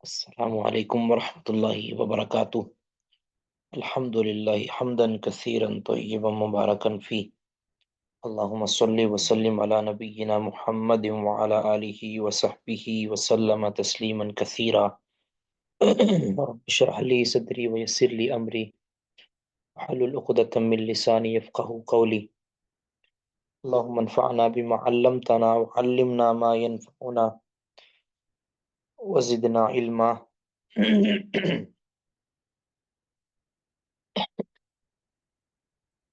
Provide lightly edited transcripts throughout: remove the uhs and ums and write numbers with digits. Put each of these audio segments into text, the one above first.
السلام علیکم ورحمۃ اللہ وبرکاتہ۔ الحمد للہ حمدا کثیرا طیبا مبارکا فی، اللہم صلی وسلم علی نبینا محمد وعلی آلہ وصحبہ وسلم تسلیما کثیرا۔ رب اشرح لی صدری ویسر لی امری واحلل عقدۃ من لسانی یفقہوا قولی۔ اللہم انفعنا بما علمتنا وعلمنا ما ينفعنا وزدنا علما۔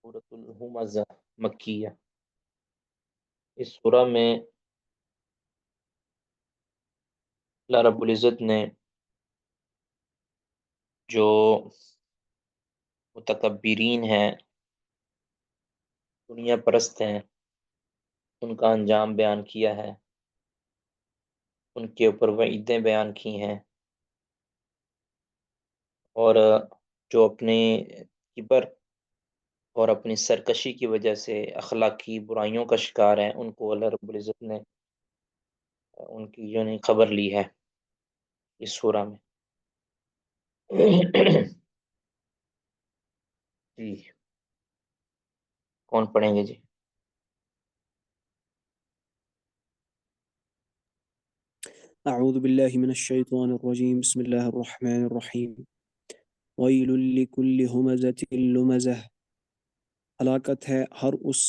سورۃ الہمزہ مکیہ۔ اس سورہ میں اللہ رب العزت نے جو متکبرین ہیں، دنیا پرست ہیں، ان کا انجام بیان کیا ہے، ان کے اوپر وعیدیں بیان کی ہیں، اور جو اپنے کبر اور اپنی سرکشی کی وجہ سے اخلاقی برائیوں کا شکار ہیں، ان کو اللہ رب العزت نے ان کی یعنی خبر لی ہے اس سورہ میں۔ جی، کون پڑھیں گے؟ جی اعوذ باللہ من الشیطان الرجیم، بسم اللہ الرحمن الرحیم۔ ویل لکل ہمزۃ لمزہ، ہلاکت ہے ہر اس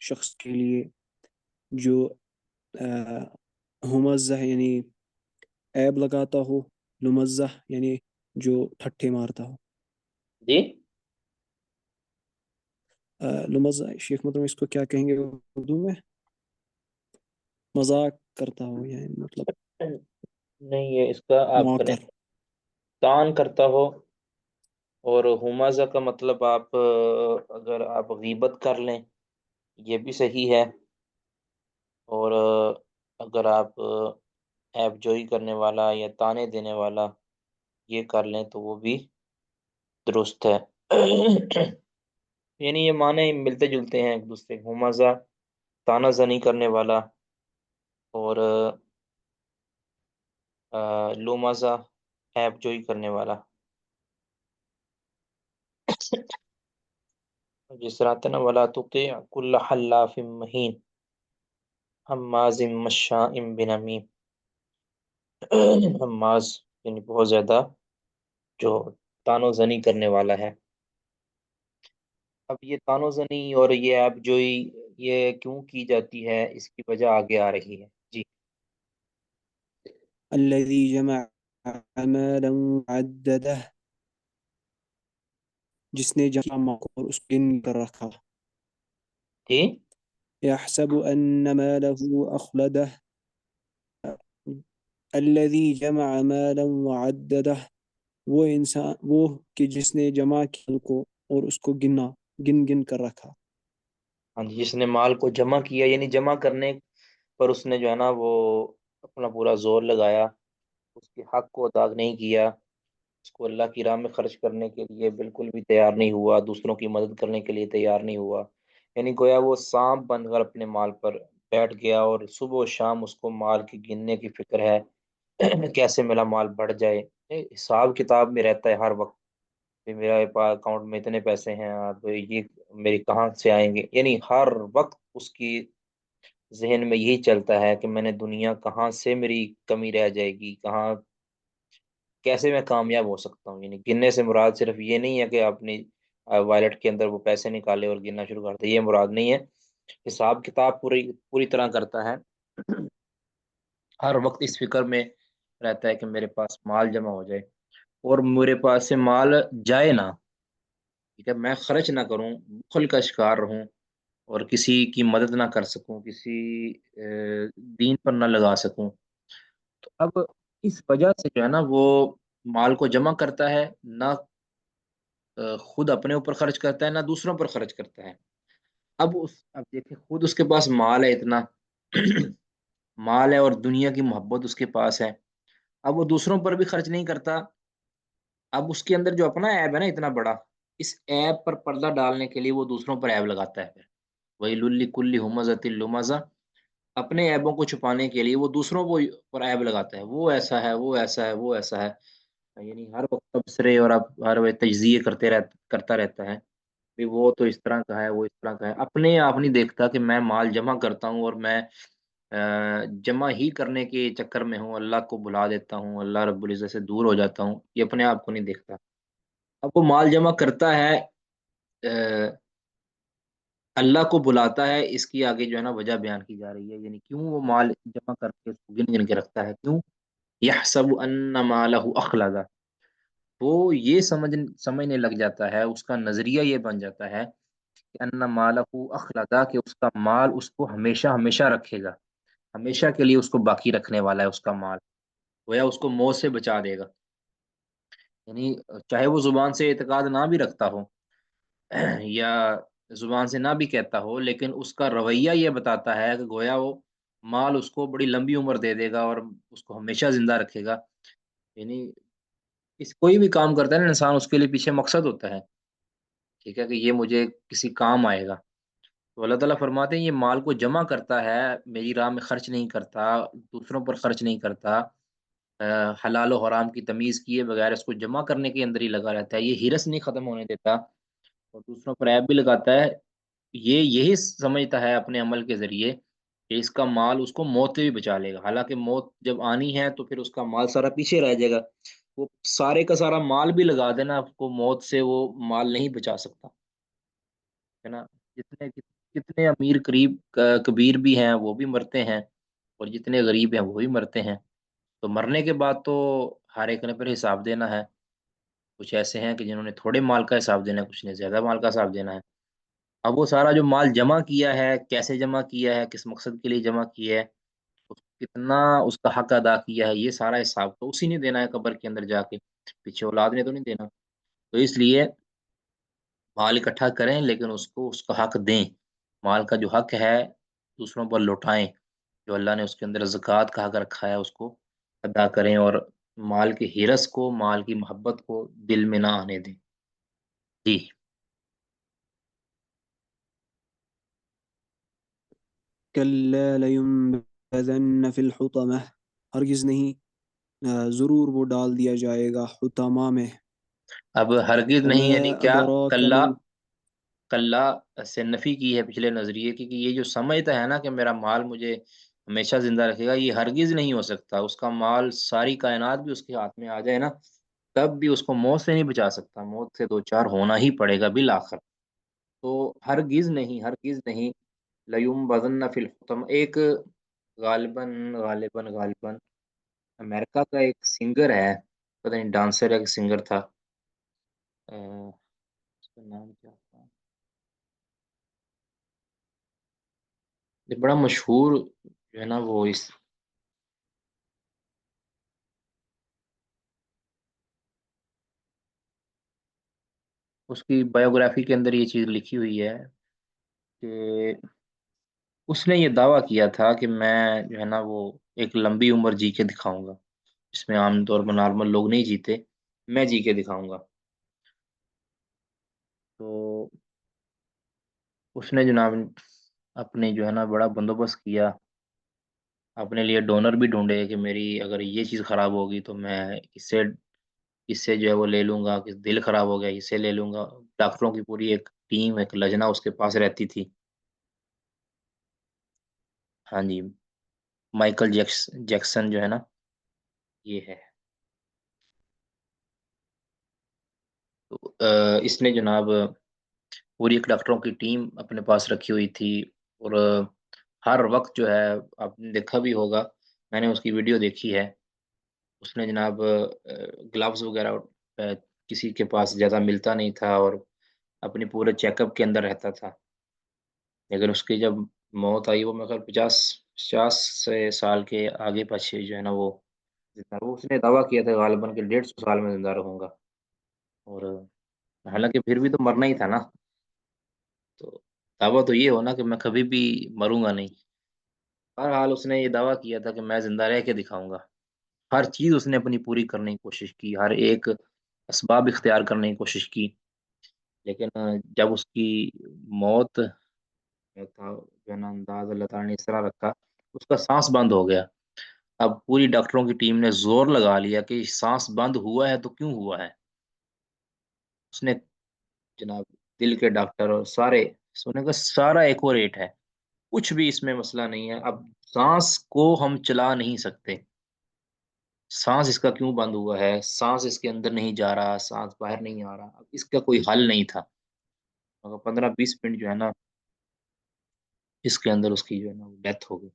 شخص کے لیے جو ہمزہ یعنی عیب لگاتا ہو، لمزہ یعنی جو ٹھٹھے مارتا ہو۔ جی لمزہ شیخ مطلب اس کو کیا کہیں گے اردو میں؟ مذاق کرتا ہو، یعنی مطلب نہیں، یہ اس کا آپ کریں موقر۔ تان کرتا ہو، اور ہمازہ کا مطلب آپ اگر آپ غیبت کر لیں یہ بھی صحیح ہے، اور اگر آپ عیب جوئی کرنے والا یا تانے دینے والا یہ کر لیں تو وہ بھی درست ہے۔ یعنی یہ معنی ملتے جلتے ہیں ایک دوسرے کے، ہمازہ تانہ زنی کرنے والا، اور لومازہ عیب جوئی کرنے والا۔ جس طرح آتا ہے نا، وَلَا تُطِعْ كُلَّ حَلَّافٍ مَّهِينٍ حَمَّازٍ مَّشَّاءٍ بِنَمِيمٍ۔ حماز یعنی بہت زیادہ جو تانو زنی کرنے والا ہے۔ اب یہ تانو زنی اور یہ عیب جوئی یہ کیوں کی جاتی ہے، اس کی وجہ آگے آ رہی ہے۔ جی الذی جمع مالا وعددہ، جس نے جمع اور اس کو گن کر رکھا۔ جی یحسب ان مالہ اخلدہ، الذی جمع مالا وعددہ، وہ انسان وہ کہ جس نے جمع کیا کو اور اس کو گن گن کر رکھا۔ ہاں جی، جس نے مال کو جمع کیا یعنی جمع کرنے پر اس نے جو ہے نا وہ اپنا پورا زور لگایا، اس کے حق کو ادا نہیں کیا، اس کو اللہ کی راہ میں خرچ کرنے کے لیے بالکل بھی تیار نہیں ہوا، دوسروں کی مدد کرنے کے لیے تیار نہیں ہوا، یعنی گویا وہ سانپ بن کر اپنے مال پر بیٹھ گیا، اور صبح و شام اس کو مال کی گننے کی فکر ہے، کیسے میرا مال بڑھ جائے، حساب کتاب میں رہتا ہے ہر وقت کہ میرا پاس اکاؤنٹ میں اتنے پیسے ہیں، اب یہ میری کہاں سے آئیں گے، یعنی ہر وقت اس کی ذہن میں یہی چلتا ہے کہ میں نے دنیا کہاں سے میری کمی رہ جائے گی، کہاں کیسے میں کامیاب ہو سکتا ہوں۔ یعنی گننے سے مراد صرف یہ نہیں ہے کہ آپ نے وائلٹ کے اندر وہ پیسے نکالے اور گننا شروع کر دے، یہ مراد نہیں ہے۔ حساب کتاب پوری طرح کرتا ہے، ہر وقت اس فکر میں رہتا ہے کہ میرے پاس مال جمع ہو جائے اور میرے پاس سے مال جائے نہ، ٹھیک ہے، میں خرچ نہ کروں، بخل کا شکار رہوں، اور کسی کی مدد نہ کر سکوں، کسی دین پر نہ لگا سکوں۔ تو اب اس وجہ سے جو ہے نا وہ مال کو جمع کرتا ہے، نہ خود اپنے اوپر خرچ کرتا ہے نہ دوسروں پر خرچ کرتا ہے۔ اب دیکھیں، خود اس کے پاس مال ہے اتنا، مال ہے اور دنیا کی محبت اس کے پاس ہے، اب وہ دوسروں پر بھی خرچ نہیں کرتا، اب اس کے اندر جو اپنا عیب ہے نا اتنا بڑا، اس عیب پر پردہ ڈالنے کے لیے وہ دوسروں پر عیب لگاتا ہے۔ وَيْلٌ لِّكُلِّ هُمَزَةٍ لُمَزَةٍ، اپنے عیبوں کو چھپانے کے لیے وہ دوسروں کو پر عیب لگاتا ہے، وہ ایسا ہے، وہ ایسا ہے، وہ ایسا ہے، یعنی ہر وقت تبصرے اور اب ہر وقت تجزیے کرتا رہتا ہے کہ وہ تو اس طرح کا ہے، وہ اس طرح کا ہے، اپنے آپ نہیں دیکھتا کہ میں مال جمع کرتا ہوں اور میں جمع ہی کرنے کے چکر میں ہوں، اللہ کو بھلا دیتا ہوں، اللہ رب العزت سے دور ہو جاتا ہوں، یہ اپنے آپ کو نہیں دیکھتا۔ اب وہ مال جمع کرتا ہے، اللہ کو بلاتا ہے، اس کی آگے جو ہے نا وجہ بیان کی جا رہی ہے، یعنی کیوں وہ مال جمع کر کے اس کو گن گن کے رکھتا ہے، کیوں؟ یحسب ان مالہ اخلد، وہ یہ سمجھنے لگ جاتا ہے، اس کا نظریہ یہ بن جاتا ہے کہ ان مالہ اخلد، کہ اس کا مال اس کو ہمیشہ ہمیشہ رکھے گا، ہمیشہ کے لیے اس کو باقی رکھنے والا ہے اس کا مال، گویا اس کو موت سے بچا دے گا، یعنی چاہے وہ زبان سے اعتقاد نہ بھی رکھتا ہو یا زبان سے نہ بھی کہتا ہو، لیکن اس کا رویہ یہ بتاتا ہے کہ گویا وہ مال اس کو بڑی لمبی عمر دے دے گا اور اس کو ہمیشہ زندہ رکھے گا، یعنی کوئی بھی کام کرتا ہے نا انسان، اس کے لیے پیچھے مقصد ہوتا ہے، ٹھیک ہے، کہ یہ مجھے کسی کام آئے گا، تو اللہ تعالیٰ فرماتے ہیں یہ مال کو جمع کرتا ہے، میری راہ میں خرچ نہیں کرتا، دوسروں پر خرچ نہیں کرتا، حلال و حرام کی تمیز کیے بغیر اس کو جمع کرنے کے اندر ہی لگا رہتا ہے، یہ ہرس نہیں ختم ہونے دیتا، اور دوسروں پر عیب بھی لگاتا ہے، یہ یہی سمجھتا ہے اپنے عمل کے ذریعے کہ اس کا مال اس کو موت سے بھی بچا لے گا، حالانکہ موت جب آنی ہے تو پھر اس کا مال سارا پیچھے رہ جائے گا، وہ سارے کا سارا مال بھی لگا دینا آپ کو، موت سے وہ مال نہیں بچا سکتا، ہے نا؟ جتنے کتنے امیر قریب کبیر بھی ہیں وہ بھی مرتے ہیں، اور جتنے غریب ہیں وہ بھی مرتے ہیں، تو مرنے کے بعد تو ہر ایک نے پھر حساب دینا ہے، کچھ ایسے ہیں کہ جنہوں نے تھوڑے مال کا حساب دینا ہے، کچھ نے زیادہ مال کا حساب دینا ہے، اب وہ سارا جو مال جمع کیا ہے، کیسے جمع کیا ہے، کس مقصد کے لیے جمع کیا ہے، کتنا اس کا حق ادا کیا ہے، یہ سارا حساب تو اسی نے دینا ہے قبر کے اندر جا کے، پیچھے اولاد نے تو نہیں دینا، تو اس لیے مال اکٹھا کریں لیکن اس کو اس کا حق دیں، مال کا جو حق ہے دوسروں پر لوٹائیں، جو اللہ نے اس کے اندر زکوٰۃ کا حق رکھا ہے اس کو ادا کریں، اور مال کی ہرس کو، مال کی محبت کو دل میں نہ آنے دیں۔ جی۔ کلا لینبذن فی الحطمہ، ہرگز نہیں، ضرور وہ ڈال دیا جائے گا حطمہ میں۔ اب ہرگز وما نہیں یعنی کیا؟ ادراک کلا، ما، کلا سے نفی کی ہے پچھلے نظریے کی، کہ یہ جو سمجھتا ہے نا کہ میرا مال مجھے ہمیشہ زندہ رکھے گا، یہ ہرگز نہیں ہو سکتا، اس کا مال ساری کائنات بھی اس کے ہاتھ میں آ جائے نا، تب بھی اس کو موت سے نہیں بچا سکتا، موت سے دو چار ہونا ہی پڑے گا بالآخر، تو ہرگز نہیں، ہرگز نہیں، لیوم بدن فی الحطم، ایک غالباً غالباً امریکہ کا ایک سنگر ہے، پتہ نہیں ڈانسر ہے کہ سنگر تھا، اس کا نام کیا تھا، یہ بڑا مشہور جو ہے نا وہ اس کی بایوگرافی کے اندر یہ چیز لکھی ہوئی ہے کہ اس نے یہ دعویٰ کیا تھا کہ میں جو ہے نا وہ ایک لمبی عمر جی کے دکھاؤں گا، جس میں عام طور پر نارمل لوگ نہیں جیتے، میں جی کے دکھاؤں گا، تو اس نے جناب اپنے جو ہے نا بڑا بندوبست کیا، اپنے لیے ڈونر بھی ڈھونڈے کہ میری اگر یہ چیز خراب ہوگی تو میں اس سے جو ہے وہ لے لوں گا، کہ دل خراب ہو گیا اس سے لے لوں گا، ڈاکٹروں کی پوری ایک ٹیم، ایک لجنہ اس کے پاس رہتی تھی، ہاں جی، مائیکل جیکسن جو ہے نا یہ ہے، تو اس نے جناب پوری ایک ڈاکٹروں کی ٹیم اپنے پاس رکھی ہوئی تھی، اور ہر وقت جو ہے آپ نے دیکھا بھی ہوگا، میں نے اس کی ویڈیو دیکھی ہے، اس نے جناب گلوز وغیرہ کسی کے پاس زیادہ ملتا نہیں تھا، اور اپنی پورے چیک اپ کے اندر رہتا تھا، لیکن اس کی جب موت آئی، وہ مگر 50 سے سال کے آگے پیچھے جو ہے نا وہ زندہ رہا، وہ اس نے دعویٰ کیا تھا غالباً کہ 150 سال میں زندہ رہوں گا، اور حالانکہ پھر بھی تو مرنا ہی تھا نا، تو دعویٰ تو یہ ہونا کہ میں کبھی بھی مروں گا نہیں، بہرحال اس نے یہ دعویٰ کیا تھا کہ میں زندہ رہ کے دکھاؤں گا، ہر چیز اس نے اپنی پوری کرنے کی کوشش کی، ہر ایک اسباب اختیار کرنے کی کوشش کی، لیکن جب اس کی موت تھا جو ہے نا، انداز اللہ تعالیٰ نے اس طرح رکھا اس کا سانس بند ہو گیا۔ اب پوری ڈاکٹروں کی ٹیم نے زور لگا لیا کہ سانس بند ہوا ہے تو کیوں ہوا ہے۔ اس نے جناب دل کے ڈاکٹر اور سارے سونے کا سارا ایکوریٹ ہے، کچھ بھی اس میں مسئلہ نہیں ہے، اب سانس کو ہم چلا نہیں سکتے، سانس اس کا کیوں بند ہوا ہے، سانس اس کے اندر نہیں جا رہا، سانس باہر نہیں آ رہا، اب اس کا کوئی حل نہیں تھا، مگر 15-20 منٹ جو ہے نا اس کے اندر اس کی جو ہے نا ڈیتھ ہو گئی۔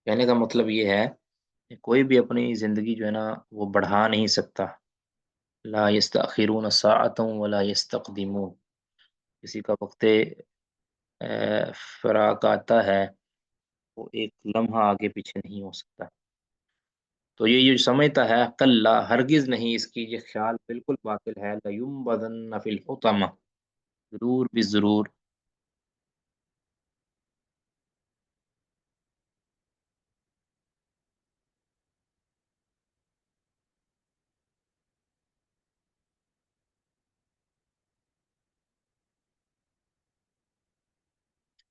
کہنے کا مطلب یہ ہے کہ کوئی بھی اپنی زندگی جو ہے نا وہ بڑھا نہیں سکتا، لا یستأخرون ساعة ولا یستقدمون، کسی کا وقت فراق آتا ہے وہ ایک لمحہ آگے پیچھے نہیں ہو سکتا۔ تو یہ جو سمجھتا ہے کلا، ہرگز نہیں، اس کی یہ خیال بالکل باطل ہے، لَيُنبَذَنَّ فِي الْحُطَمَةِ، ضرور بھی ضرور۔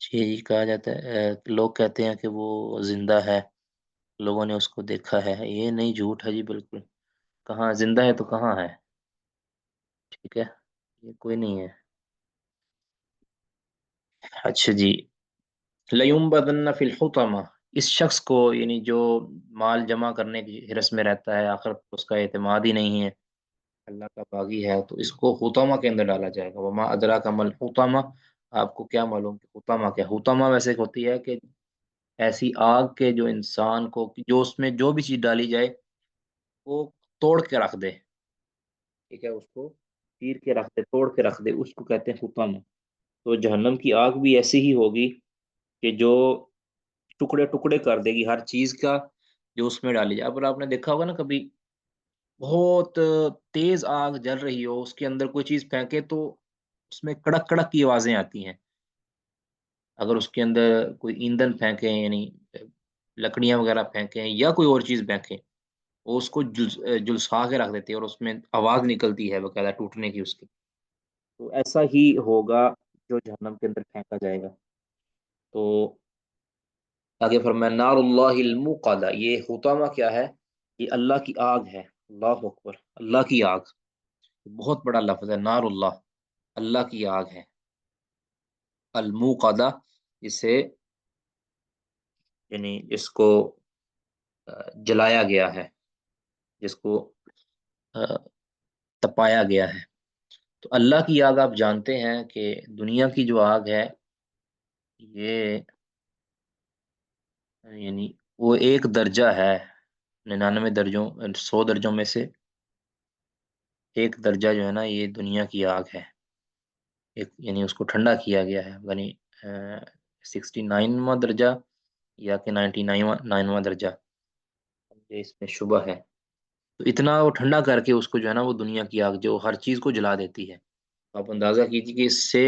جی کہا جاتا ہے لوگ کہتے ہیں کہ وہ زندہ ہے، لوگوں نے اس کو دیکھا ہے، یہ نہیں، جھوٹ ہے جی بالکل، کہاں زندہ ہے تو کہاں ہے، ٹھیک ہے، یہ کوئی نہیں ہے۔ اچھا جی، لَيُنبَذَنَّ فِي الْحُطَمَةِ، اس شخص کو یعنی جو مال جمع کرنے کی حرص میں رہتا ہے، آخر اس کا اعتماد ہی نہیں ہے، اللہ کا باغی ہے، تو اس کو حطامہ کے اندر ڈالا جائے گا۔ وما ادراک مل حطامہ، آپ کو کیا معلوم کہ حطامہ کیا؟ حطامہ ویسے ایک ہوتی ہے کہ ایسی آگ کے جو انسان کو جو اس میں جو بھی چیز ڈالی جائے وہ توڑ کے رکھ دے، ٹھیک ہے، اس کو چیر کے رکھ دے، توڑ کے رکھ دے، اس کو کہتے ہیں حطامہ۔ تو جہنم کی آگ بھی ایسی ہی ہوگی کہ جو ٹکڑے ٹکڑے کر دے گی ہر چیز کا جو اس میں ڈالی جائے۔ اب آپ نے دیکھا ہوگا نا کبھی بہت تیز آگ جل رہی ہو، اس کے اندر کوئی چیز پھینکے تو اس میں کڑک کڑک کی آوازیں آتی ہیں، اگر اس کے اندر کوئی ایندھن پھینکیں یعنی لکڑیاں وغیرہ پھینکیں یا کوئی اور چیز پھینکیں، وہ اس کو جلسا کے رکھ دیتی ہے اور اس میں آواز نکلتی ہے باقاعدہ ٹوٹنے کی اس کی۔ تو ایسا ہی ہوگا جو جہنم کے اندر پھینکا جائے گا۔ تو آگے فرمایا نار اللہ الموقدہ، یہ حطامہ کیا ہے؟ یہ اللہ کی آگ ہے، اللہ اکبر، اللہ کی آگ، بہت بڑا لفظ ہے، نار اللہ، اللہ کی آگ ہے، الموقدہ، جسے یعنی جس کو جلایا گیا ہے، جس کو تپایا گیا ہے۔ تو اللہ کی آگ آپ جانتے ہیں کہ دنیا کی جو آگ ہے یہ یعنی وہ ایک درجہ ہے 99 درجوں 100 درجوں میں سے ایک درجہ جو ہے نا یہ دنیا کی آگ ہے، ایک یعنی اس کو ٹھنڈا کیا گیا ہے، یعنی 69واں درجہ یا کہ 99واں درجہ، یہ اس میں شبہ ہے، تو اتنا وہ ٹھنڈا کر کے اس کو جو ہے نا وہ دنیا کی آگ جو ہر چیز کو جلا دیتی ہے، آپ اندازہ کیجیے کہ اس سے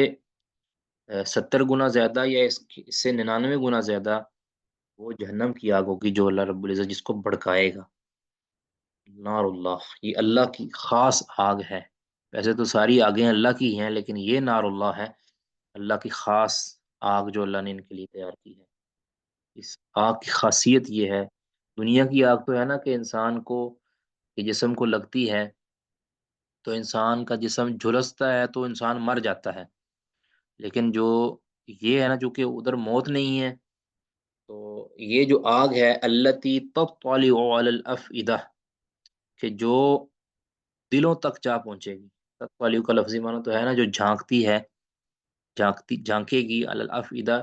70 گنا زیادہ یا اس سے 99 گنا زیادہ وہ جہنم کی آگ ہوگی جو اللہ رب العزت جس کو بھڑکائے گا۔ نار اللہ، یہ اللہ کی خاص آگ ہے، ویسے تو ساری آگیں اللہ کی ہیں لیکن یہ نار اللہ ہے، اللہ کی خاص آگ جو اللہ نے ان کے لیے تیار کی ہے۔ اس آگ کی خاصیت یہ ہے، دنیا کی آگ تو ہے نا کہ انسان کو کہ جسم کو لگتی ہے تو انسان کا جسم جھلستا ہے تو انسان مر جاتا ہے، لیکن جو یہ ہے نا چونکہ ادھر موت نہیں ہے، تو یہ جو آگ ہے التی تطلع علی الافئدہ، کہ جو دلوں تک جا پہنچے گی، تطلع کا لفظی معنی تو ہے نا جو جھانکتی ہے، جھانکے گی علی الافئدہ،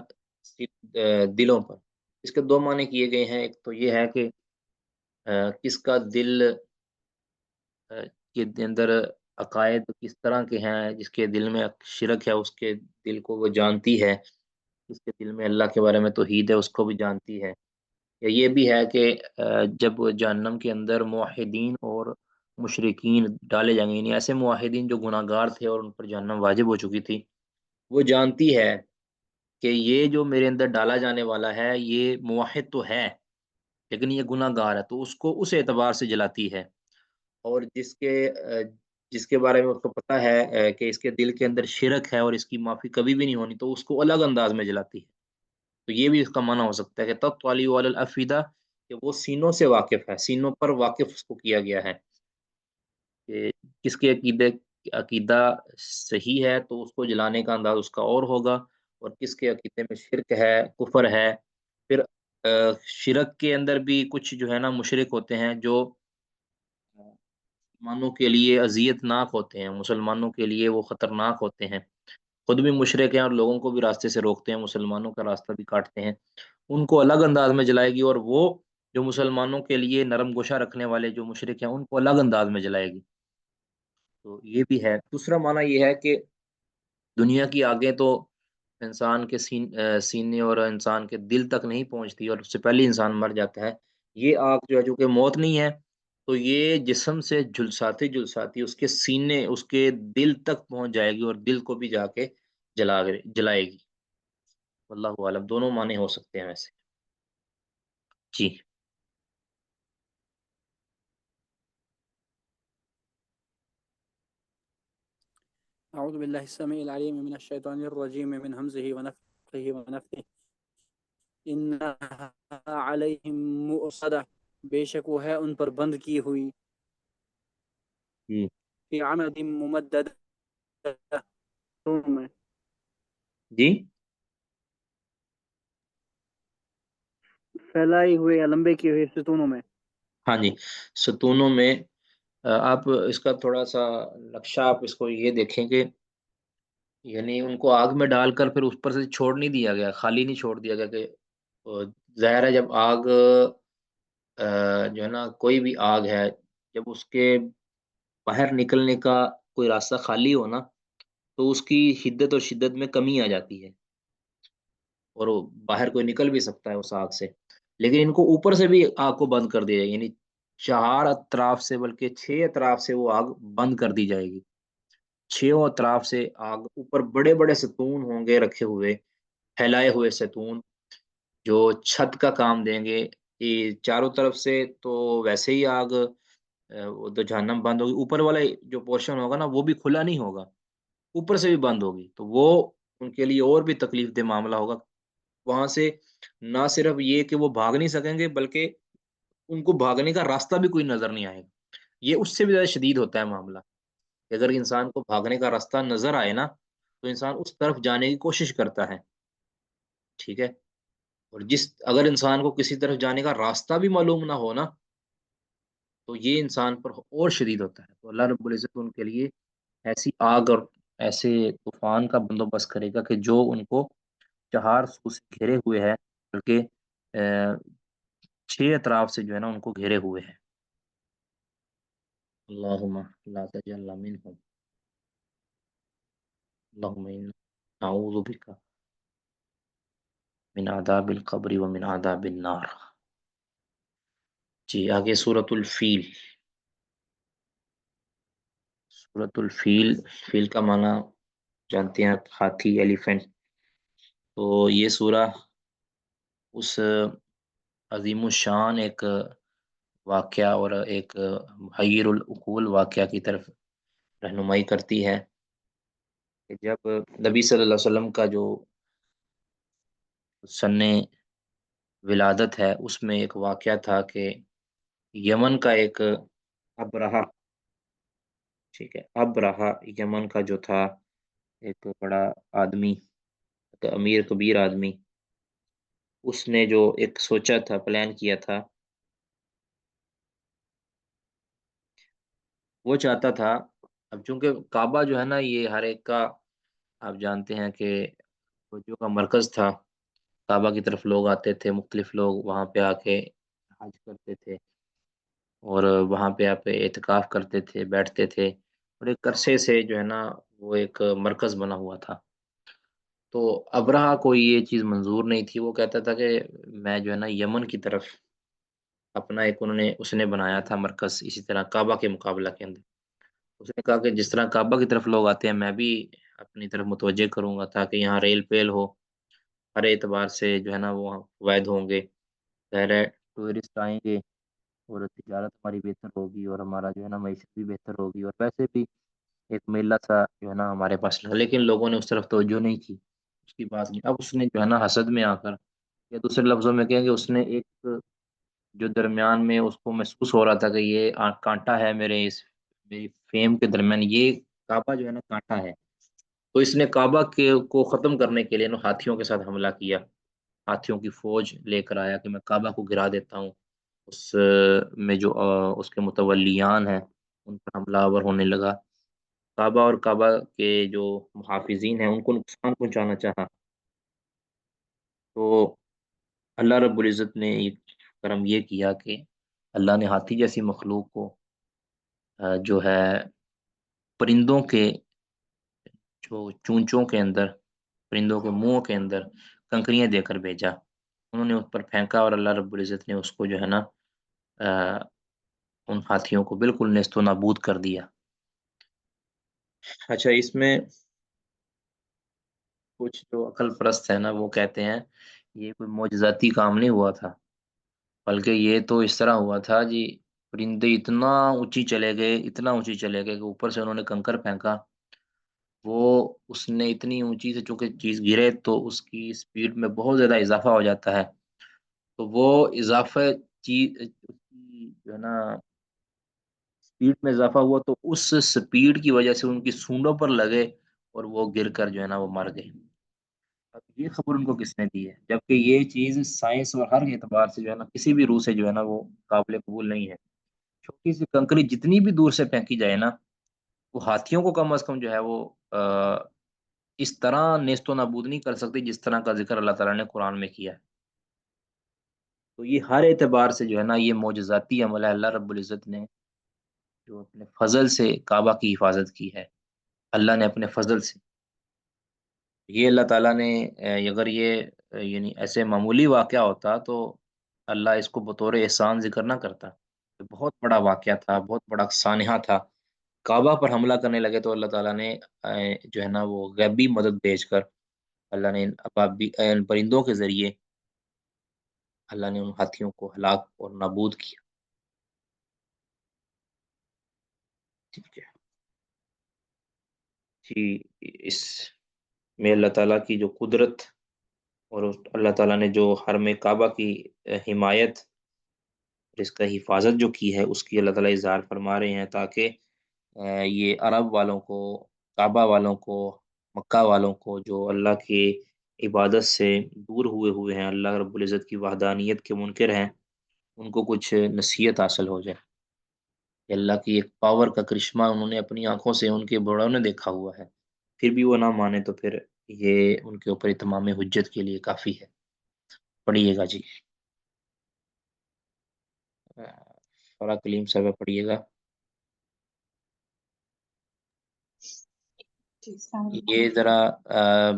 دلوں پر۔ اس کے دو معنی کیے گئے ہیں، ایک تو یہ ہے کہ کس کا دل کے اندر عقائد کس طرح کے ہیں، جس کے دل میں شرک ہے اس کے دل کو وہ جانتی ہے، جس کے دل میں اللہ کے بارے میں توحید ہے اس کو بھی جانتی ہے، یا یہ بھی ہے کہ جب جہنم کے اندر موحدین اور مشرکین ڈالے جائیں گے، یعنی ایسے موحدین جو گناہ گار تھے اور ان پر جہنم واجب ہو چکی تھی، وہ جانتی ہے کہ یہ جو میرے اندر ڈالا جانے والا ہے یہ موحد تو ہے لیکن یہ گناہ گار ہے، تو اس کو اس اعتبار سے جلاتی ہے، اور جس کے بارے میں اس کو پتہ ہے کہ اس کے دل کے اندر شرک ہے اور اس کی معافی کبھی بھی نہیں ہونی، تو اس کو الگ انداز میں جلاتی ہے۔ تو یہ بھی اس کا معنی ہو سکتا ہے کہ تطلع علی الافئدہ، کہ وہ سینوں سے واقف ہے، سینوں پر واقف اس کو کیا گیا ہے، کہ کس کے عقیدہ صحیح ہے تو اس کو جلانے کا انداز اس کا اور ہوگا، اور کس کے عقیدے میں شرک ہے، کفر ہے. پھر شرک کے اندر بھی کچھ جو ہے نا مشرک ہوتے ہیں جو مسلمانوں کے لیے اذیت ناک ہوتے ہیں، مسلمانوں کے لیے وہ خطرناک ہوتے ہیں، خود بھی مشرک ہیں اور لوگوں کو بھی راستے سے روکتے ہیں، مسلمانوں کا راستہ بھی کاٹتے ہیں. ان کو الگ انداز میں جلائے گی، اور وہ جو مسلمانوں کے لیے نرم گوشہ رکھنے والے جو مشرک ہیں ان کو الگ انداز میں جلائے گی. تو یہ بھی ہے. دوسرا معنی یہ ہے کہ دنیا کی آگیں تو انسان کے سینے اور انسان کے دل تک نہیں پہنچتی، اور اس سے پہلے انسان مر جاتا ہے. یہ آگ جو ہے چونکہ موت نہیں ہے، تو یہ جسم سے جھلساتی جھلساتی اس کے سینے، اس کے دل تک پہنچ جائے گی، اور دل کو بھی جا کے جلائے گی. واللہ عالم، دونوں معنی ہو سکتے ہیں ویسے. جی. أعوذ بالله السميع العليم من الشيطان الرجيم من همزه ونفخه ونفثه إنها عليهم مؤصدة، بے شک وہ ہے ان پر بند کی ہوئی، جی. فی عمد ممدد، میں جی. پھیلائی ہوئے یا لمبے کیے ہوئے ستونوں میں. ہاں جی، ستونوں میں. آپ اس کا تھوڑا سا نقشہ آپ اس کو یہ دیکھیں کہ یعنی ان کو آگ میں ڈال کر پھر اس پر سے چھوڑ نہیں دیا گیا، خالی نہیں چھوڑ دیا گیا کہ ظاہر ہے جب آگ جو ہے نا کوئی بھی آگ ہے، جب اس کے باہر نکلنے کا کوئی راستہ خالی ہو نا، تو اس کی حدت اور شدت میں کمی آ جاتی ہے، اور وہ باہر کوئی نکل بھی سکتا ہے اس آگ سے. لیکن ان کو اوپر سے بھی آگ کو بند کر دیا جائے، یعنی 4 اطراف سے بلکہ 6 اطراف سے وہ آگ بند کر دی جائے گی. 6 اطراف سے آگ، اوپر بڑے بڑے ستون ہوں گے رکھے ہوئے، پھیلائے ہوئے ستون جو چھت کا کام دیں گے. کہ چاروں طرف سے تو ویسے ہی آگ وہ تو جہنم بند ہوگی، اوپر والا جو پورشن ہوگا نا وہ بھی کھلا نہیں ہوگا، اوپر سے بھی بند ہوگی، تو وہ ان کے لیے اور بھی تکلیف دہ معاملہ ہوگا. وہاں سے نہ صرف یہ کہ وہ بھاگ نہیں سکیں گے، بلکہ ان کو بھاگنے کا راستہ بھی کوئی نظر نہیں آئے گا. یہ اس سے بھی زیادہ شدید ہوتا ہے معاملہ، کہ اگر انسان کو بھاگنے کا راستہ نظر آئے نا، تو انسان اس طرف جانے کی کوشش کرتا ہے. ٹھیک ہے. اور اگر انسان کو کسی طرف جانے کا راستہ بھی معلوم نہ ہو نا، تو یہ انسان پر اور شدید ہوتا ہے. تو اللہ رب العزت ان کے لیے ایسی آگ اور ایسے طوفان کا بندوبست کرے گا کہ جو ان کو 4 سو سے گھیرے ہوئے ہے، بلکہ 6 اطراف سے جو ہے نا ان کو گھیرے ہوئے ہیں. اللہم لا تجعلنا منہم، اللہم نعوذ بک من عذاب القبر ومن عذاب النار. جی آگے سورۃ الفیل. سورۃ الفیل، فیل کا معنی جانتے ہیں، ہاتھی، ایلیفینٹ. تو یہ سورہ اس عظیم الشان ایک واقعہ اور ایک محیر العقول واقعہ کی طرف رہنمائی کرتی ہے، کہ جب نبی صلی اللہ علیہ وسلم کا جو سن ولادت ہے اس میں ایک واقعہ تھا کہ یمن کا ایک ابرہہ، ٹھیک ہے، ابرہہ یمن کا جو تھا ایک بڑا آدمی، ایک امیر کبیر آدمی، اس نے جو ایک سوچا تھا، پلان کیا تھا، وہ چاہتا تھا. اب چونکہ کعبہ جو ہے نا یہ ہر ایک کا، آپ جانتے ہیں کہ توجہ کا مرکز تھا. کعبہ کی طرف لوگ آتے تھے، مختلف لوگ وہاں پہ آ کے حج کرتے تھے، اور وہاں پہ آپ اعتکاف کرتے تھے، بیٹھتے تھے، اور ایک عرصے سے جو ہے نا وہ ایک مرکز بنا ہوا تھا. تو ابرہہ کو یہ چیز منظور نہیں تھی. وہ کہتا تھا کہ میں جو ہے نا یمن کی طرف اپنا ایک اس نے بنایا تھا مرکز، اسی طرح کعبہ کے مقابلہ کے اندر. اس نے کہا کہ جس طرح کعبہ کی طرف لوگ آتے ہیں میں بھی اپنی طرف متوجہ کروں گا، تاکہ یہاں ریل پیل ہو، ہر اعتبار سے جو ہے نا وہ فوائد ہوں گے. ظاہر ہے ٹورسٹ آئیں گے اور تجارت ہماری بہتر ہوگی، اور ہمارا جو ہے نا معیشت بھی بہتر ہوگی، اور ویسے بھی ایک میلہ سا جو ہے نا ہمارے پاس. لیکن لوگوں نے اس طرف توجہ نہیں کی، اس کی بات نہیں. اب اس نے جو ہے نا حسد میں آ کر یا دوسرے لفظوں میں کہیں کہ اس نے ایک جو درمیان میں اس کو محسوس ہو رہا تھا کہ یہ کانٹا ہے میری فیم کے درمیان، یہ کعبہ جو ہے نا کانٹا ہے، تو اس نے کعبہ کے کو ختم کرنے کے لیے نا ہاتھیوں کے ساتھ حملہ کیا، ہاتھیوں کی فوج لے کر آیا کہ میں کعبہ کو گرا دیتا ہوں۔ اس میں جو اس کے متولیان ہیں ان پر حملہ آور ہونے لگا، کعبہ اور کعبہ کے جو محافظین ہیں ان کو نقصان پہنچانا چاہا۔ تو اللہ رب العزت نے ایک کرم یہ کیا کہ اللہ نے ہاتھی جیسی مخلوق کو جو ہے پرندوں کے جو چونچوں کے اندر، پرندوں کے منہوں کے اندر کنکریاں دے کر بھیجا، انہوں نے اس پر پھینکا اور اللہ رب العزت نے اس کو جو ہے نا آ، ان ہاتھیوں کو بالکل نیست و نابود کر دیا۔ اچھا، اس میں کچھ جو عقل پرست ہے نا وہ کہتے ہیں یہ کوئی معجزاتی کام نہیں ہوا تھا، بلکہ یہ تو اس طرح ہوا تھا جی، پرندے اتنا اونچی چلے گئے، اتنا اونچی چلے گئے کہ اوپر سے انہوں نے کنکر پھینکا، وہ اس نے اتنی اونچی سے چونکہ چیز گرے تو اس کی اسپیڈ میں بہت زیادہ اضافہ ہو جاتا ہے، تو وہ اضافہ چیز اس کی جو ہے نا اسپیڈ میں اضافہ ہوا تو اس اسپیڈ کی وجہ سے ان کی سونڈوں پر لگے اور وہ گر کر جو ہے نا وہ مر گئے۔ اب یہ خبر ان کو کس نے دی ہے، جبکہ یہ چیز سائنس اور ہر اعتبار سے جو ہے نا کسی بھی روح سے جو ہے نا وہ قابل قبول نہیں ہے۔ چھوٹی سی کنکری جتنی بھی دور سے پھینکی جائے نا، وہ ہاتھیوں کو کم از کم جو ہے وہ اس طرح نیست و نابود نہیں کر سکتی جس طرح کا ذکر اللہ تعالیٰ نے قرآن میں کیا ہے۔ تو یہ ہر اعتبار سے جو ہے نا یہ معجزاتی عمل ہے، اللہ رب العزت نے جو اپنے فضل سے کعبہ کی حفاظت کی ہے، اللہ نے اپنے فضل سے، یہ اللہ تعالیٰ نے اگر یہ یعنی ایسے معمولی واقعہ ہوتا تو اللہ اس کو بطور احسان ذکر نہ کرتا، یہ بہت بڑا واقعہ تھا، بہت بڑا سانحہ تھا۔ کعبہ پر حملہ کرنے لگے تو اللہ تعالیٰ نے جو ہے نا وہ غیبی مدد بھیج کر اللہ نے ان پرندوں کے ذریعے اللہ نے ان ہاتھیوں کو ہلاک اور نابود کیا۔ ٹھیک ہے جی، اس میں اللہ تعالیٰ کی جو قدرت اور اللہ تعالیٰ نے جو حرم کعبہ کی حمایت اور اس کا حفاظت جو کی ہے اس کی اللہ تعالیٰ اظہار فرما رہے ہیں، تاکہ یہ عرب والوں کو، کعبہ والوں کو، مکہ والوں کو جو اللہ کی عبادت سے دور ہوئے ہوئے ہیں، اللہ رب العزت کی وحدانیت کے منکر ہیں، ان کو کچھ نصیحت حاصل ہو جائے کہ اللہ کی ایک پاور کا کرشمہ انہوں نے اپنی آنکھوں سے ان کے بڑوں نے دیکھا ہوا ہے، پھر بھی وہ نہ مانے تو پھر یہ ان کے اوپر اتمام حجت کے لیے کافی ہے۔ پڑھیے گا جی، فرا کلیم صاحب پڑھیے گا۔ جی السلام یہ علیکم۔ ذرا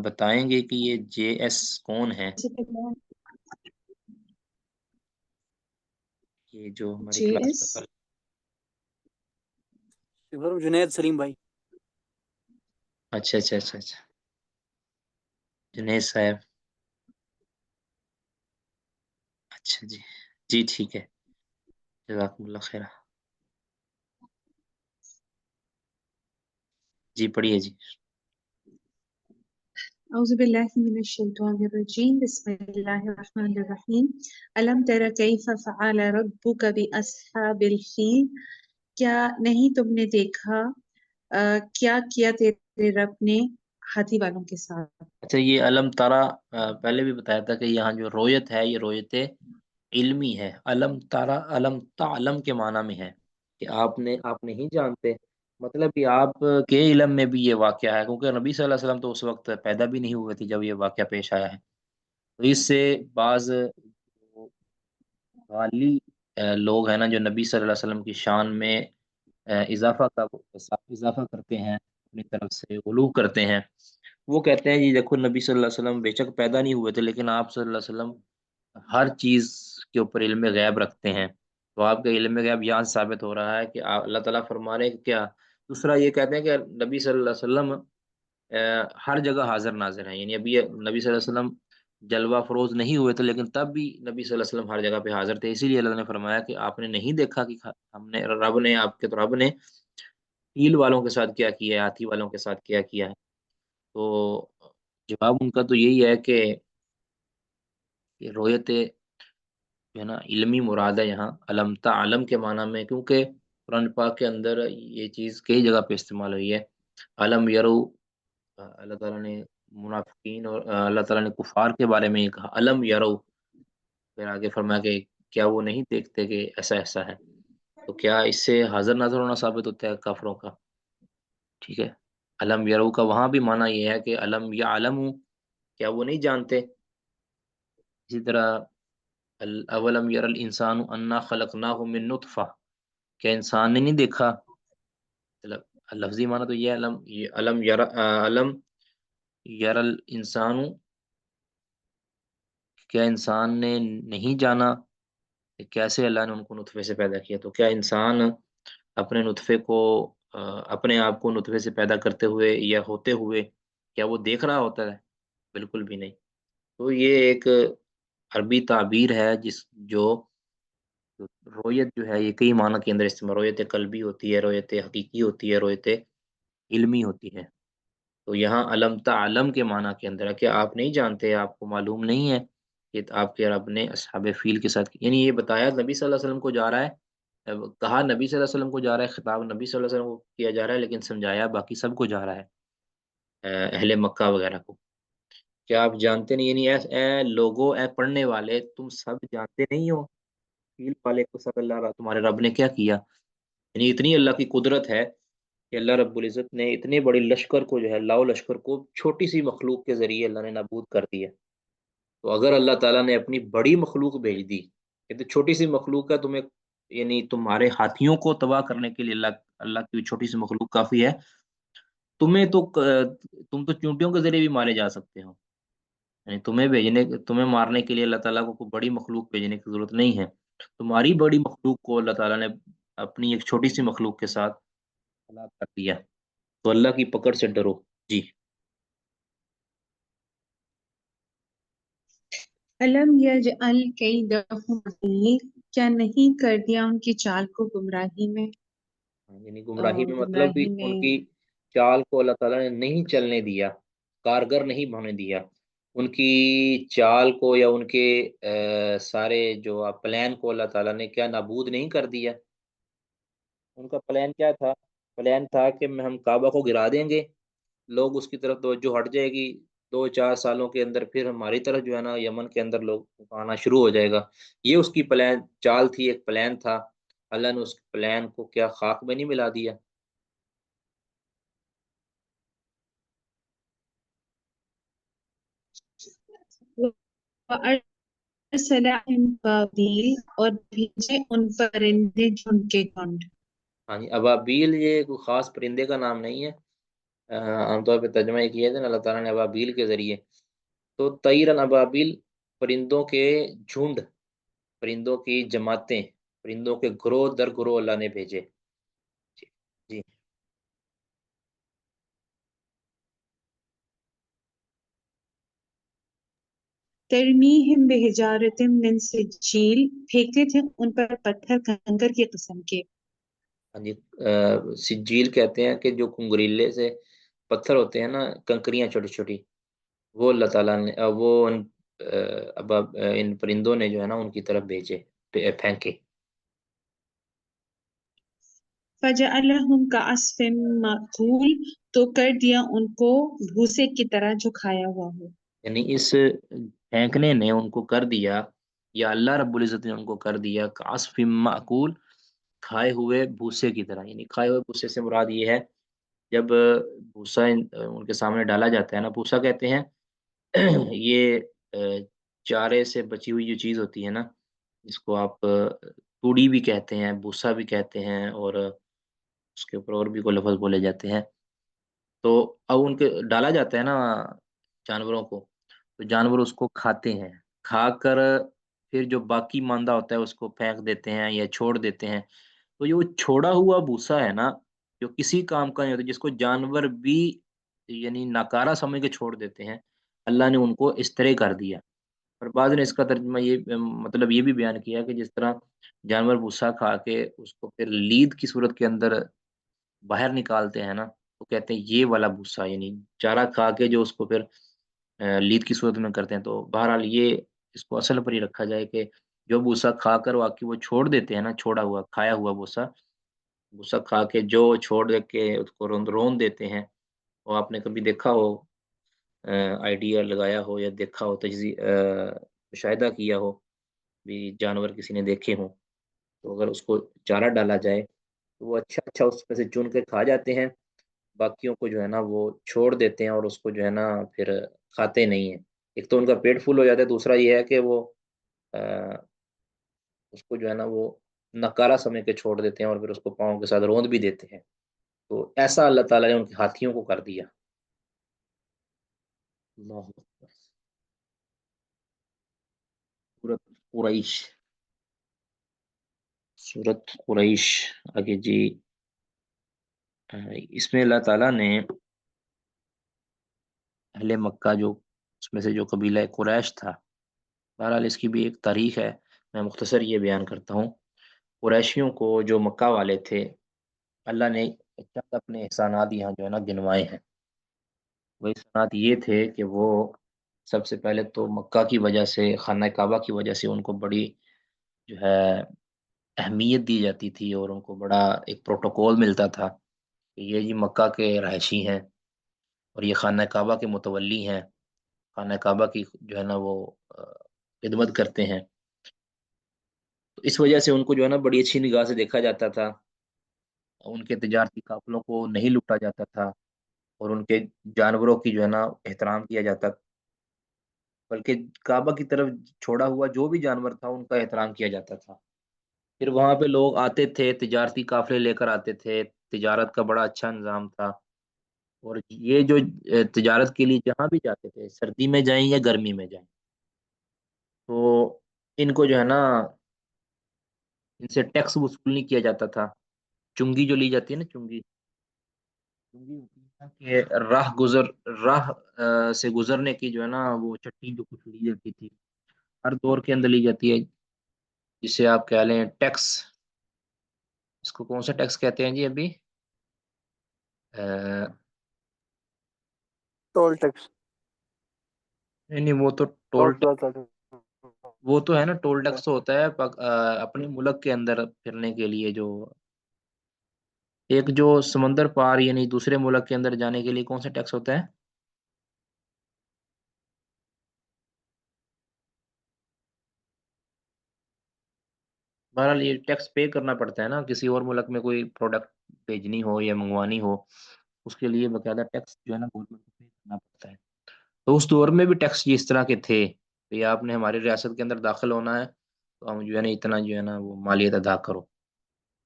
بتائیں گے کہ یہ جے ایس کون ہے؟ یہ جو ہماری جے کلاس ایس میں کل، جنید سلیم بھائی۔ اچھا اچھا اچھا اچھا، جنید صاحب، اچھا جی، جی ٹھیک ہے، جزاکم اللہ خیر، جی پڑھیے جی۔ اعوذ باللہ من الشیطان الرجیم، بسم اللہ الرحمن الرحیم۔ الم تر کیف فعل ربک باصحاب الفیل، کیا نہیں تم نے دیکھا کیا کیا تیرے رب نے ہاتھی والوں کے ساتھ۔ اچھا، یہ علم تارا پہلے بھی بتایا تھا کہ یہاں جو رویت ہے یہ رویت علمی ہے، علم تارا علم تعلم کے معنی میں ہے کہ آپ نہیں جانتے، مطلب کہ آپ کے علم میں بھی یہ واقعہ ہے، کیونکہ نبی صلی اللہ علیہ وسلم تو اس وقت پیدا بھی نہیں ہوئے تھے جب یہ واقعہ پیش آیا ہے، تو اس سے بعض غالی لوگ ہیں نا جو نبی صلی اللہ علیہ وسلم کی شان میں اضافہ کرتے ہیں، اپنی طرف سے غلو کرتے ہیں، وہ کہتے ہیں جی دیکھو نبی صلی اللہ علیہ وسلم بے شک پیدا نہیں ہوئے تھے لیکن آپ صلی اللہ علیہ وسلم ہر چیز کے اوپر علم غیب رکھتے ہیں، تو آپ کا علم غیب یہاں سے ثابت ہو رہا ہے کہ اللہ تعالیٰ فرما رہے ہیں کہ کیا، دوسرا یہ کہتے ہیں کہ نبی صلی اللہ علیہ وسلم ہر جگہ حاضر ناظر ہیں، یعنی ابھی یہ نبی صلی اللہ علیہ وسلم جلوہ فروز نہیں ہوئے تھے لیکن تب بھی نبی صلی اللہ علیہ وسلم ہر جگہ پہ حاضر تھے، اسی لیے اللہ نے فرمایا کہ آپ نے نہیں دیکھا کہ ہم نے رب نے آپ کے تو رب نے فیل والوں کے ساتھ کیا کیا ہے، ہاتھی والوں کے ساتھ کیا کیا ہے۔ تو جواب ان کا تو یہی ہے کہ کہ رویت جو ہے نا علمی مراد ہے یہاں، علم تعلم کے معنی میں، کیونکہ قرآن پاک کے اندر یہ چیز کئی جگہ پہ استعمال ہوئی ہے۔ علم یرو، اللہ تعالیٰ نے منافقین اور اللہ تعالیٰ نے کفار کے بارے میں یہ کہا علم یرو، پھر آگے فرمایا کہ کیا وہ نہیں دیکھتے کہ ایسا ایسا ہے؟ تو کیا اس سے حاضر ناظر ہونا ثابت ہوتا ہے کافروں کا؟ ٹھیک ہے، علم یرو کا وہاں بھی معنی یہ ہے کہ علم یا علم ہوں، کیا وہ نہیں جانتے؟ اسی طرح اولم یر الانسان انا خلقناہ من نطفہ، کیا انسان نے نہیں دیکھا؟ مطلب لفظی معنی تو یہ ہے، علم یر الانسان، کیا انسان نے نہیں جانا کہ کیسے اللہ نے ان کو نطفے سے پیدا کیا؟ تو کیا انسان اپنے نطفے کو اپنے آپ کو نطفے سے پیدا کرتے ہوئے یا ہوتے ہوئے کیا وہ دیکھ رہا ہوتا ہے؟ بالکل بھی نہیں۔ تو یہ ایک عربی تعبیر ہے جو رویت جو ہے یہ کئی معنی کے اندر استعمال، رویت قلبی ہوتی ہے، رویت حقیقی ہوتی ہے، رویت علمی ہوتی ہے۔ تو یہاں علم تعلم کے معنی کے اندر ہے کہ آپ نہیں جانتے، آپ کو معلوم نہیں ہے کہ آپ کے رب نے اصحاب فیل کے ساتھ، یعنی یہ بتایا نبی صلی اللہ علیہ وسلم کو جا رہا ہے، کہا نبی صلی اللہ علیہ وسلم کو جا رہا ہے، خطاب نبی صلی اللہ علیہ وسلم کو کیا جا رہا ہے، لیکن سمجھایا باقی سب کو جا رہا ہے، اہل مکہ وغیرہ کو۔ کیا آپ جانتے نہیں، یعنی اے لوگوں، اے پڑھنے والے، تم سب جانتے نہیں ہو فیل والے کو سب اللہ تمہارے رب نے کیا کیا؟ یعنی اتنی اللہ کی قدرت ہے کہ اللہ رب العزت نے اتنے بڑی لشکر کو جو ہے، لاؤ لشکر کو چھوٹی سی مخلوق کے ذریعے اللہ نے نابود کر دیا۔ تو اگر اللہ تعالیٰ نے اپنی بڑی مخلوق بھیج دی، یہ تو چھوٹی سی مخلوق ہے، تمہیں یعنی تمہارے ہاتھیوں کو تباہ کرنے کے لیے اللہ کی چھوٹی سی مخلوق کافی ہے، تمہیں تو تم تو چونٹیوں کے ذریعے بھی مارے جا سکتے ہو، یعنی تمہیں مارنے کے لیے اللہ تعالیٰ کو کوئی بڑی مخلوق بھیجنے کی ضرورت نہیں ہے، تمہاری بڑی مخلوق کو اللہ تعالیٰ نے اپنی ایک چھوٹی سی مخلوق کے ساتھ ہلاک کر دیا۔ تو اللہ کی پکڑ سے ڈرو۔ جی علم یجعل کیدہم فی، کیا نہیں کر دیا ان کی چال کو گمراہی میں؟ یعنی گمراہی میں مطلب بھی گمراہی میں ان کی چال کو اللہ تعالیٰ نے نہیں چلنے دیا، کارگر نہیں ہونے دیا، ان کی چال کو یا ان کے سارے جو پلان کو اللہ تعالیٰ نے کیا نابود نہیں کر دیا؟ ان کا پلان کیا تھا؟ پلان تھا کہ ہم کعبہ کو گرا دیں گے، لوگ اس کی طرف توجہ ہٹ جائے گی، 2-4 سالوں کے اندر پھر ہماری طرف جو ہے نا یمن کے اندر لوگ آنا شروع ہو جائے گا۔ یہ اس کی پلان چال تھی، ایک پلان تھا، اللہ نے اس پلان کو کیا خاک میں نہیں ملا دیا؟ وَأَرْسَلَ عَلَيْهِمْ بَابِیل، اور بھیجے ان پرندے جھنڈ کے جھنڈ۔ ہاں جی، ابابیل یہ کوئی خاص پرندے کا نام نہیں ہے، عام طور پہ ترجمہ یہ کیا تھا اللہ تعالیٰ نے ابابیل کے ذریعے، تو طیرن ابابیل، پرندوں کے جھنڈ، پرندوں کی جماعتیں، پرندوں کے گروہ در گروہ اللہ نے بھیجے۔ جی جی۔ ترمیہم بحجارۃ من سجیل، پھینکتے تھے ان پر پتھر کنکر کی قسم کے۔ ہاں جی، سجیل کہتے ہیں کہ جو کنگریلے سے پتھر ہوتے ہیں نا، کنکریاں چھوٹی چھوٹی، وہ اللہ تعالیٰ نے وہ ان پرندوں نے جو ہے نا ان کی طرف بھیجے، پھینکے۔ فَجَعَلَهُمْ كَعَصْفٍ مَأْکُولٍ، تو کر دیا ان کو بھوسے کی طرح جو کھایا ہوا ہو۔ یعنی اس پھینکنے نے ان کو کر دیا، یا اللہ رب العزت نے ان کو کر دیا کعصف معقول، کھائے ہوئے بھوسے کی طرح۔ یعنی کھائے ہوئے بھوسے سے مراد یہ ہے جب بھوسا ان کے سامنے ڈالا جاتا ہے نا، بھوسا کہتے ہیں یہ چارے سے بچی ہوئی جو چیز ہوتی ہے نا، جس کو آپ توڑی بھی کہتے ہیں، بھوسا بھی کہتے ہیں، اور اس کے اوپر اور بھی کوئی لفظ بولے جاتے ہیں۔ تو اب ان کے ڈالا جاتا ہے نا جانوروں کو، تو جانور اس کو کھاتے ہیں، کھا کر پھر جو باقی ماندہ ہوتا ہے اس کو پھینک دیتے ہیں یا چھوڑ دیتے ہیں۔ تو یہ وہ چھوڑا ہوا بھوسا ہے نا، جو کسی کام کا نہیں ہوتا، جس کو جانور بھی یعنی ناکارہ سمجھ کے چھوڑ دیتے ہیں، اللہ نے ان کو اس طرح کر دیا۔ اور بعض نے اس کا ترجمہ یہ مطلب یہ بھی بیان کیا کہ جس طرح جانور بھوسا کھا کے اس کو پھر لید کی صورت کے اندر باہر نکالتے ہیں نا، تو کہتے ہیں یہ والا بھوسا، یعنی چارہ کھا کے جو اس کو پھر لید کی صورت میں کرتے ہیں۔ تو بہرحال یہ اس کو اصل پر ہی رکھا جائے کہ جو بھوسا کھا کر واقعی وہ چھوڑ دیتے ہیں نا، چھوڑا ہوا کھایا ہوا بھوسا، بھوسا کھا کے جو چھوڑ دے کے اس کو رون دیتے ہیں، اور آپ نے کبھی دیکھا ہو، آئیڈیا لگایا ہو یا دیکھا ہو، مشاہدہ کیا ہو بھی، جانور کسی نے دیکھے ہوں، تو اگر اس کو چارہ ڈالا جائے تو وہ اچھا اچھا اس میں سے چن کے کھا جاتے ہیں، باقیوں کو جو ہے نا وہ چھوڑ دیتے ہیں، اور اس کو جو ہے نا پھر کھاتے نہیں ہیں۔ ایک تو ان کا پیٹ فل ہو جاتا ہے، دوسرا یہ ہے کہ وہ آ، اس کو جو ہے نا وہ نکارا سمجھ کے چھوڑ دیتے ہیں، اور پھر اس کو پاؤں کے ساتھ روند بھی دیتے ہیں۔ تو ایسا اللہ تعالیٰ نے ان کے ہاتھیوں کو کر دیا۔ اللہ اکبر۔ سورۃ قریش، سورۃ قریش آگے جی۔ اس میں اللہ تعالیٰ نے اہل مکہ، جو اس میں سے جو قبیلہ قریش تھا، بہرحال اس کی بھی ایک تاریخ ہے، میں مختصر یہ بیان کرتا ہوں۔ قریشیوں کو جو مکہ والے تھے، اللہ نے چند اپنے احسانات یہاں جو ہے نا گنوائے ہیں۔ وہ احسانات یہ تھے کہ وہ سب سے پہلے تو مکہ کی وجہ سے، خانہ کعبہ کی وجہ سے ان کو بڑی جو ہے اہمیت دی جاتی تھی، اور ان کو بڑا ایک پروٹوکول ملتا تھا کہ یہ جی مکہ کے رہائشی ہیں، اور یہ خانہ کعبہ کے متولی ہیں، خانہ کعبہ کی جو ہے نا وہ خدمت کرتے ہیں۔ تو اس وجہ سے ان کو جو ہے نا بڑی اچھی نگاہ سے دیکھا جاتا تھا، ان کے تجارتی قافلوں کو نہیں لوٹا جاتا تھا، اور ان کے جانوروں کی جو ہے نا احترام کیا جاتا، بلکہ کعبہ کی طرف چھوڑا ہوا جو بھی جانور تھا ان کا احترام کیا جاتا تھا۔ پھر وہاں پہ لوگ آتے تھے، تجارتی قافلے لے کر آتے تھے، تجارت کا بڑا اچھا نظام تھا، اور یہ جو تجارت کے لیے جہاں بھی جاتے تھے، سردی میں جائیں یا گرمی میں جائیں، تو ان کو جو ہے نا ان سے ٹیکس وصول نہیں کیا جاتا تھا۔ چنگی جو لی جاتی ہے نا، چنگی، چنگی ہوتی ہے نا کہ راہ سے گزرنے کی جو ہے نا وہ چٹی جو کچھ لی جاتی تھی، ہر دور کے اندر لی جاتی ہے، جسے آپ کہہ لیں ٹیکس۔ اس کو کون سا ٹیکس کہتے ہیں جی ابھی؟ ٹول ٹیکس، نہیں نہیں، وہ تو ٹول، ٹول پلازا وہ تو ہے نا ٹول ہے۔ ٹیکس تو ہوتا ہے اپنے ملک کے اندر پھرنے کے لیے، جو ایک جو سمندر پار یعنی دوسرے ملک کے اندر جانے کے لیے کون سا ٹیکس ہوتا ہے؟ بہرحال یہ ٹیکس پے کرنا پڑتا ہے نا، کسی اور ملک میں کوئی پروڈکٹ بھیجنی ہو یا منگوانی ہو، اس کے لیے باقاعدہ ٹیکس جو ہے نا گورنمنٹ کو پے کرنا پڑتا ہے۔ تو اس دور میں بھی ٹیکس اس طرح کے تھے کہ آپ نے ہماری ریاست کے اندر داخل ہونا ہے تو ہم جو ہے نا اتنا جو ہے نا وہ مالیت ادا کرو۔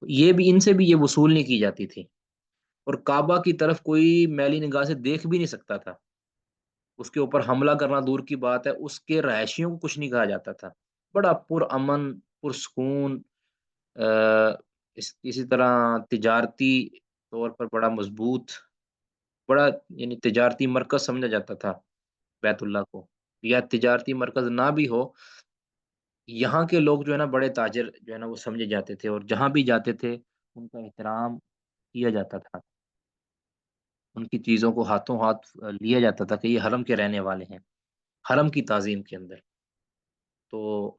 یہ بھی ان سے بھی یہ وصول نہیں کی جاتی تھی، اور کعبہ کی طرف کوئی میلی نگاہ سے دیکھ بھی نہیں سکتا تھا، اس کے اوپر حملہ کرنا دور کی بات ہے، اس کے رہائشیوں کو کچھ نہیں کہا جاتا تھا۔ بڑا پرامن، پرسکون، اسی طرح تجارتی طور پر بڑا مضبوط، بڑا یعنی تجارتی مرکز سمجھا جاتا تھا بیت اللہ کو، یا تجارتی مرکز نہ بھی ہو، یہاں کے لوگ جو ہے نا بڑے تاجر جو ہے نا وہ سمجھے جاتے تھے، اور جہاں بھی جاتے تھے ان کا احترام کیا جاتا تھا، ان کی چیزوں کو ہاتھوں ہاتھ لیا جاتا تھا کہ یہ حرم کے رہنے والے ہیں، حرم کی تعظیم کے اندر۔ تو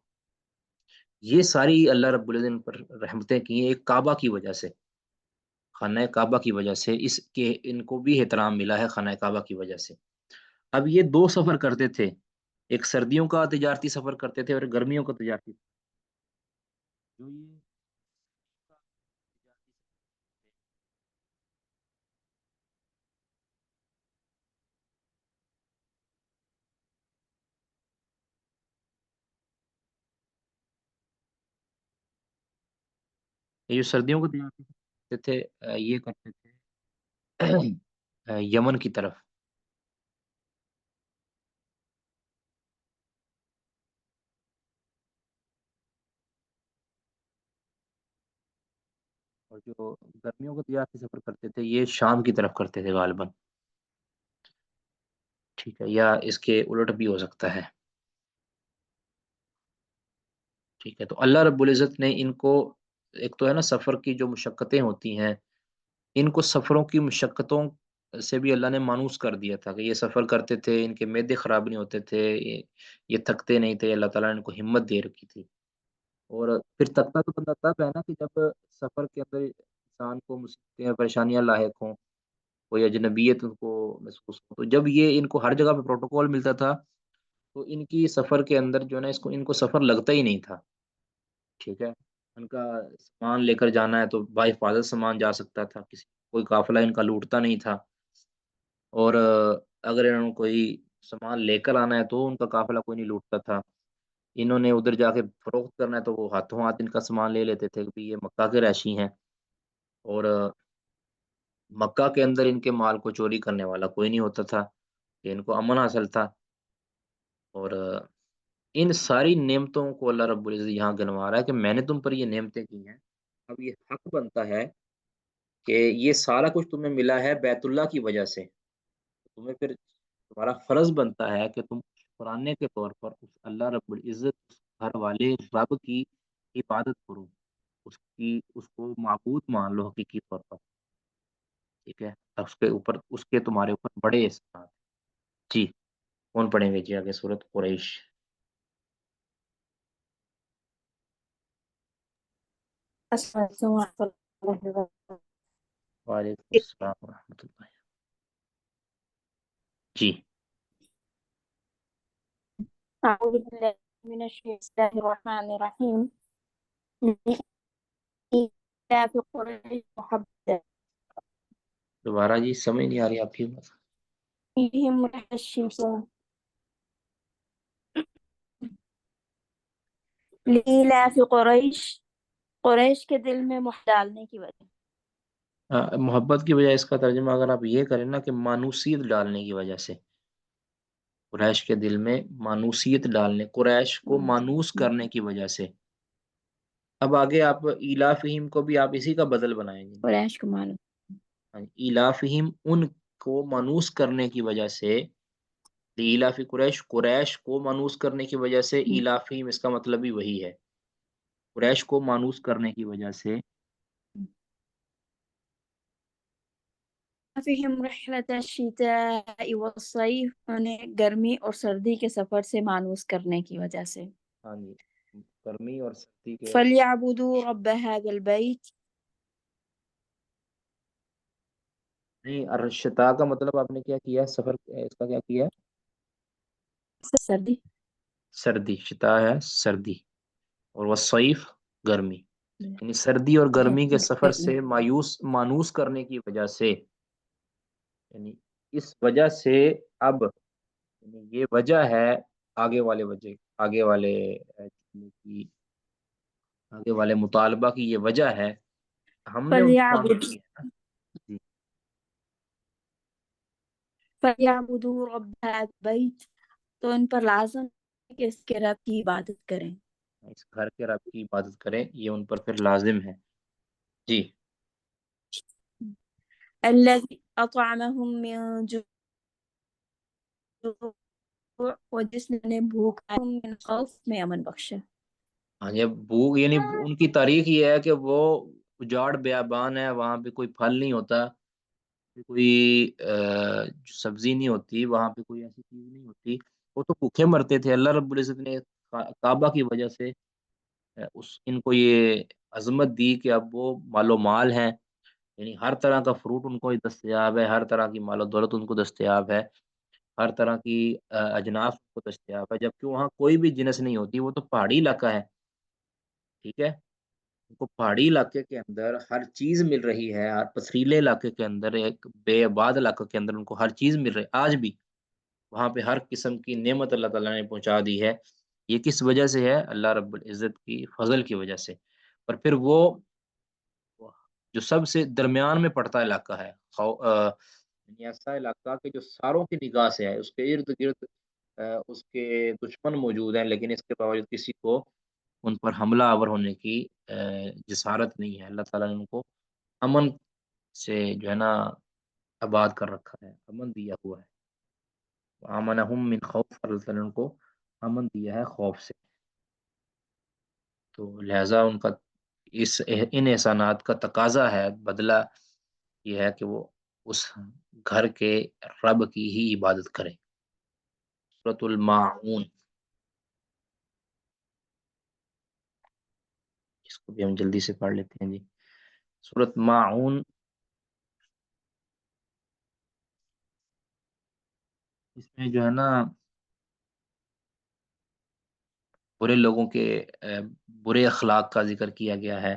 یہ ساری اللہ رب العزت پر رحمتیں کی ہیں ایک کعبہ کی وجہ سے، خانہ کعبہ کی وجہ سے، اس کے ان کو بھی احترام ملا ہے خانہ کعبہ کی وجہ سے۔ اب یہ دو سفر کرتے تھے، ایک سردیوں کا تجارتی سفر کرتے تھے اور ایک گرمیوں کا تجارتی، جو یہ جو سردیوں کا تجارتی سفر کرتے تھے، یہ کرتے تھے یمن کی طرف، اور جو گرمیوں کا تجارتی سفر کرتے تھے یہ شام کی طرف کرتے تھے غالباً، ٹھیک ہے، یا اس کے الٹ بھی ہو سکتا ہے، ٹھیک ہے۔ تو اللہ رب العزت نے ان کو، ایک تو ہے نا سفر کی جو مشقتیں ہوتی ہیں، ان کو سفروں کی مشقتوں سے بھی اللہ نے مانوس کر دیا تھا کہ یہ سفر کرتے تھے، ان کے معدے خراب نہیں ہوتے تھے، یہ تھکتے نہیں تھے، اللہ تعالیٰ نے ان کو ہمت دے رکھی تھی۔ اور پھر تکتا تو بندہ تب ہے نا کہ جب سفر کے اندر انسان کو مصیبتیں یا پریشانیاں لاحق ہوں، کوئی اجنبیت ان کو محسوس ہو، تو جب یہ ان کو ہر جگہ پہ پروٹوکول ملتا تھا تو ان کی سفر کے اندر جو ہے نا ان کو سفر لگتا ہی نہیں تھا، ٹھیک ہے۔ ان کا سامان لے کر جانا ہے تو بحفاظت سامان جا سکتا تھا، کسی کوئی قافلہ ان کا لوٹتا نہیں تھا، اور اگر انہوں نے کوئی سامان لے کر آنا ہے تو ان کا قافلہ کوئی نہیں لوٹتا تھا۔ انہوں نے ادھر جا کے فروخت کرنا ہے تو وہ ہاتھوں ہاتھ ان کا سامان لے لیتے تھے کہ یہ مکہ کے رہائشی ہیں، اور مکہ کے اندر ان کے مال کو چوری کرنے والا کوئی نہیں ہوتا تھا، کہ ان کو امن حاصل تھا۔ اور ان ساری نعمتوں کو اللہ رب العزت یہاں گنوا رہا ہے کہ میں نے تم پر یہ نعمتیں کی ہیں، اب یہ حق بنتا ہے کہ یہ سارا کچھ تمہیں ملا ہے بیت اللہ کی وجہ سے، تمہیں پھر تمہارا فرض بنتا ہے کہ تم شکرانے کے طور پر اس اللہ رب العزت، اس گھر والے رب کی عبادت کرو، اس کو معبود مان لو حقیقی طور پر، ٹھیک ہے۔ اس کے اوپر، اس کے تمہارے اوپر بڑے احسانات ہیں۔ جی، کون پڑھیں گے جی آگے سورۃ قریش؟ السلام علیکم ورحمۃ اللہ وبرکاتہ۔ وعلیکم السلام ورحمۃ اللہ۔ جی، أعوذ بالله من الشيطان الرحمن الرحيم. لإيلاف قريش محبة دوبارہ جی، سمجھ نہیں آ رہی آپ کی بات۔ فيهم رحلة الشمس لإيلاف قریش، قریش کے دل میں ڈالنے کی وجہ، محبت کی وجہ، اس کا ترجمہ اگر آپ یہ کریں نا کہ مانوسیت ڈالنے کی وجہ سے، قریش کے دل میں مانوسیت ڈالنے، قریش کو مانوس کرنے کی وجہ سے۔ اب آگے آپ ایلافہم کو بھی آپ اسی کا بدل بنائیں گے۔ قریش کو معلوم ایلافہم، ان کو مانوس کرنے کی وجہ سے، ایلافی قریش، قریش کو مانوس کرنے کی وجہ سے، ایلافہم اس کا مطلب بھی وہی ہے، قریش کو مانوس کرنے کی وجہ سے۔ فيهم رحلة الشتاء والصيف، انہیں گرمی اور سردی کے سفر سے مانوس کرنے کی وجہ سے۔ ہاں جی، گرمی اور سردی کے۔ فَلْيَعْبُدُوا رَبَّ هَذَا الْبَيْتِ، نہیں، الشتاء کا مطلب آپ نے کیا کیا ہے؟ سفر اس کا کیا کیا ہے؟ سردی، سردی، شتاء ہے سردی، اور والصیف گرمی، یعنی سردی اور گرمی کے سفر گرمی، سے مانوس کرنے کی وجہ سے، یعنی اس وجہ سے، اب یعنی یہ وجہ ہے، آگے والے جملے کی، آگے والے مطالبہ کی یہ وجہ ہے، ہم نے ان کو مانوس فَلْيَعْبُدُوا کیا ہے نا۔ جی، فَلْيَعْبُدُوا رَبَّ هَذَا الْبَيْتِ، تو ان پر لازم ہے کہ اس کے رب کی عبادت کریں۔ اس گھر کے رب کی عبادت کریں، یہ ان پر پھر لازم ہے۔ جی، الذي أطعمهم من جوع، اور جس نے بھوک من خوف، میں امن بخشا۔ ہاں جی، بھوک یعنی ان کی تاریخ یہ ہے کہ وہ اجاڑ بیابان ہے، وہاں پہ کوئی پھل نہیں ہوتا، کوئی سبزی نہیں ہوتی، وہاں پہ کوئی ایسی چیز نہیں ہوتی، وہ تو بھوکے مرتے تھے۔ اللہ رب العزت نے کعبہ کی وجہ سے ان کو یہ عظمت دی کہ اب وہ مال و مال ہیں، یعنی ہر طرح کا فروٹ ان کو دستیاب ہے، ہر طرح کی مال و دولت ان کو دستیاب ہے، ہر طرح کی اجناس ان کو دستیاب ہے، جبکہ وہاں کوئی بھی جنس نہیں ہوتی، وہ تو پہاڑی علاقہ ہے، ٹھیک ہے۔ ان کو پہاڑی علاقے کے اندر ہر چیز مل رہی ہے، ہر پتھریلے علاقے کے اندر، ایک بے آباد علاقے کے اندر ان کو ہر چیز مل رہی ہے، آج بھی وہاں پہ ہر قسم کی نعمت اللہ تعالیٰ نے پہنچا دی ہے۔ یہ کس وجہ سے ہے؟ اللہ رب العزت کی فضل کی وجہ سے۔ اور پھر وہ جو سب سے درمیان میں پڑتا علاقہ ہے، یعنی ایسا علاقہ کہ جو ساروں کی نگاہ سے ہے، اس کے ارد گرد اس کے دشمن موجود ہیں، لیکن اس کے باوجود کسی کو ان پر حملہ آور ہونے کی جسارت نہیں ہے۔ اللہ تعالیٰ نے ان کو امن سے جو ہے نا آباد کر رکھا ہے، امن دیا ہوا ہے۔ آمنہم من خوف، اللہ تعالیٰ نے ان کو امن دیا ہے خوف سے، تو لہٰذا ان کا ان احسانات کا تقاضا ہے، بدلہ یہ ہے کہ وہ اس گھر کے رب کی ہی عبادت کریں۔ سورۃ الماعون، اس کو بھی ہم جلدی سے پڑھ لیتے ہیں جی۔ سورۃ ماعون، اس میں جو ہے نا برے لوگوں کے برے اخلاق کا ذکر کیا گیا ہے،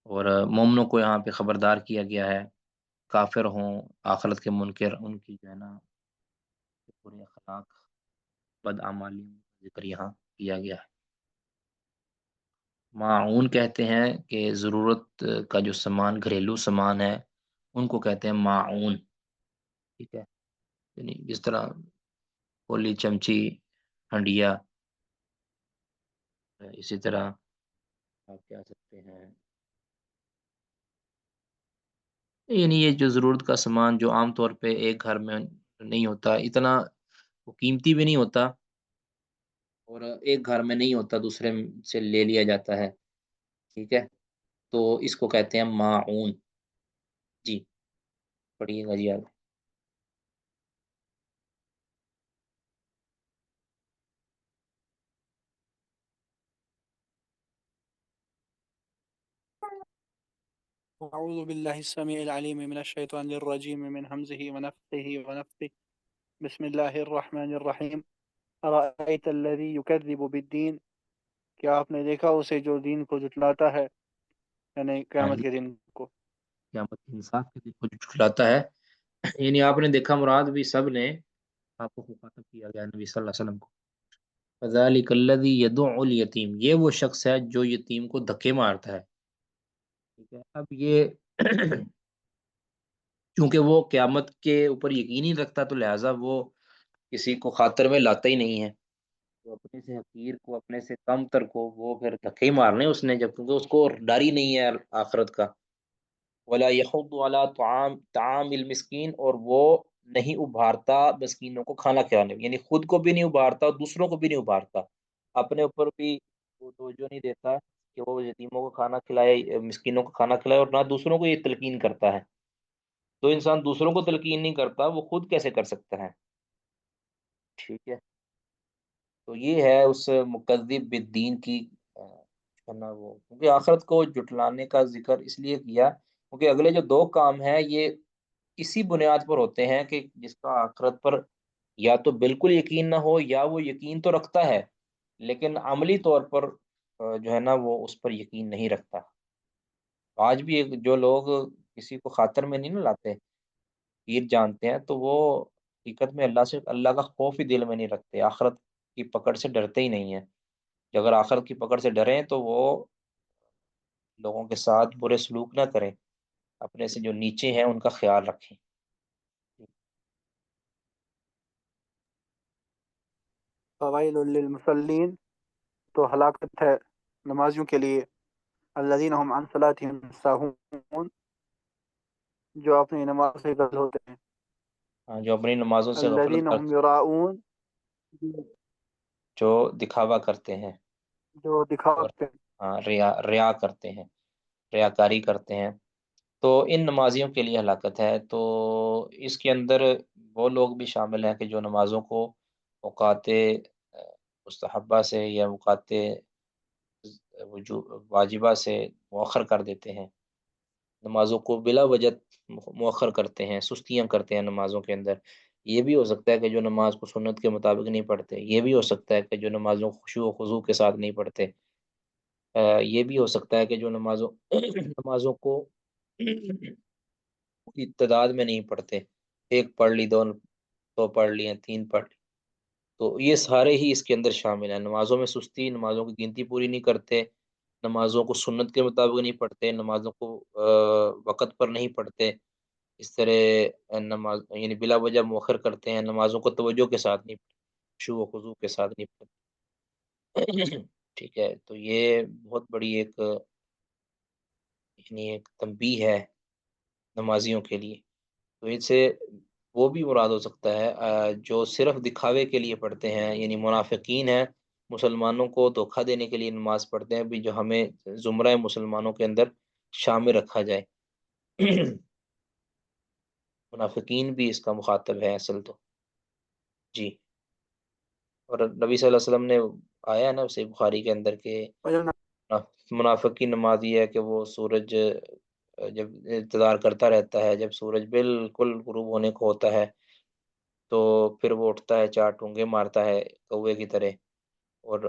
اور مومنوں کو یہاں پہ خبردار کیا گیا ہے، کافر ہوں آخرت کے منکر، ان کی جو ہے نا برے اخلاق، بدعمالی کا ذکر یہاں کیا گیا ہے۔ معاون کہتے ہیں کہ ضرورت کا جو سامان، گھریلو سامان ہے، ان کو کہتے ہیں معاون، ٹھیک ہے، یعنی جس طرح کولی، چمچی، ہنڈیا، اسی طرح آپ کہہ سکتے ہیں، یعنی یہ جو ضرورت کا سامان جو عام طور پہ ایک گھر میں نہیں ہوتا، اتنا وہ قیمتی بھی نہیں ہوتا، اور ایک گھر میں نہیں ہوتا، دوسرے سے لے لیا جاتا ہے، ٹھیک ہے، تو اس کو کہتے ہیں معاون۔ جی پڑھیے گا جی آپ۔ أعوذ بالله السميع العليم من الشيطان الرجيم من همزه ونفخه ونفثه بسم الله الرحمن الرحيم أرأيت الذي يكذب بالدين، کیا آپ نے دیکھا اسے جو دین کو جھٹلاتا ہے، یعنی ہاں قیامت جی، کے دن کو؟ قیامت کے انصاف کے دن کو جو جھٹلاتا ہے، یعنی آپ نے دیکھا، مراد بھی سب نے آپ کو مخاطب کیا گیا نبی صلی اللہ علیہ وسلم کو۔ فذلک الذی یدع الیتیم، یہ وہ شخص ہے جو یتیم کو دھکے مارتا ہے، ٹھیک ہے۔ اب یہ چونکہ وہ قیامت کے اوپر یقین ہی رکھتا، تو لہٰذا وہ کسی کو خاطر میں لاتا ہی نہیں ہے، تو اپنے سے حقیر کو، اپنے سے کم تر کو وہ پھر دھکے ہی مارنے اس نے، جب کیونکہ اس کو ڈر ہی نہیں ہے آخرت کا۔ ولا يحض على طعام المسکین، اور وہ نہیں ابھارتا مسکینوں کو کھانا کھلانے میں، یعنی خود کو بھی نہیں ابھارتا اور دوسروں کو بھی نہیں ابھارتا، اپنے اوپر بھی وہ توجہ نہیں دیتا کہ وہ یتیموں کو کھانا کھلائے، مسکینوں کو کھانا کھلائے، اور نہ دوسروں کو یہ تلقین کرتا ہے۔ تو انسان دوسروں کو تلقین نہیں کرتا، وہ خود کیسے کر سکتا ہے؟ ٹھیک ہے، تو یہ ہے اس مکذب بالدین کی کرنا، وہ کیونکہ آخرت کو جٹلانے کا ذکر اس لیے کیا کیونکہ اگلے جو دو کام ہیں یہ اسی بنیاد پر ہوتے ہیں کہ جس کا آخرت پر یا تو بالکل یقین نہ ہو، یا وہ یقین تو رکھتا ہے لیکن عملی طور پر جو ہے نا وہ اس پر یقین نہیں رکھتا۔ آج بھی جو لوگ کسی کو خاطر میں نہیں نہ لاتے، پیر جانتے ہیں، تو وہ حقیقت میں اللہ کا خوف ہی دل میں نہیں رکھتے، آخرت کی پکڑ سے ڈرتے ہی نہیں ہیں۔ کہ اگر آخرت کی پکڑ سے ڈریں تو وہ لوگوں کے ساتھ برے سلوک نہ کریں، اپنے سے جو نیچے ہیں ان کا خیال رکھیں۔ فوائل للمصلین، تو ہلاکت ہے نمازیوں کے لیے، الذین هم عن صلاتهم ساہون، جو اپنی نماز سے غافل ہوتے ہیں، جو اپنی نمازوں سے غفلت الذین هم کرتے، یراؤون، جو دکھاوا کرتے ہیں، جو اور دکھاتے ہیں۔ ریا کرتے ہیں، ریاکاری کرتے ہیں، تو ان نمازیوں کے لیے ہلاکت ہے۔ تو اس کے اندر وہ لوگ بھی شامل ہیں کہ جو نمازوں کو اوقات مستحبہ سے یا اوقات واجبہ سے مؤخر کر دیتے ہیں، نمازوں کو بلا وجہ مؤخر کرتے ہیں، سستیاں کرتے ہیں نمازوں کے اندر۔ یہ بھی ہو سکتا ہے کہ جو نماز کو سنت کے مطابق نہیں پڑھتے، یہ بھی ہو سکتا ہے کہ جو نمازوں کو خشوع و خضوع کے ساتھ نہیں پڑھتے، یہ بھی ہو سکتا ہے کہ جو نمازوں کو کی تعداد میں نہیں پڑھتے، ایک پڑھ لی، دو پڑھ لی ہیں، تین پڑھ لی، تو یہ سارے ہی اس کے اندر شامل ہیں۔ نمازوں میں سستی، نمازوں کی گنتی پوری نہیں کرتے، نمازوں کو سنت کے مطابق نہیں پڑھتے، نمازوں کو وقت پر نہیں پڑھتے، اس طرح نماز یعنی بلا وجہ مؤخر کرتے ہیں، نمازوں کو توجہ کے ساتھ نہیں پڑھتے، خشوع و خضوع کے ساتھ نہیں پڑھتے۔ ٹھیک ہے، تو یہ بہت بڑی ایک یعنی ایک تنبیہ ہے نمازیوں کے لیے۔ تو ان سے وہ بھی مراد ہو سکتا ہے جو صرف دکھاوے کے لیے پڑھتے ہیں، یعنی منافقین ہیں، مسلمانوں کو دھوکہ دینے کے لیے نماز پڑھتے ہیں، بھی جو ہمیں زمرہ مسلمانوں کے اندر شامل رکھا جائے۔ منافقین بھی اس کا مخاطب ہے اصل تو جی. اور نبی صلی اللہ علیہ وسلم نے آیا ہے نا صحیح بخاری کے اندر کہ منافق کی نماز یہ ہے کہ وہ سورج جب انتظار کرتا رہتا ہے، جب سورج بالکل غروب ہونے کو ہوتا ہے تو پھر وہ اٹھتا ہے، 4 ٹونگے مارتا ہے کوے کی طرح، اور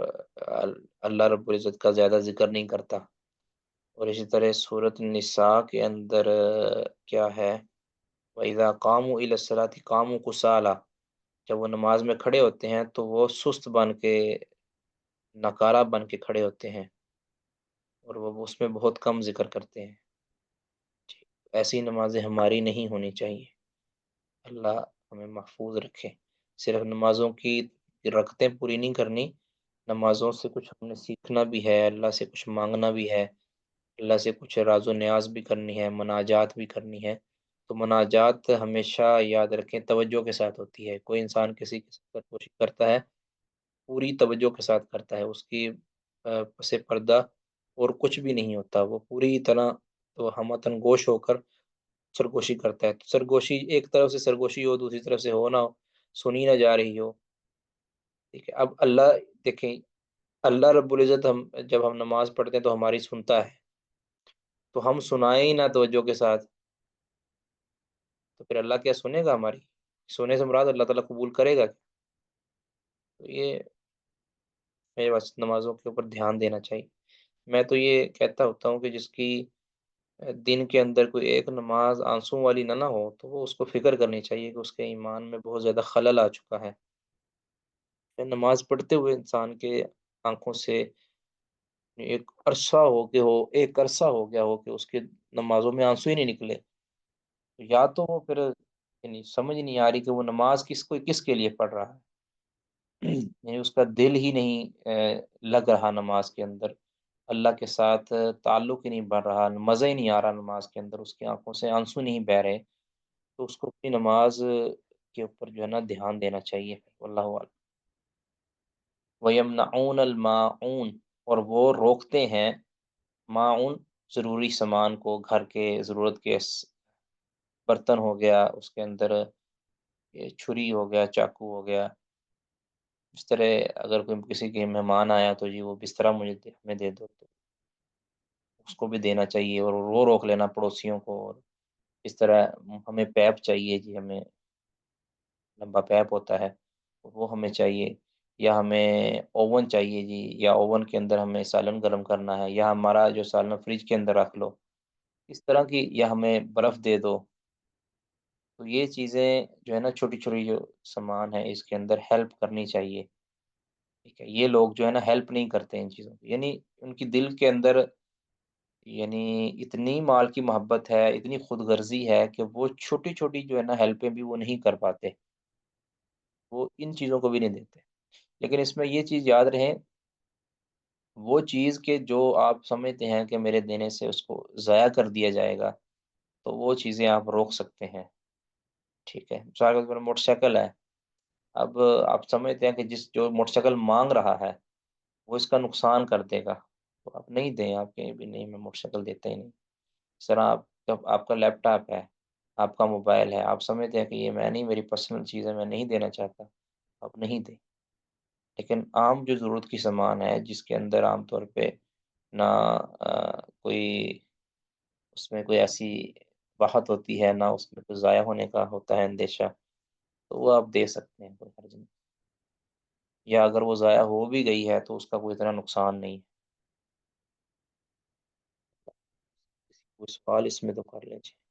اللہ رب العزت کا زیادہ ذکر نہیں کرتا. اور اسی طرح سورۃ النساء کے اندر کیا ہے، وَإِذَا قَامُوا إِلَى الصَّلَاةِ قَامُوا كُسَالَىٰ، جب وہ نماز میں کھڑے ہوتے ہیں تو وہ سست بن کے، ناکارہ بن کے کھڑے ہوتے ہیں، اور وہ اس میں بہت کم ذکر کرتے ہیں. ایسی نمازیں ہماری نہیں ہونی چاہیے. اللہ ہمیں محفوظ رکھے. صرف نمازوں کی رکعتیں پوری نہیں کرنی، نمازوں سے کچھ ہم نے سیکھنا بھی ہے، اللہ سے کچھ مانگنا بھی ہے، اللہ سے کچھ راز و نیاز بھی کرنی ہے، مناجات بھی کرنی ہے. تو مناجات ہمیشہ یاد رکھیں توجہ کے ساتھ ہوتی ہے. کوئی انسان کسی کے ساتھ کوشش کرتا ہے، پوری توجہ کے ساتھ کرتا ہے، اس کی پس پردہ اور کچھ بھی نہیں ہوتا، وہ پوری طرح تو ہمتن گوش ہو کر سرگوشی کرتا ہے. تو سرگوشی ایک طرف سے سرگوشی ہو، دوسری طرف سے ہو نہ ہو، سنی نہ جا رہی ہو. ٹھیک ہے. اب اللہ دیکھیں، اللہ رب العزت جب ہم نماز پڑھتے ہیں تو ہماری سنتا ہے، تو ہم سنائیں ہی نہ توجہ کے ساتھ تو پھر اللہ کیا سنے گا ہماری؟ سونے سے مراد اللہ تعالیٰ قبول کرے گا؟ تو یہ میرے بس نمازوں کے اوپر دھیان دینا چاہیے. میں تو یہ کہتا ہوتا ہوں کہ جس کی دن کے اندر کوئی ایک نماز آنسوں والی نہ ہو تو وہ اس کو فکر کرنی چاہیے کہ اس کے ایمان میں بہت زیادہ خلل آ چکا ہے. نماز پڑھتے ہوئے انسان کے آنکھوں سے ایک عرصہ ہو گیا ہو کہ اس کے نمازوں میں آنسو ہی نہیں نکلے، یا تو وہ پھر یعنی سمجھ نہیں آ رہی کہ وہ نماز کس کے لیے پڑھ رہا ہے. یعنی اس کا دل ہی نہیں لگ رہا نماز کے اندر، اللہ کے ساتھ تعلق ہی نہیں بڑھ رہا، مزہ ہی نہیں آ رہا نماز کے اندر، اس کی آنکھوں سے آنسو نہیں بہ رہے، تو اس کو اپنی نماز کے اوپر جو ہے نا دھیان دینا چاہیے. واللہ اعلم. وَيَمْنَعُونَ الْمَاعُونَ، اور وہ روکتے ہیں معون ضروری سامان کو، گھر کے ضرورت کے برتن ہو گیا، اس کے اندر یہ چھری ہو گیا، چاقو ہو گیا. اس طرح اگر کوئی کسی کے مہمان آیا تو جی وہ بسترا ہمیں دے دو، تو اس کو بھی دینا چاہیے. اور وہ روک لینا پڑوسیوں کو. اور اس طرح ہمیں پیپ چاہیے جی، ہمیں لمبا پیپ ہوتا ہے وہ ہمیں چاہیے، یا ہمیں اوون چاہیے جی، یا اوون کے اندر ہمیں سالن گرم کرنا ہے، یا ہمارا جو سالن فریج کے اندر رکھ لو، اس طرح کی، یا ہمیں برف دے دو. تو یہ چیزیں جو ہے نا چھوٹی چھوٹی جو سامان ہے اس کے اندر ہیلپ کرنی چاہیے. ٹھیک ہے. یہ لوگ جو ہے نا ہیلپ نہیں کرتے ان چیزوں کی، یعنی ان کی دل کے اندر یعنی اتنی مال کی محبت ہے، اتنی خود غرضی ہے کہ وہ چھوٹی چھوٹی جو ہے نا ہیلپیں بھی وہ نہیں کر پاتے، وہ ان چیزوں کو بھی نہیں دیتے. لیکن اس میں یہ چیز یاد رہے، وہ چیز کہ جو آپ سمجھتے ہیں کہ میرے دینے سے اس کو ضائع کر دیا جائے گا، تو وہ چیزیں آپ روک سکتے ہیں. ٹھیک ہے. مثال کے طور پر موٹر سائیکل ہے، اب آپ سمجھتے ہیں کہ جو موٹر سائیکل مانگ رہا ہے وہ اس کا نقصان کر دے گا، تو آپ نہیں دیں. آپ کہیں بھی نہیں، میں موٹر سائیکل دیتا ہی نہیں. اس طرح آپ کا لیپ ٹاپ ہے، آپ کا موبائل ہے، آپ سمجھتے ہیں کہ یہ میں نہیں، میری پرسنل چیز ہے، میں نہیں دینا چاہتا، آپ نہیں دیں. لیکن عام جو ضرورت کی سامان ہے جس کے اندر عام طور پہ نہ کوئی اس میں کوئی ایسی بحت ہوتی ہے، نہ اس میں کوئی ضائع ہونے کا ہوتا ہے اندیشہ، تو وہ آپ دے سکتے ہیں، کوئی حرج نہیں. یا اگر وہ ضائع ہو بھی گئی ہے تو اس کا کوئی اتنا نقصان نہیں. کوئی سوال اس میں تو کر لیجیے.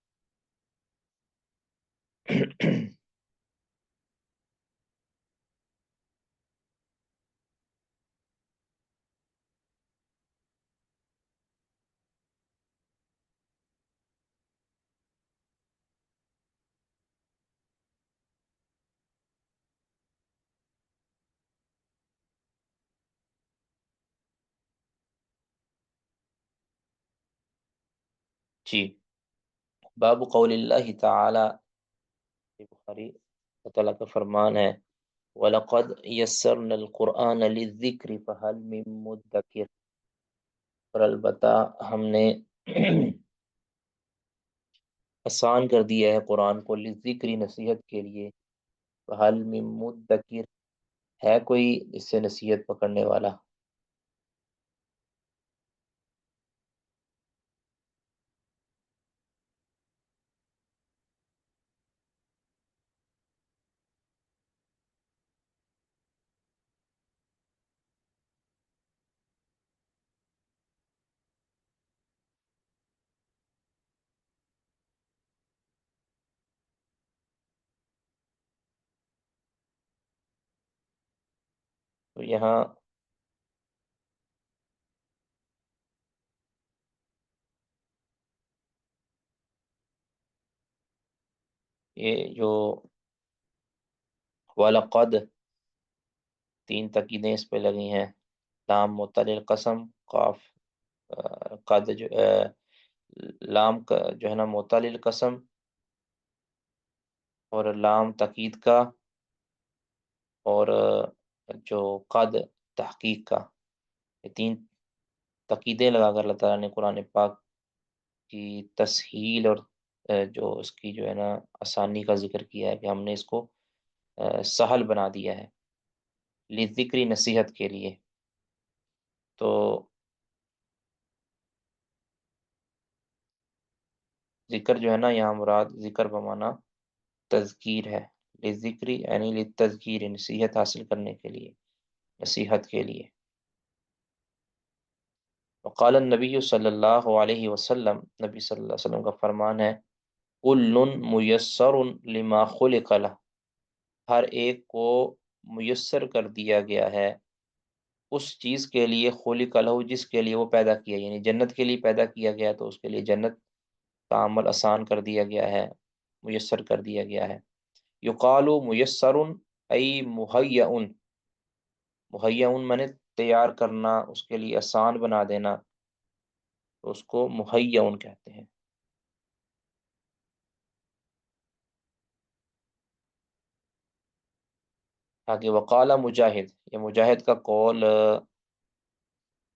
جی. باب قول اللہ تعالی، بخاری اللہ تعالیٰ کا فرمان ہے، وَلَقَدْ يَسَّرْنَا الْقُرْآنَ لِلذِّكْرِ فَهَلْ مِن مُدَّكِرٍ، اور البتہ ہم نے آسان کر دیا ہے قرآن کو لذکری نصیحت کے لیے، حل من مدکر، ہے کوئی اس سے نصیحت پکڑنے والا؟ تو یہاں یہ جو وَلَقَدْ، 3 تاکیدیں اس پہ لگی ہیں، لام مطلع القسم، قاف قد جو لام کا جو ہے نا معطل القسم، اور لام تاکید کا، اور جو قد تحقیق کا، یہ 3 تاکیدیں لگا کر اللہ تعالیٰ نے قرآن پاک کی تسہیل اور جو اس کی جو ہے نا آسانی کا ذکر کیا ہے کہ ہم نے اس کو سہل بنا دیا ہے لذکری نصیحت کے لیے۔ تو ذکر جو ہے نا یہاں مراد ذکر بمانا تذکیر ہے، لذکری یعنی للتذکیر، نصیحت حاصل کرنے کے لیے، نصیحت کے لیے۔ وقال النبی صلی اللہ علیہ وسلم، نبی صلی اللہ علیہ وسلم کا فرمان ہے، کل میسر لما خلق لہ، ہر ایک کو میسر کر دیا گیا ہے اس چیز کے لیے خلق لہ جس کے لیے وہ پیدا کیا، یعنی جنت کے لیے پیدا کیا گیا تو اس کے لیے جنت کا عمل آسان کر دیا گیا ہے، میسر کر دیا گیا ہے۔ یقال میسر ای مہیّأ، مہیّأ میں نے تیار کرنا، اس کے لیے آسان بنا دینا، تو اس کو مہیّأ کہتے ہیں۔ آگے وقال مجاہد، یہ مجاہد کا قول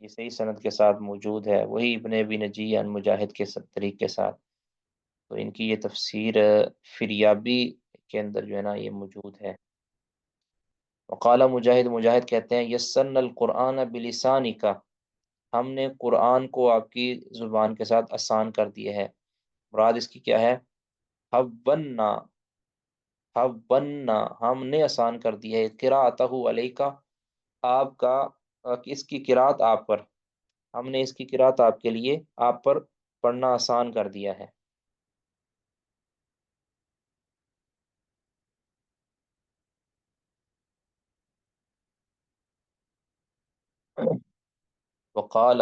یہ صحیح سند کے ساتھ موجود ہے، وہی ابن ابی نجی عن مجاہد کے طریق کے ساتھ، تو ان کی یہ تفسیر فریابی کے اندر جو ہے نا یہ موجود ہے۔ وقال مجاہد، مجاہد کہتے ہیں یسرنا القرآن بلسانک، ہم نے قرآن کو آپ کی زبان کے ساتھ آسان کر دیا ہے، مراد اس کی کیا ہے؟ حوّنا، حوّنا ہم نے آسان کر دیا ہے، قراءتہ علیک، آپ کا اس کی قراءت آپ پر، ہم نے اس کی قراءت آپ کے لیے آپ پر پڑھنا آسان کر دیا ہے۔ وقال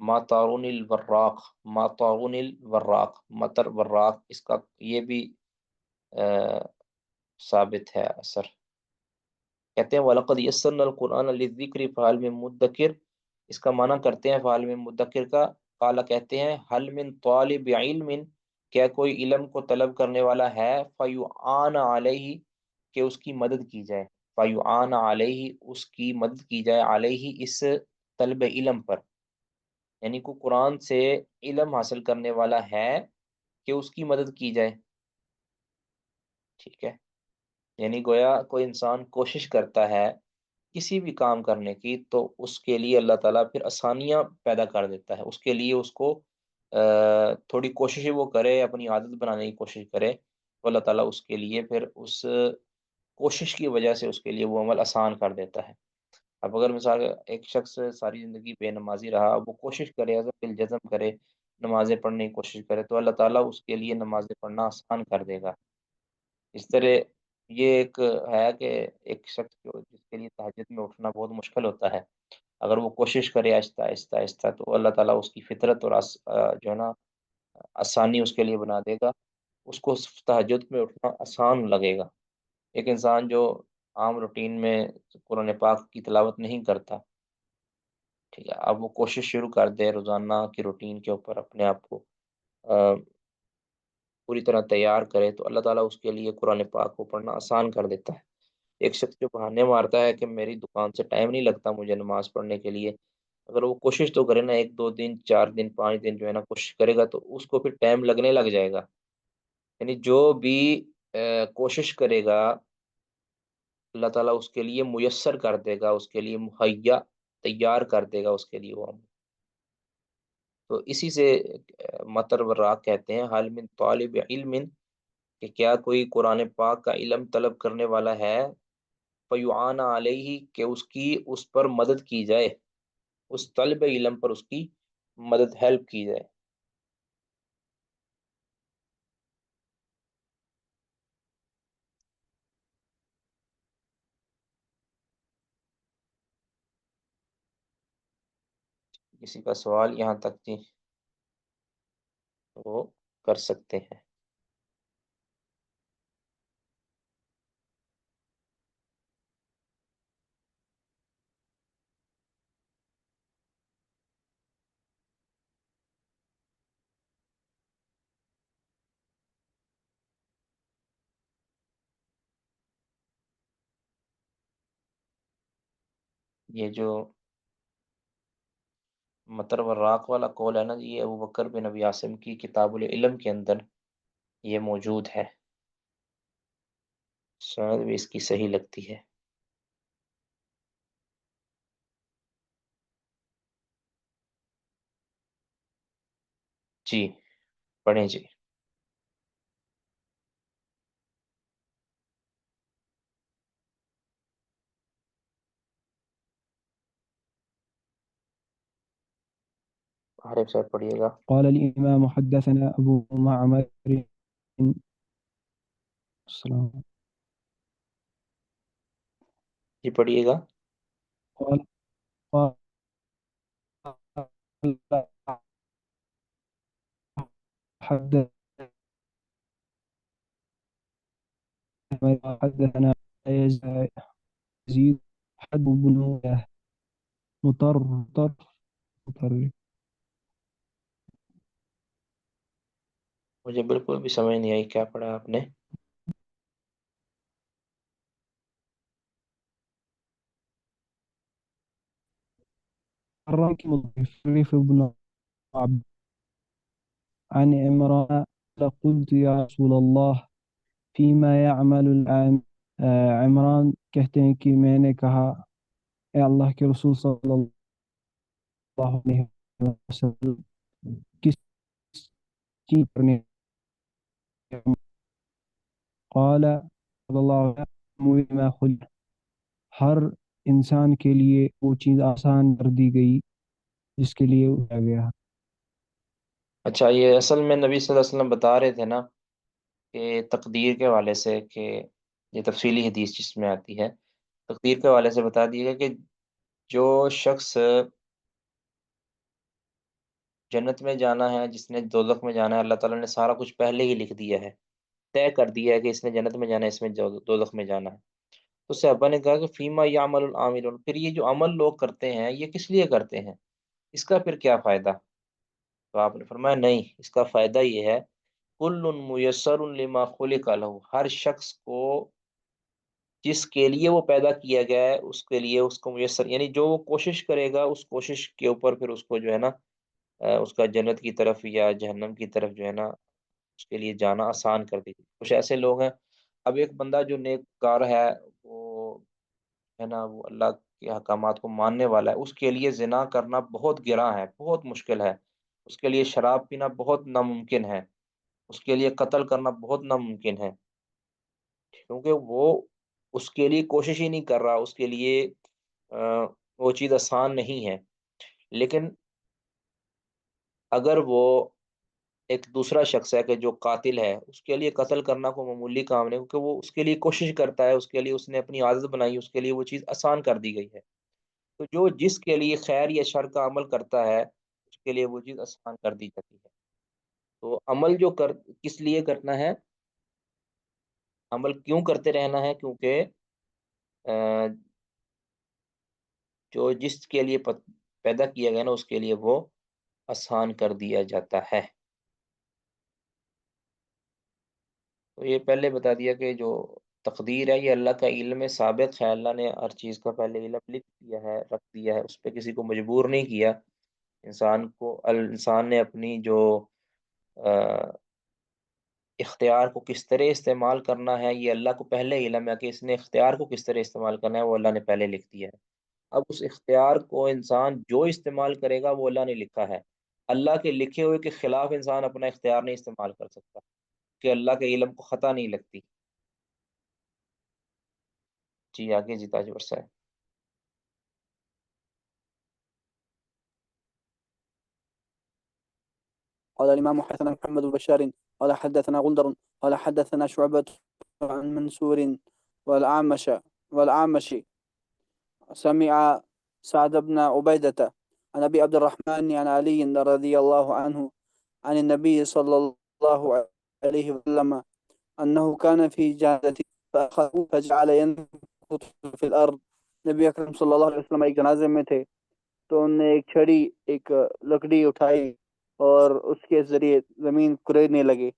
ماتارون الوراق، ماتارون الوراق، مطر وراق، اس کا یہ بھی ثابت ہے اثر۔ کہتے ہیں وَلَقَدْ يَسَّرْنَا الْقُرْآنَ لِلذِّكْرِ فَهَلْ مِن مُدَّكِرٍ، اس کا معنی کرتے ہیں فَهَلْ مِن مُدَّكِرٍ کا، قال کہتے ہیں هَلْ مِن طَالِبِ عِلْمٍ، کیا کوئی علم کو طلب کرنے والا ہے، فَيُعَانَ عَلَيْهِ، کہ اس کی مدد کی جائے، فَيُعَانَ عَلَيْهِ، اس کی مدد کی جائے، علیہ اس طلب علم پر، یعنی کو قرآن سے علم حاصل کرنے والا ہے کہ اس کی مدد کی جائے، ٹھیک ہے، یعنی گویا کوئی انسان کوشش کرتا ہے کسی بھی کام کرنے کی تو اس کے لیے اللہ تعالیٰ پھر آسانیاں پیدا کر دیتا ہے، اس کے لیے اس کو تھوڑی کوشش وہ کرے، اپنی عادت بنانے کی کوشش کرے تو اللہ تعالیٰ اس کے لیے پھر اس کوشش کی وجہ سے اس کے لیے وہ عمل آسان کر دیتا ہے۔ اب اگر مثال ایک شخص ساری زندگی بے نمازی رہا، وہ کوشش کرے، عزم الجزم کرے، نمازیں پڑھنے کی کوشش کرے تو اللہ تعالیٰ اس کے لیے نمازیں پڑھنا آسان کر دے گا۔ اس طرح یہ ایک ہے کہ ایک شخص جس کے لیے تہجد میں اٹھنا بہت مشکل ہوتا ہے، اگر وہ کوشش کرے آہستہ آہستہ آہستہ تو اللہ تعالیٰ اس کی فطرت اور جو ہے نا آسانی اس کے لیے بنا دے گا، اس کو تہجد میں اٹھنا آسان لگے گا۔ ایک انسان جو عام روٹین میں قرآن پاک کی تلاوت نہیں کرتا، ٹھیک ہے، اب وہ کوشش شروع کر دے روزانہ کی روٹین کے اوپر اپنے آپ کو پوری طرح تیار کرے تو اللہ تعالیٰ اس کے لیے قرآن پاک کو پڑھنا آسان کر دیتا ہے۔ ایک شخص جو بہانے مارتا ہے کہ میری دکان سے ٹائم نہیں لگتا مجھے نماز پڑھنے کے لیے، اگر وہ کوشش تو کرے نا، 1 2 دن 4 دن 5 دن جو ہے نا کوشش کرے گا، تو اس کو پھر ٹائم لگنے لگ جائے گا. یعنی جو بھی کوشش کرے گا، اللہ تعالیٰ اس کے لیے میسر کر دے گا، اس کے لیے مہیا تیار کر دے گا اس کے لیے وہ عمل. تو اسی سے مطر وراق کہتے ہیں حال من طالب علم، کہ کیا کوئی قرآن پاک کا علم طلب کرنے والا ہے، فیعان علیہ، کہ اس پر مدد کی جائے، اس طلب علم پر اس کی مدد ہیلپ کی جائے. کسی کا سوال یہاں تک تھی وہ کر سکتے ہیں. یہ جو مطر وراق والا قول ہے نا جی، یہ ابوبکر بن ابی عاصم کی کتاب العلم کے اندر یہ موجود ہے. سند بھی اس کی صحیح لگتی ہے. جی پڑھیں جی. عارف صاحب پڑھیے گا. قال الإمام حدثنا أبو معمر السلام جی پڑھیے گا. قال قال حدثنا يزيد حد بن مطر مطر مطر مجھے بالکل بھی سمجھ نہیں آئی کیا پڑھا آپ نے. الراكي مضيف بن عبد عن عمران قلت يا رسول الله فيما يعمل العام. عمران کہتے ہیں کہ میں نے کہا اے اللہ کے رسول صلی اللہ علیہ وسلم کس چیز کرنے. قال صلی اللہ علیہ وسلم ما خلق، ہر انسان کے لیے وہ چیز آسان کر دی گئی جس کے لیے اٹھا گیا. اچھا، یہ اصل میں نبی صلی اللہ علیہ وسلم بتا رہے تھے نا کہ تقدیر کے حوالے سے، کہ یہ تفصیلی حدیث جس میں آتی ہے، تقدیر کے حوالے سے بتا دیے گا کہ جو شخص جنت میں جانا ہے، جس نے دوزخ میں جانا ہے، اللہ تعالیٰ نے سارا کچھ پہلے ہی لکھ دیا ہے، طے کر دیا ہے کہ اس نے جنت میں جانا ہے، اس میں دوزخ میں جانا ہے. تو صحابہ نے کہا کہ فیما یعمل العاملون، پھر یہ جو عمل لوگ کرتے ہیں یہ کس لیے کرتے ہیں، اس کا پھر کیا فائدہ؟ تو آپ نے فرمایا نہیں، اس کا فائدہ یہ ہے کل میسر لما خلق له، ہر شخص کو جس کے لیے وہ پیدا کیا گیا ہے اس کے لیے اس کو میسر، یعنی جو وہ کوشش کرے گا اس کوشش کے اوپر پھر اس کو جو ہے نا اس کا جنت کی طرف یا جہنم کی طرف جو ہے نا اس کے لیے جانا آسان کر دی. کچھ ایسے لوگ ہیں، اب ایک بندہ جو نیک کار ہے، وہ ہے نا وہ اللہ کے احکامات کو ماننے والا ہے، اس کے لیے زنا کرنا بہت گراں ہے، بہت مشکل ہے. اس کے لیے شراب پینا بہت ناممکن ہے، اس کے لیے قتل کرنا بہت ناممکن ہے، کیونکہ وہ اس کے لیے کوشش ہی نہیں کر رہا، اس کے لیے وہ چیز آسان نہیں ہے. لیکن اگر وہ ایک دوسرا شخص ہے کہ جو قاتل ہے، اس کے لیے قتل کرنا کوئی معمولی کام نہیں، کیونکہ وہ اس کے لیے کوشش کرتا ہے، اس کے لیے اس نے اپنی عادت بنائی، اس کے لیے وہ چیز آسان کر دی گئی ہے. تو جو جس کے لیے خیر یا شر کا عمل کرتا ہے اس کے لیے وہ چیز آسان کر دی جاتی ہے. تو عمل کس لیے کرنا ہے، عمل کیوں کرتے رہنا ہے، کیونکہ جو جس کے لیے پیدا کیا گیا نا اس کے لیے وہ آسان کر دیا جاتا ہے. تو یہ پہلے بتا دیا کہ جو تقدیر ہے، یہ اللہ کا علم سابق ہے، اللہ نے ہر چیز کا پہلے علم لکھ دیا ہے، رکھ دیا ہے، اس پہ کسی کو مجبور نہیں کیا۔ انسان نے اپنی جو اختیار کو کس طرح استعمال کرنا ہے، یہ اللہ کو پہلے علم ہے کہ اس نے اختیار کو کس طرح استعمال کرنا ہے، وہ اللہ نے پہلے لکھ دیا ہے۔ اب اس اختیار کو انسان جو استعمال کرے گا وہ اللہ نے لکھا ہے، اللہ کے لکھے ہوئے کے خلاف انسان اپنا اختیار نہیں استعمال کر سکتا، کہ اللہ کے علم کو خطا نہیں لگتی۔ جی آگے جی تاج ورثہ ہے۔ قال الإمام حدثنا محمد بن بشار قال حدثنا غندر قال حدثنا شعبة عن منصور والأعمش سمع سعد بن عبيدة عن أبي عبد الرحمن عن علي رضي الله عنه عن النبي صلى الله عليه وسلم أنه كان في جنازة فأخذه فجعل ينكت في الأرض۔ نبی اکرم صلی اللہ علیہ وسلم ایک جنازے میں تھے تو انہوں نے ایک چھڑی، ایک لکڑی اٹھائی اور اس کے ذریعے زمین کریدنے لگے۔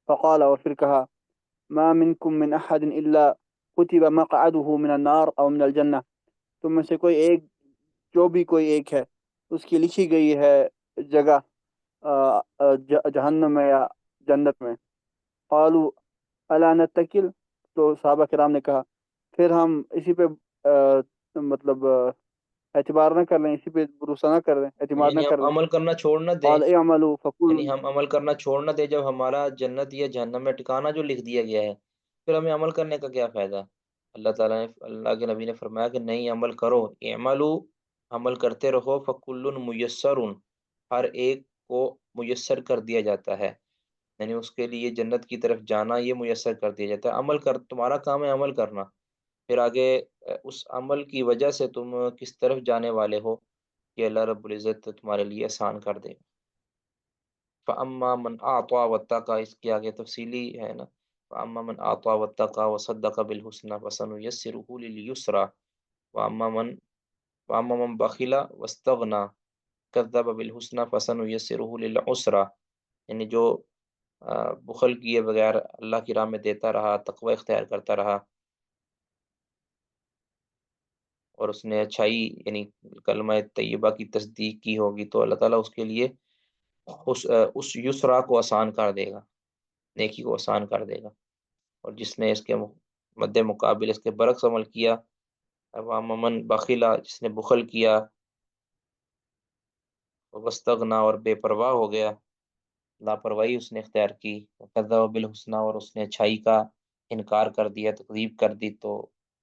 فقال، اور پھر کہا، ما منکم من احد الا کتب مقعده من النار او من الجنہ، تم میں سے کوئی ایک، جو بھی کوئی ایک ہے، اس کی لکھی گئی ہے جگہ جہنم میں یا جنت میں۔ قالوا الا نتکل، تو صحابہ کرام نے کہا پھر ہم اسی پہ مطلب اعتبار نہ کر لیں، اسی پہ بھروسہ نہ کر لیں، اعتماد نہ یعنی کر ہم لیں۔ عمل کرنا چھوڑ نہ دیں، قال اعملوا فکل، یعنی ہم عمل کرنا چھوڑ نہ دیں جب ہمارا جنت یا جہنم میں ٹھکانہ جو لکھ دیا گیا ہے، پھر ہمیں عمل کرنے کا کیا فائدہ؟ اللہ تعالیٰ نے، اللہ کے نبی نے فرمایا کہ نہیں، عمل کرو، اعملوا، عمل کرتے رہو، فکل میسر، ہر ایک کو میسر کر دیا جاتا ہے، یعنی اس کے لیے جنت کی طرف جانا یہ میسر کر دیا جاتا ہے۔ عمل کر، تمہارا کام ہے عمل کرنا، پھر آگے اس عمل کی وجہ سے تم کس طرف جانے والے ہو یہ اللہ رب العزت تمہارے لیے آسان کر دے۔ فَأَمَّا مَنْ أَعْطَى وَاتَّقَى، اس کی آگے تفصیلی ہے نا، فَأَمَّا مَنْ أَعْطَى وَاتَّقَى وَصَدَّقَ بِالْحُسْنَى فَسَنُيَسِّرُهُ لِلْيُسْرَى وَأَمَّا مَنْ بَخِلَ وَاسْتَغْنَى كَذَّبَ بِالْحُسْنَى فَسَنُيَسِّرُهُ لِلْعُسْرَى، یعنی جو بخل کیے بغیر اللہ کی راہ میں دیتا رہا، تقوی اختیار کرتا رہا، اور اس نے اچھائی یعنی کلمہ طیبہ کی تصدیق کی ہوگی، تو اللہ تعالیٰ اس کے لیے اس یسرا کو آسان کر دے گا، نیکی کو آسان کر دے گا۔ اور جس نے اس کے مد مقابل اس کے برعکس عمل کیا، من بخیلا، جس نے بخل کیا، وستغنا، اور بے پرواہ ہو گیا، لاپرواہی اس نے اختیار کی، کذب بالحسنی، اور اس نے اچھائی کا انکار کر دیا، تکذیب کر دی، تو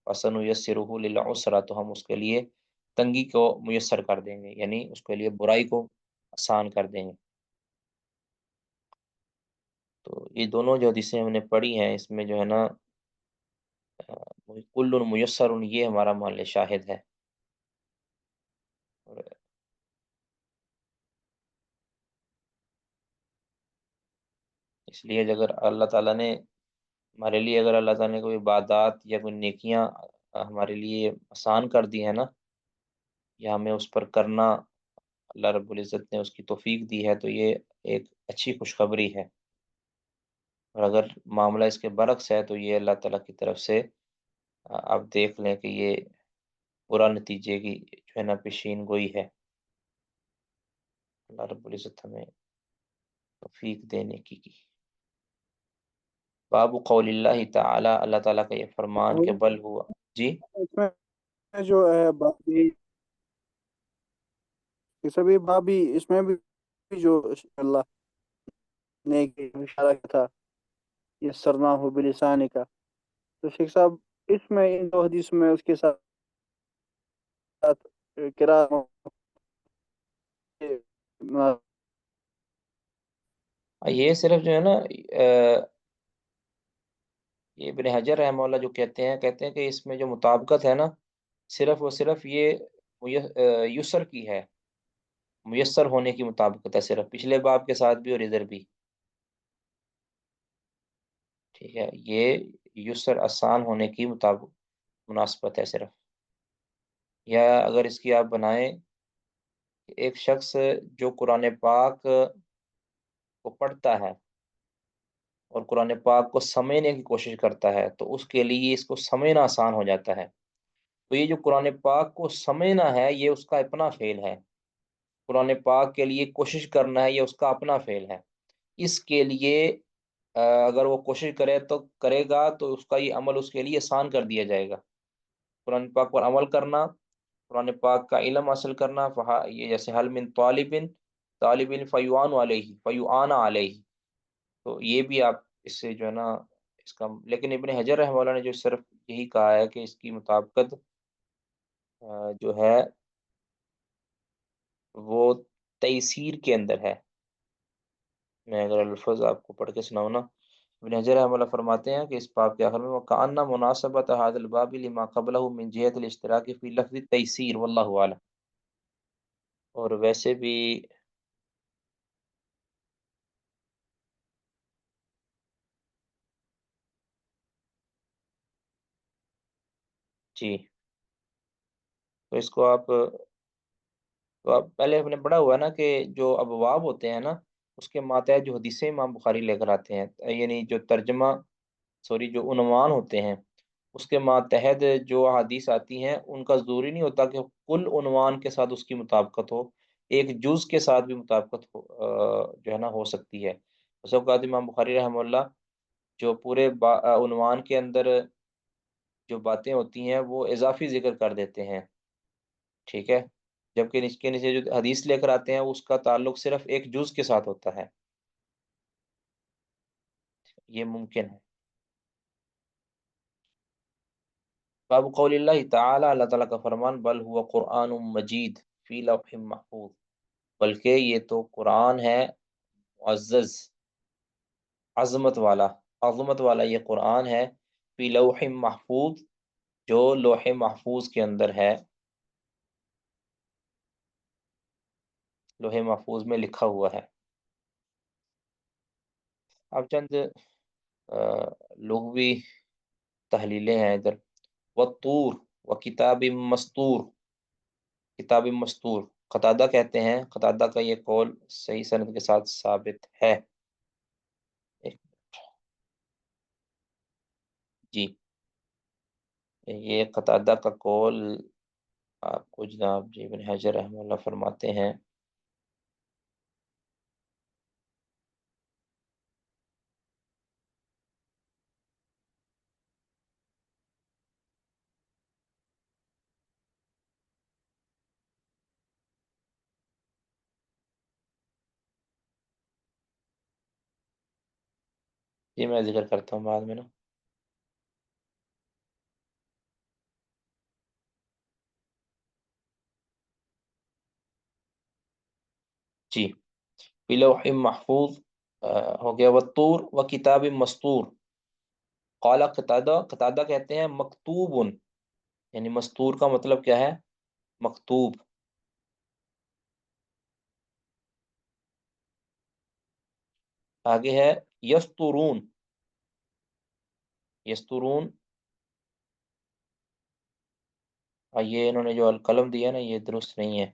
فسنیسرہ للعسرى، تو ہم اس کے لیے تنگی کو میسر کر دیں گے، یعنی اس کے لیے برائی کو آسان کر دیں گے۔ تو یہ دونوں جو حدیثیں ہم نے پڑھی ہیں، اس میں جو ہے نا کل میسر، یہ ہمارا محل شاہد ہے۔ اور اس لیے اگر اللہ تعالیٰ نے ہمارے لیے، اگر اللہ تعالیٰ نے کوئی عبادات یا کوئی نیکیاں ہمارے لیے آسان کر دی ہے نا، یا ہمیں اس پر کرنا اللہ رب العزت نے اس کی توفیق دی ہے، تو یہ ایک اچھی خوشخبری ہے۔ اور اگر معاملہ اس کے برعکس ہے تو یہ اللہ تعالیٰ کی طرف سے آپ دیکھ لیں کہ یہ برا نتیجے کی جو ہے نا پیشین گوئی ہے۔ اللہ رب العزت ہمیں توفیق دینے کی۔ باب قول اللہ تعالی، اللہ تعالیٰ کا یہ فرمان کہ بل ہوا، جی اس میں جو ہے بابی، یہ سبھی بابی، اس میں بھی جو اللہ نے اشارہ کیا تھا یسرناہ بلسانک، تو شیخ صاحب اس میں ان دو حدیث میں اس کے ساتھ قراءت یہ صرف جو ہے نا یہ ابن حجر رحمہ اللہ جو کہتے ہیں کہ اس میں جو مطابقت ہے نا، صرف اور صرف یہ یسر کی ہے، میسر ہونے کی مطابقت ہے، صرف پچھلے باب کے ساتھ بھی اور ادھر بھی، ٹھیک ہے، یہ یسر آسان ہونے کی مطابق مناسبت ہے صرف۔ یا اگر اس کی آپ بنائیں، ایک شخص جو قرآن پاک کو پڑھتا ہے اور قرآن پاک کو سمجھنے کی کوشش کرتا ہے تو اس کے لیے اس کو سمجھنا آسان ہو جاتا ہے۔ تو یہ جو قرآن پاک کو سمجھنا ہے یہ اس کا اپنا فعل ہے، قرآن پاک کے لیے کوشش کرنا ہے یہ اس کا اپنا فعل ہے۔ اس کے لیے اگر وہ کوشش کرے تو کرے گا تو اس کا یہ عمل اس کے لیے آسان کر دیا جائے گا۔ قرآن پاک پر عمل کرنا، قرآن پاک کا علم حاصل کرنا، یہ جیسے حل من طالب فیعان علیہ فیعان علیہ، تو یہ بھی آپ اس سے جو ہے نا اس کا، لیکن ابن حجر رحمہ اللہ نے جو صرف یہی کہا ہے کہ اس کی مطابقت جو ہے وہ تیسیر کے اندر ہے۔ میں اگر الفاظ آپ کو پڑھ کے سناؤں نا، ابن حجر رحمہ اللہ فرماتے ہیں کہ اس باب کے آخر میں وَكَأَنَّ مُنَاسَبَةَ هَذَا الْبَابِ لِمَا قَبْلَهُ مِنْ جِهَةِ الاشتراک فی لفظ التیسیر واللہ اعلم۔ اور ویسے بھی جی، تو اس کو آپ تو آپ پہلے ہم نے پڑھا ہوا ہے نا کہ جو ابواب ہوتے ہیں نا اس کے ماتحت جو حدیثیں امام بخاری لے کر آتے ہیں، یعنی جو ترجمہ سوری جو عنوان ہوتے ہیں اس کے ماتحت جو حدیث آتی ہیں ان کا ضروری نہیں ہوتا کہ کل عنوان کے ساتھ اس کی مطابقت ہو، ایک جز کے ساتھ بھی مطابقت ہو جو ہے نا ہو سکتی ہے۔ اس اوقات امام بخاری رحمہ اللہ جو پورے عنوان کے اندر جو باتیں ہوتی ہیں وہ اضافی ذکر کر دیتے ہیں، ٹھیک ہے، جبکہ اس کے نیچے جو حدیث لے کر آتے ہیں اس کا تعلق صرف ایک جز کے ساتھ ہوتا ہے، یہ ممکن ہے۔ باب قول اللہ تعالی، اللہ تعالیٰ کا فرمان بل ہوا قرآن مجید فی لوح محفوظ، بلکہ یہ تو قرآن ہے معزز، عظمت والا یہ قرآن ہے، فی لوح محفوظ جو لوح محفوظ کے اندر ہے، لوح محفوظ میں لکھا ہوا ہے۔ اب چند لغوی تحلیلیں ہیں ادھر، والطور وکتاب مستور، کتاب مستور قتادہ کہتے ہیں، قتادہ کا یہ قول صحیح سند کے ساتھ ثابت ہے۔ جی، یہ قتادہ کا قول آپ کو جناب جی ابن حجر رحمہ اللہ فرماتے ہیں جی، میں ذکر کرتا ہوں بعد میں نا۔ جی، فی لوح محفوظ ہو گیا، والطور وکتاب مستور، قال قتادہ کہتے ہیں مکتوب، یعنی مستور کا مطلب کیا ہے؟ مکتوب۔ آگے ہے یسترون، یسترون، یہ انہوں نے جو القلم دیا نا یہ درست نہیں ہے،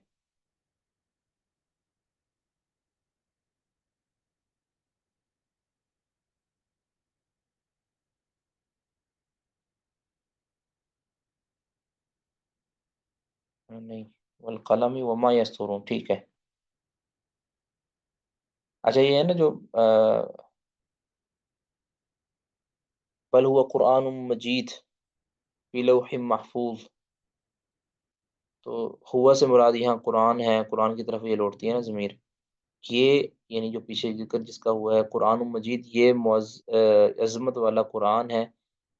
نہیں، والقلم وما یسترون، ٹھیک ہے۔ اچھا یہ ہے نا جو بل ہوا قرآن مجید فی لوح محفوظ، تو ہوا سے مراد یہاں قرآن ہے، قرآن کی طرف یہ لوٹتی ہے نا ضمیر، یہ یعنی جو پیچھے ذکر جس کا ہوا ہے قرآن مجید، یہ عظمت والا قرآن ہے،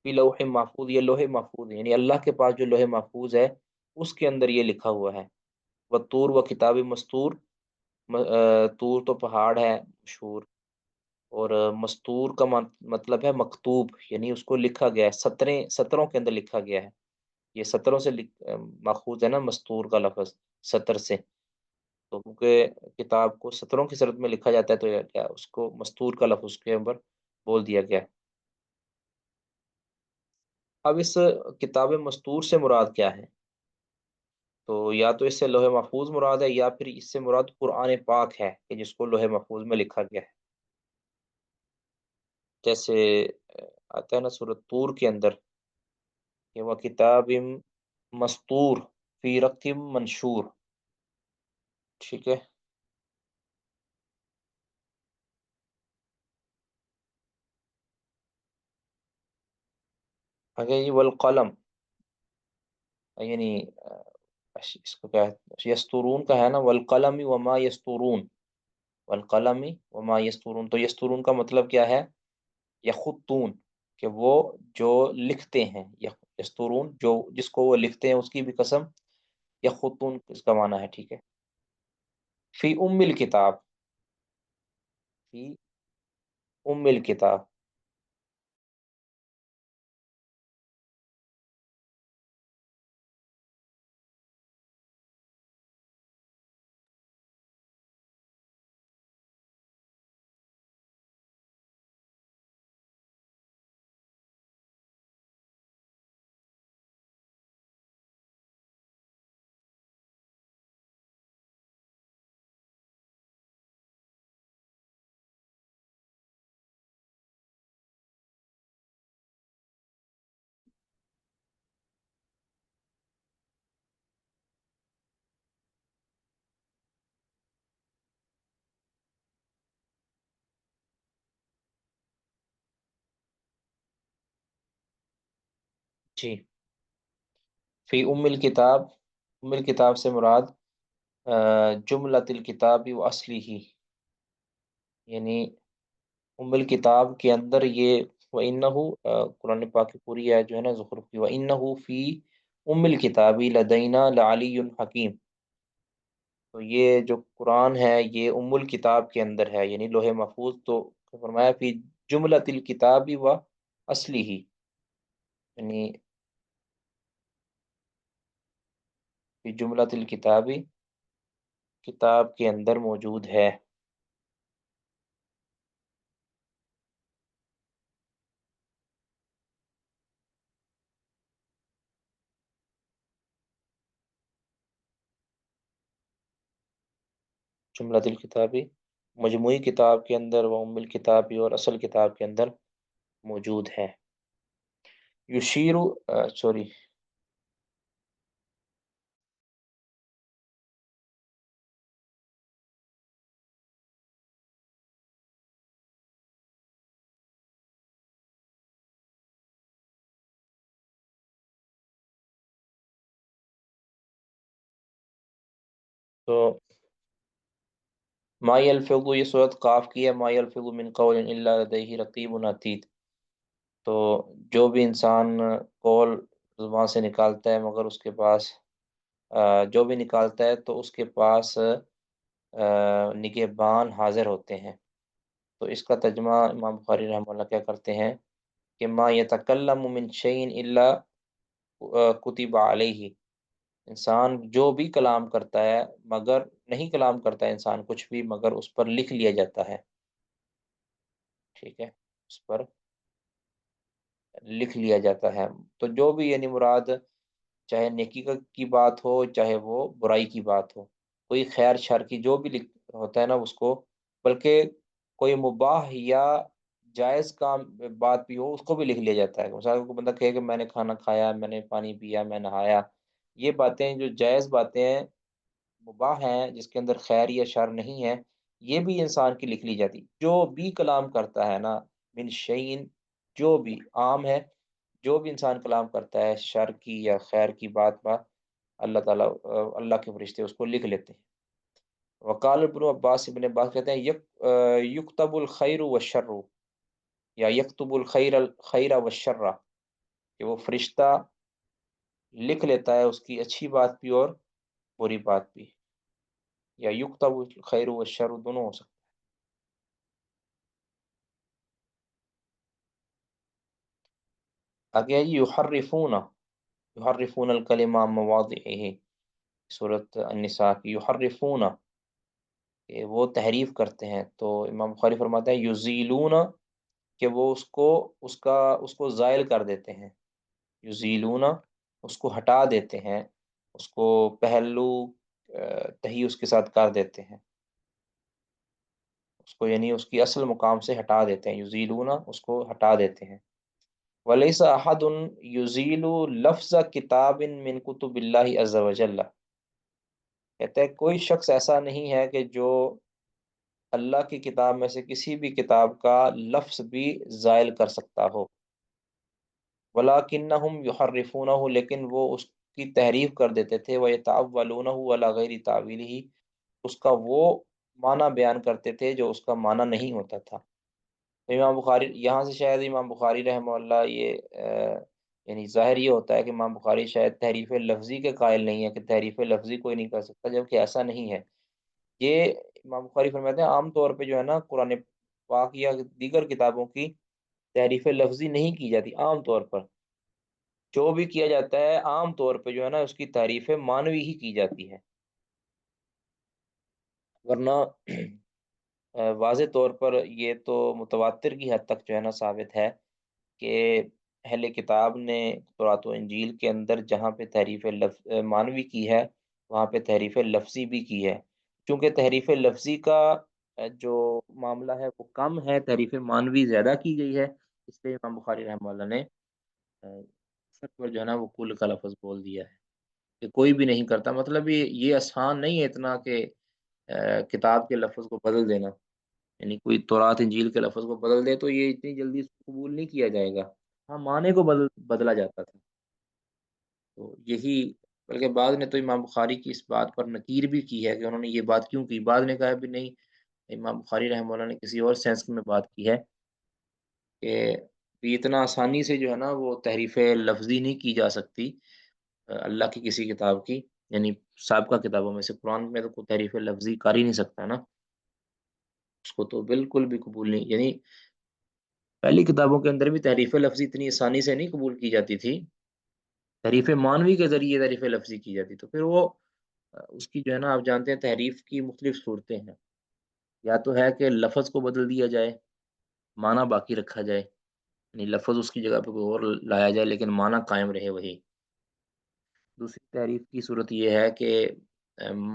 فی لوح محفوظ، یہ لوح محفوظ ہے، یعنی اللہ کے پاس جو لوح محفوظ ہے اس کے اندر یہ لکھا ہوا ہے۔ والطور و کتاب مستور، طور تو پہاڑ ہے مشہور، اور مستور کا مطلب ہے مکتوب، یعنی اس کو لکھا گیا ہے، سطروں کے اندر لکھا گیا ہے، یہ سطروں سے ماخوذ ہے نا مستور کا لفظ، سطر سے، تو کیونکہ کتاب کو سطروں کی صورت میں لکھا جاتا ہے تو کیا اس کو مستور کا لفظ اس کے اوپر بول دیا گیا ہے۔ اب اس کتاب مستور سے مراد کیا ہے؟ تو یا تو اس سے لوح محفوظ مراد ہے یا پھر اس سے مراد قرآن پاک ہے کہ جس کو لوح محفوظ میں لکھا گیا ہے۔ جیسے آتا ہے نا سورۃ طور کے اندر کہ وہ کتاب مستور فی رق منشور، ٹھیک ہے۔ آگے جی والقلم، یعنی اس کو کیا ہے، یستورون کا ہے نا، والقلم وما یستورون، والقلم وما یستورون، تو یستورون کا مطلب کیا ہے، یخطون، کہ وہ جو لکھتے ہیں، یستورون جو جس کو وہ لکھتے ہیں اس کی بھی قسم، یخطون اس کا معنی ہے، ٹھیک ہے۔ فی ام الکتاب، فی ام الکتاب، جی۔ فی ام الکتاب، ام الکتاب سے مراد جملۃ الکتاب و اصلی ہی، یعنی ام الکتاب کے اندر یہ وَإِنَّهُ، قرآن پاک کی پوری آیت جو ہے نا زخرف کی، وَإِنَّهُ فی ام الکتاب لدینا لعلی حکیم، تو یہ جو قرآن ہے یہ ام الکتاب کے اندر ہے، یعنی لوح محفوظ، تو فرمایا فی جملۃ الکتاب و اصلی ہی، یعنی فی جملۃ الکتاب، کتاب کے اندر موجود ہے۔ جملۃ الکتابی مجموعی کتاب کے اندر، و ام الکتابی اور اصل کتاب کے اندر موجود ہے۔ یشیر، سوری، تو ما یلفظ، یہ صورت قاف کی ہے، ما یلفظ من قول الا لدیہ رقیب عتید، تو جو بھی انسان قول زبان سے نکالتا ہے مگر اس کے پاس جو بھی نکالتا ہے تو اس کے پاس نگہبان حاضر ہوتے ہیں۔ تو اس کا ترجمہ امام بخاری رحمہ اللہ کیا کرتے ہیں کہ ما یتکلم من شیء الا کتب علیہ، انسان جو بھی کلام کرتا ہے، مگر نہیں کلام کرتا ہے انسان کچھ بھی مگر اس پر لکھ لیا جاتا ہے، ٹھیک ہے، اس پر لکھ لیا جاتا ہے۔ تو جو بھی یعنی مراد، چاہے نیکی کی بات ہو چاہے وہ برائی کی بات ہو، کوئی خیر شر کی جو بھی ہوتا ہے نا اس کو، بلکہ کوئی مباح یا جائز کام بات بھی ہو اس کو بھی لکھ لیا جاتا ہے۔ مثال کو بندہ کہے کہ میں نے کھانا کھایا، میں نے پانی پیا، میں نہایا، یہ باتیں جو جائز باتیں ہیں، مباح ہیں، جس کے اندر خیر یا شر نہیں ہے، یہ بھی انسان کی لکھ لی جاتی۔ جو بھی کلام کرتا ہے نا، من شعین، جو بھی عام ہے، جو بھی انسان کلام کرتا ہے شر کی یا خیر کی بات اللہ تعالیٰ، اللہ کے فرشتے اس کو لکھ لیتے ہیں۔ وقال ابن عباس، ابن عباس کہتے ہیں یکتب الخیر والشر، یا یکتب الخیر والشر، کہ وہ فرشتہ لکھ لیتا ہے اس کی اچھی بات بھی اور بری بات بھی، یا یکتب الخیر والشر دونوں ہو سکتے ہیں۔ آگے یحرفون الکلم عن مواضعہ، سورۃ النساء کی، یحرفون، کہ وہ تحریف کرتے ہیں، تو امام بخاری فرماتا ہے یزیلون، کہ وہ اس کو زائل کر دیتے ہیں، یزیلون، اس کو ہٹا دیتے ہیں، اس کو پہلو تہی اس کے ساتھ کر دیتے ہیں، اس کو یعنی اس کی اصل مقام سے ہٹا دیتے ہیں، یزیلون اس کو ہٹا دیتے ہیں۔ ولیس احد یزیل لفظ کتاب من کتب اللہ عز وجل، کہتے ہیں کوئی شخص ایسا نہیں ہے کہ جو اللہ کی کتاب میں سے کسی بھی کتاب کا لفظ بھی زائل کر سکتا ہو۔ وَلَكِنَّهُمْ يُحَرِّفُونَهُ، لیکن وہ اس کی تحریف کر دیتے تھے، وَيَتَأَوَّلُونَهُ عَلَى غَيْرِ تَأْوِيلِهِ، اس کا وہ معنی بیان کرتے تھے جو اس کا معنی نہیں ہوتا تھا۔ تو امام بخاری یہاں سے شاید امام بخاری رحمہ اللہ یعنی ظاہر یہ ہوتا ہے کہ امام بخاری شاید تحریف لفظی کے قائل نہیں ہے کہ تحریف لفظی کوئی نہیں کر سکتا، جبکہ ایسا نہیں ہے۔ یہ امام بخاری فرماتے ہیں عام طور پہ جو ہے نا قرآن پاک یا دیگر کتابوں کی تحریف لفظی نہیں کی جاتی، عام طور پر جو بھی کیا جاتا ہے عام طور پہ جو ہے نا اس کی تعریف معنوی ہی کی جاتی ہے، ورنہ واضح طور پر یہ تو متواتر کی حد تک جو ہے نا ثابت ہے کہ اہل کتاب نے تورات و انجیل کے اندر جہاں پہ تحریف معنوی کی ہے وہاں پہ تحریف لفظی بھی کی ہے، چونکہ تحریف لفظی کا جو معاملہ ہے وہ کم ہے، تحریف معنوی زیادہ کی گئی ہے، اس لیے امام بخاری رحمہ اللہ نے سب پر جو ہے نا وہ کل کا لفظ بول دیا ہے کہ کوئی بھی نہیں کرتا۔ مطلب یہ آسان نہیں ہے اتنا کہ کتاب کے لفظ کو بدل دینا، یعنی کوئی تورات انجیل کے لفظ کو بدل دے تو یہ اتنی جلدی اس کو قبول نہیں کیا جائے گا، ہاں معنی کو بدلا جاتا تھا۔ تو یہی بلکہ بعض نے تو امام بخاری کی اس بات پر نکیر بھی کی ہے کہ انہوں نے یہ بات کیوں کی، بعض نے کہا بھی نہیں، امام بخاری رحمہ اللہ نے کسی اور سینس میں بات کی ہے کہ بھی اتنا آسانی سے جو ہے نا وہ تحریف لفظی نہیں کی جا سکتی اللہ کی کسی کتاب کی، یعنی سابقہ کتابوں میں سے قرآن میں تو کوئی تحریف لفظی کر ہی نہیں سکتا نا، اس کو تو بالکل بھی قبول نہیں، یعنی پہلی کتابوں کے اندر بھی تحریف لفظی اتنی آسانی سے نہیں قبول کی جاتی تھی، تحریف معنوی کے ذریعے تحریف لفظی کی جاتی، تو پھر وہ اس کی جو ہے نا آپ جانتے ہیں تحریف کی مختلف صورتیں ہیں، یا تو ہے کہ لفظ کو بدل دیا جائے، معنی باقی رکھا جائے، یعنی لفظ اس کی جگہ پہ کوئی اور لایا جائے لیکن معنی قائم رہے وہی۔ دوسری تحریف کی صورت یہ ہے کہ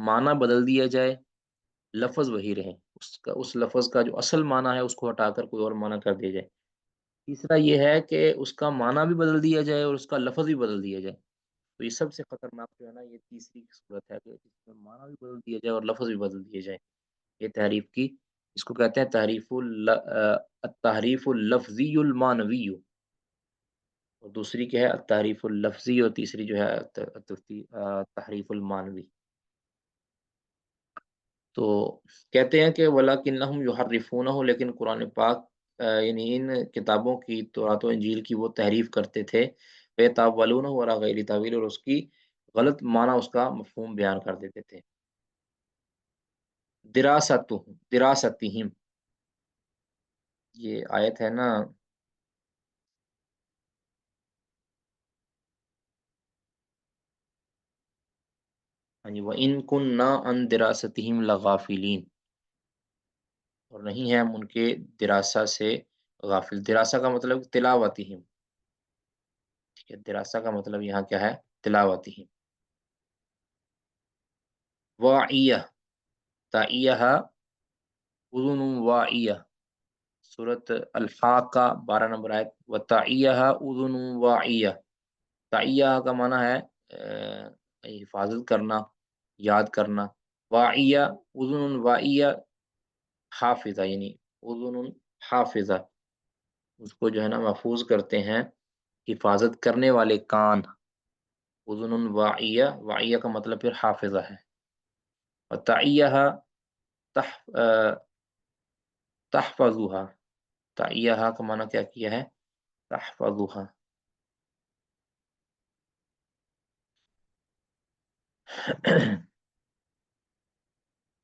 معنی بدل دیا جائے، لفظ وہی رہے، اس لفظ کا جو اصل معنی ہے اس کو ہٹا کر کوئی اور معنی کر دیا جائے۔ تیسرا یہ ہے کہ اس کا معنی بھی بدل دیا جائے اور اس کا لفظ بھی بدل دیا جائے، تو یہ سب سے خطرناک جو ہے نا یہ تیسری صورت ہے کہ جس میں معنی بھی بدل دیا جائے اور لفظ بھی بدل دیے جائے، یہ تحریف کی اس کو کہتے ہیں التحریف اللفظی المعنوی، اور دوسری کیا ہے التحریف اللفظی، اور تیسری جو ہے تحریف المعنوی۔ تو کہتے ہیں کہ وَلَكِنَّهُمْ يُحَرِّفُونَهُ، لیکن قرآن پاک یعنی ان کتابوں کی تورات و انجیل کی وہ تحریف کرتے تھے، وَيَتَأَوَّلُونَهُ عَلَى غَيْرِ تَأْوِيلٍ، اور اس کی غلط معنی اس کا مفہوم بیان کر دیتے تھے۔ دراستہم، یہ آیت ہے نا ہاں جی، وَإِن كُنَّا عَن دِرَاسَتِهِمْ لَغَافِلِينَ، اور نہیں ہے ہم ان کے دراسہ سے غافل، دراسہ کا مطلب تلاوتہم، ٹھیک ہے، دراسہ کا مطلب یہاں کیا ہے تلاوتہم۔ واعیہ، تائیہ اذن واعیہ، سورۃ الحاقہ 12 نمبر آیت، وتائیہ اذن واعیہ، تائیہ کا معنی ہے حفاظت کرنا، یاد کرنا، واعیہ اذن واعیہ حافظہ، یعنی اذن حافظہ، اس کو جو ہے نا محفوظ کرتے ہیں، حفاظت کرنے والے کان، اذن واعیہ، واعیہ کا مطلب پھر حافظہ ہے، اور تائیہ تحفظها، تائیہ کا معنی کیا کیا ہے تحفظها،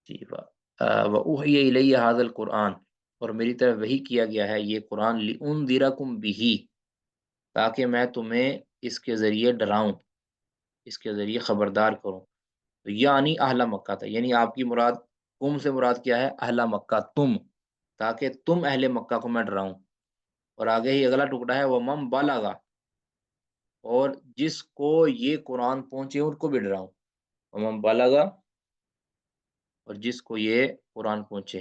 جی وَأُوحِيَ إِلَيَّ هَذَا الْقُرْآنُ، اور میری طرف وحی کیا گیا ہے یہ قرآن، لِأُنذِرَكُم بِهِ، تاکہ میں تمہیں اس کے ذریعے ڈراؤں، اس کے ذریعے خبردار کروں، تو یعنی اہل مکہ تھا، یعنی آپ کی مراد کم سے مراد کیا ہے اہل مکہ، تم، تاکہ تم اہل مکہ کو میں ڈراؤں، اور آگے ہی اگلا ٹکڑا ہے وَمَن بَلَغَ، اور جس کو یہ قرآن پہنچے ان کو بھی ڈراؤں، وَمَن بَلَغَ، اور جس کو یہ قرآن پہنچے،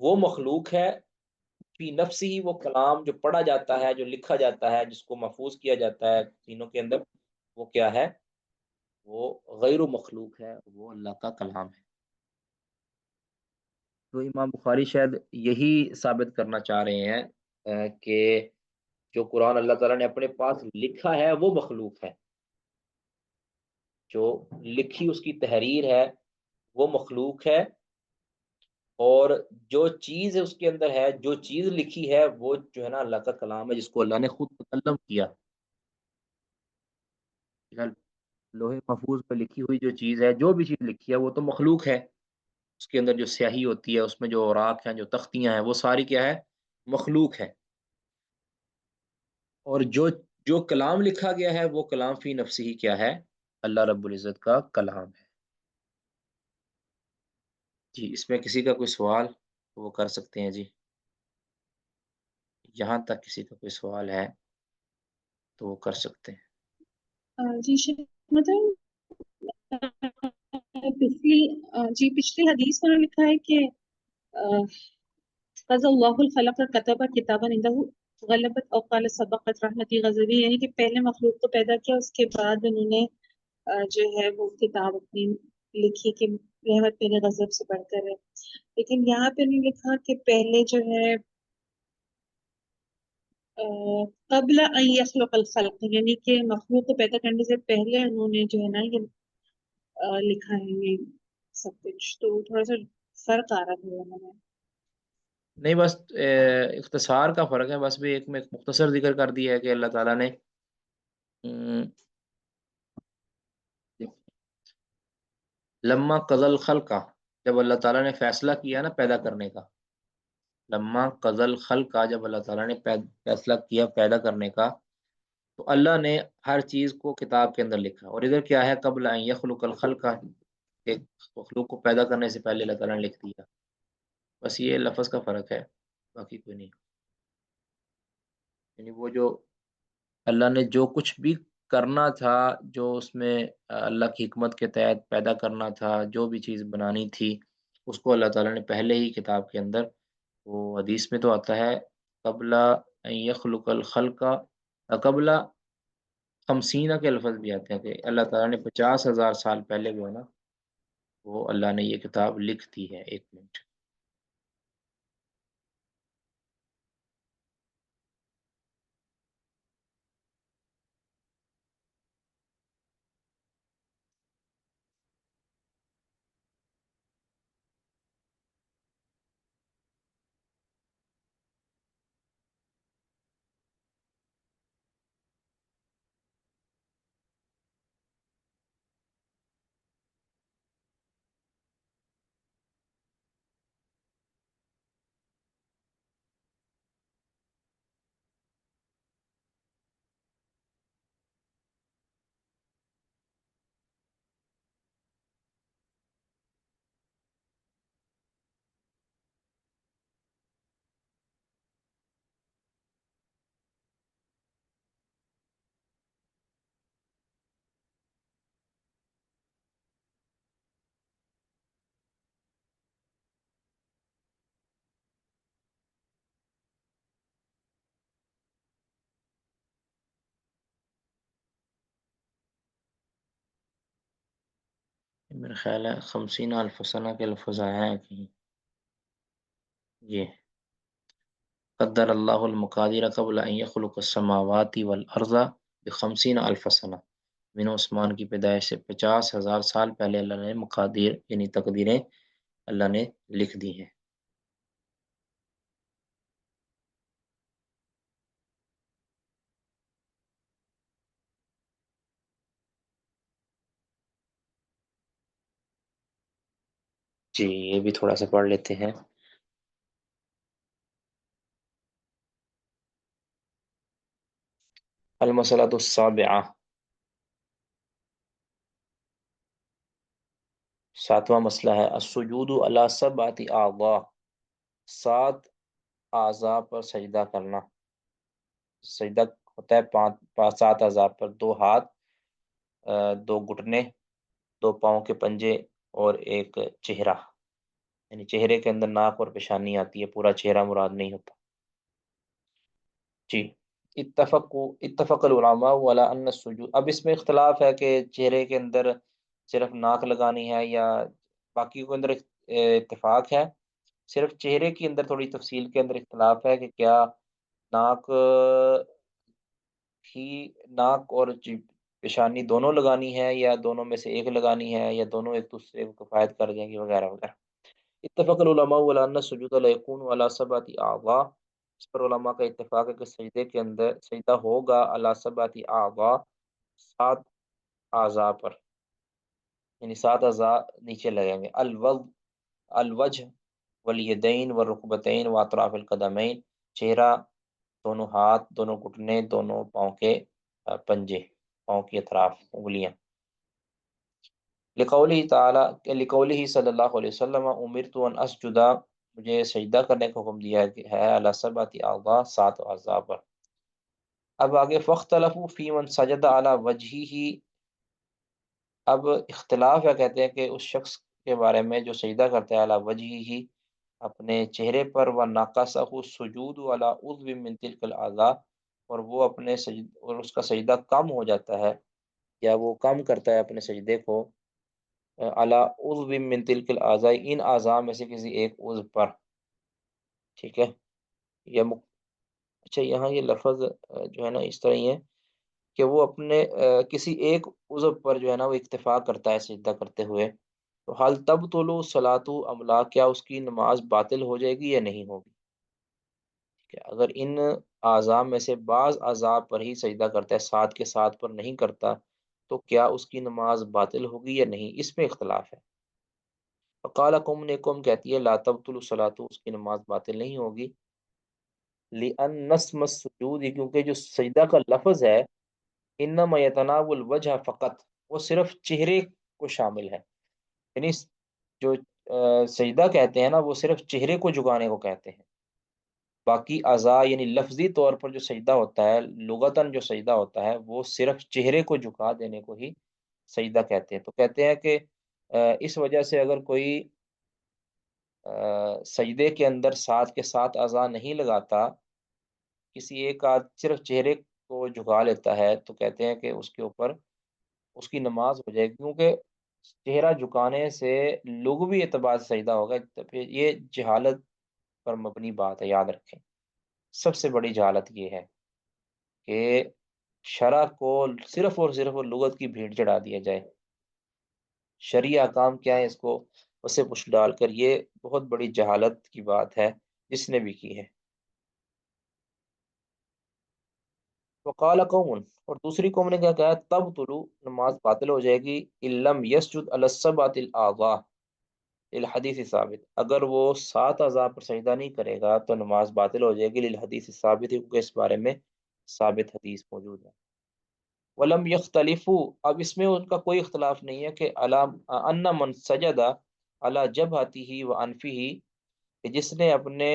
وہ مخلوق ہے، فی نفسی ہی، وہ کلام جو پڑھا جاتا ہے، جو لکھا جاتا ہے، جس کو محفوظ کیا جاتا ہے سینوں کے اندر، وہ کیا ہے؟ وہ غیر مخلوق ہے، وہ اللہ کا کلام ہے۔ تو امام بخاری شاید یہی ثابت کرنا چاہ رہے ہیں کہ جو قرآن اللہ تعالیٰ نے اپنے پاس لکھا ہے وہ مخلوق ہے، جو لکھی اس کی تحریر ہے وہ مخلوق ہے، اور جو چیز اس کے اندر ہے، جو چیز لکھی ہے، وہ جو ہے نا اللہ کا کلام ہے، جس کو اللہ نے خود مکلم کیا۔ لوہے محفوظ پہ لکھی ہوئی جو چیز ہے، جو بھی چیز لکھی ہے، وہ تو مخلوق ہے۔ اس کے اندر جو سیاہی ہوتی ہے، اس میں جو اوراق ہیں، جو تختیاں ہیں، وہ ساری کیا ہے؟ مخلوق ہے۔ اور جو کلام لکھا گیا ہے، وہ کلام فی نفسی ہی کیا ہے؟ اللہ رب العزت کا کلام ہے۔ جی، اس میں کسی کا کوئی سوال وہ کر سکتے ہیں جی، یہاں تک کسی کا کوئی سوال ہے تو وہ کر سکتے ہیں۔ جی مطلب پچھلی حدیث میں لکھا ہے کہ قضى الله الخلق كتب كتابا عنده غلبت او قال سبقت رحمتي غضبی، یعنی کہ پہلے مخلوق کو پیدا کیا، اس کے بعد انہوں نے جو ہے وہ کتاب اپنی لکھی کہ رحمت میرے غضب سے بڑھ کر ہے۔ لیکن یہاں پہ نہیں لکھا کہ پہلے جو ہے قبل ان يخلق الخلق، یعنی کہ مخلوق کو پیدا کرنے سے پہلے انہوں نے جو ہے نا یہ لکھا ہے یہ سب کچھ، تو تھوڑا سا فرق آ رہا ہے ہمیں۔ نہیں، بس اختصار کا فرق ہے، بس بھی ایک میں مختصر ذکر کر دیا ہے کہ اللہ تعالیٰ نے لما قضى الخلق، جب اللہ تعالیٰ نے فیصلہ کیا نا پیدا کرنے کا، لما قضى الخلق، جب اللہ تعالیٰ نے فیصلہ کیا پیدا کرنے کا، تو اللہ نے ہر چیز کو کتاب کے اندر لکھا۔ اور ادھر کیا ہے؟ قبل ان يخلق الخلق، ایک مخلوق کو پیدا کرنے سے پہلے اللہ تعالیٰ نے لکھ دیا۔ بس یہ لفظ کا فرق ہے، باقی کوئی نہیں۔ یعنی وہ جو اللہ نے جو کچھ بھی کرنا تھا، جو اس میں اللہ کی حکمت کے تحت پیدا کرنا تھا، جو بھی چیز بنانی تھی، اس کو اللہ تعالیٰ نے پہلے ہی کتاب کے اندر، وہ حدیث میں تو آتا ہے قبل ان یخلق الخلق، قبل 50 کے الفظ بھی آتے ہیں کہ اللہ تعالیٰ نے 50,000 سال پہلے جو ہے نا، وہ اللہ نے یہ کتاب لکھ دی ہے۔ ایک منٹ، میرا خیال ہے 50,000 سنہ کے لفظ آیا ہے کہیں۔ یہ قدر اللہ المقادیر قبل ان یخلق السماوات والارض ب50,000 سنہ، زمین و آسمان کی پیدائش سے 50,000 سال پہلے اللہ نے مقادیر یعنی تقدیریں اللہ نے لکھ دی ہیں۔ جی، یہ بھی تھوڑا سا پڑھ لیتے ہیں۔ المسئلۃ السابعہ، 7واں مسئلہ ہے السجود علی 7 اعضاء، 7 اعضاء پر سجدہ کرنا۔ سجدہ ہوتا ہے 7 اعضاء پر، 2 ہاتھ، 2 گھٹنے، 2 پاؤں کے پنجے اور ایک چہرہ۔ یعنی چہرے کے اندر ناک اور پیشانی آتی ہے، پورا چہرہ مراد نہیں ہوتا۔ جی، اتفق العلماء علی ان السجود، اب اس میں اختلاف ہے کہ چہرے کے اندر صرف ناک لگانی ہے یا باقی کے اندر اتفاق ہے، صرف چہرے کے اندر تھوڑی تفصیل کے اندر اختلاف ہے کہ کیا ناک ہی ناک اور پیشانی دونوں لگانی ہے یا دونوں میں سے ایک لگانی ہے یا دونوں ایک دوسرے کو کفایت کر جائیں گی وغیرہ وغیرہ۔ اتفق العلماء علی ان السجود لا يكون على سبعة اعضاء، اس پر علماء کا اتفاق ہے کہ سجدے کے اندر سجدہ ہوگا علی سبعة اعضاء، 7 اعضاء پر، یعنی 7 اعضاء نیچے لگیں گے، الوجہ والیدین والرکبتین واطراف القدمین، چہرہ، دونوں ہاتھ، دونوں گھٹنے، دونوں پاؤں کے پنجے، پاؤں کی اطراف، انگلیاں، لقولہ تعالی، لقولہ صلی اللہ علیہ وسلم امرت ان اسجد، مجھے سجدہ کرنے کا حکم دیا ہے علی سبعۃ اعضاء، 7 اعضاء پر۔ اب آگے فاختلفوا فی من سجد علی وجہہ، اب اختلاف ہے کہتے ہیں کہ اس شخص کے بارے میں جو سجدہ کرتا ہے علی وجہہ، اپنے چہرے پر، و ناقصہ السجود علی عضو من تلک الاعضاء، اور وہ اپنے اور اس کا سجدہ کم ہو جاتا ہے یا وہ کم کرتا ہے اپنے سجدے کو علی عضو من تلک الاعضاء، ان اعضاء میں سے کسی ایک عضو پر، ٹھیک ہے، یا اچھا یہاں یہ لفظ جو ہے نا اس طرح ہی ہے کہ وہ اپنے کسی ایک عضو پر جو ہے نا وہ اکتفا کرتا ہے سجدہ کرتے ہوئے، تو حال تب طلوع صلاۃ املا، کیا اس کی نماز باطل ہو جائے گی یا نہیں ہوگی؟ کہ اگر ان اعضاء میں سے بعض اعضاء پر ہی سجدہ کرتا ہے، 7 کے 7 پر نہیں کرتا، تو کیا اس کی نماز باطل ہوگی یا نہیں، اس میں اختلاف ہے۔ فقال قوم نے، قوم کہتی ہے لا تبطل الصلاۃ، اس کی نماز باطل نہیں ہوگی، لأن اسم السجود، کیونکہ جو سجدہ کا لفظ ہے انما یتناول الوجہ فقط، وہ صرف چہرے کو شامل ہے، یعنی جو سجدہ کہتے ہیں نا وہ صرف چہرے کو جھکانے کو کہتے ہیں، باقی اعضاء یعنی لفظی طور پر جو سجدہ ہوتا ہے، لغتاً جو سجدہ ہوتا ہے وہ صرف چہرے کو جھکا دینے کو ہی سجدہ کہتے ہیں۔ تو کہتے ہیں کہ اس وجہ سے اگر کوئی سجدے کے اندر 7 کے 7 اعضاء نہیں لگاتا، کسی ایک صرف چہرے کو جھکا لیتا ہے، تو کہتے ہیں کہ اس کے اوپر اس کی نماز ہو جائے گی، کیونکہ چہرہ جھکانے سے لغوی اعتبار سے سجدہ ہوگا، تو پھر یہ جہالت پر مبنی بات ہے، یاد رکھیں، سب سے بڑی جہالت یہ ہے کہ شرع کو صرف اور صرف لغت کی بھیڑ چڑھا دیا جائے، شرعی احکام کیا ہے اس کو اسے پوچھ ڈال کر، یہ بہت بڑی جہالت کی بات ہے جس نے بھی کی ہے۔ وقال قوم، اور دوسری قوم نے کیا کہا، تب طلوع، نماز باطل ہو جائے گی، ان لم یسجد علی السبعۃ الاعضاء، الحدیث ثابت، اگر وہ 7 اعضاء پر سجدہ نہیں کرے گا تو نماز باطل ہو جائے گی، للحدیث ثابت، کیونکہ اس بارے میں ثابت حدیث موجود ہے۔ ولم یختلفوا، اب اس میں ان کا کوئی اختلاف نہیں ہے کہ ان من سجد علی جبہتہ و انفہ، کہ جس نے اپنے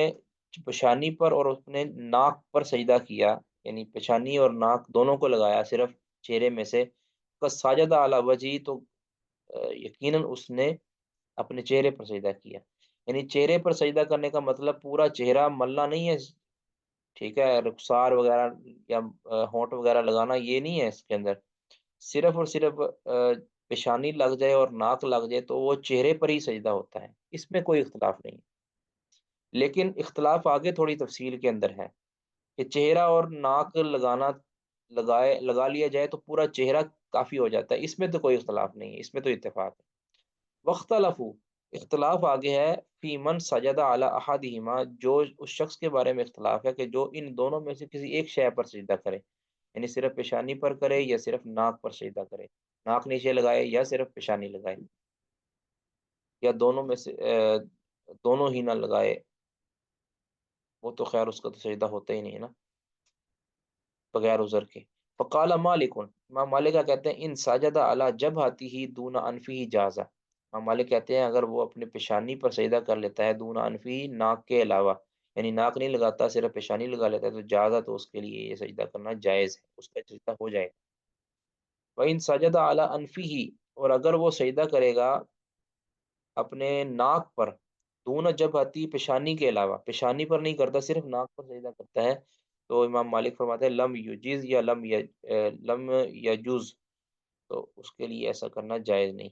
پیشانی پر اور اپنے ناک پر سجدہ کیا، یعنی پیشانی اور ناک دونوں کو لگایا صرف چہرے میں سے، ساجد علی وجہی، تو یقیناً اس نے اپنے چہرے پر سجدہ کیا، یعنی چہرے پر سجدہ کرنے کا مطلب پورا چہرہ ملنا نہیں ہے، ٹھیک ہے، رخسار وغیرہ یا ہونٹ وغیرہ لگانا یہ نہیں ہے، اس کے اندر صرف اور صرف پیشانی لگ جائے اور ناک لگ جائے تو وہ چہرے پر ہی سجدہ ہوتا ہے، اس میں کوئی اختلاف نہیں، لیکن اختلاف آگے تھوڑی تفصیل کے اندر ہے کہ چہرہ اور ناک لگا لیا جائے تو پورا چہرہ کافی ہو جاتا ہے، اس میں تو کوئی اختلاف نہیں ہے، اس میں تو اتفاق ہے۔ واختلفوا، اختلاف آگے ہے، فی من سجد علی احدہما، جو اس شخص کے بارے میں اختلاف ہے کہ جو ان دونوں میں سے کسی ایک شے پر سجدہ کرے، یعنی صرف پیشانی پر کرے یا صرف ناک پر سجدہ کرے، ناک نیچے لگائے یا صرف پیشانی لگائے یا دونوں میں سے دونوں ہی نہ لگائے، وہ تو خیر اس کا تو سجدہ ہوتا ہی نہیں ہے نا بغیر عذر کے۔ فقال مالک، امام مالک کیا کہتے ہیں، ان ساجد علی جبہتہ دون انفہ جازہ، امام مالک کہتے ہیں اگر وہ اپنے پیشانی پر سجدہ کر لیتا ہے دون انفہ، ناک کے علاوہ، یعنی ناک نہیں لگاتا صرف پیشانی لگا لیتا ہے، تو جازہ، تو اس کے لیے یہ سجدہ کرنا جائز ہے، اس کا سجدہ ہو جائے گا۔ وَإِن سَجَدَ عَلَىٰ أَنفِهِ، اور اگر وہ سجدہ کرے گا اپنے ناک پر، دون جبہتی، پیشانی کے علاوہ، پیشانی پر نہیں کرتا، صرف ناک پر سجدہ کرتا ہے، تو امام مالک فرماتے ہیں لم یجیز یا لم یجوز، تو اس کے لیے ایسا کرنا جائز نہیں۔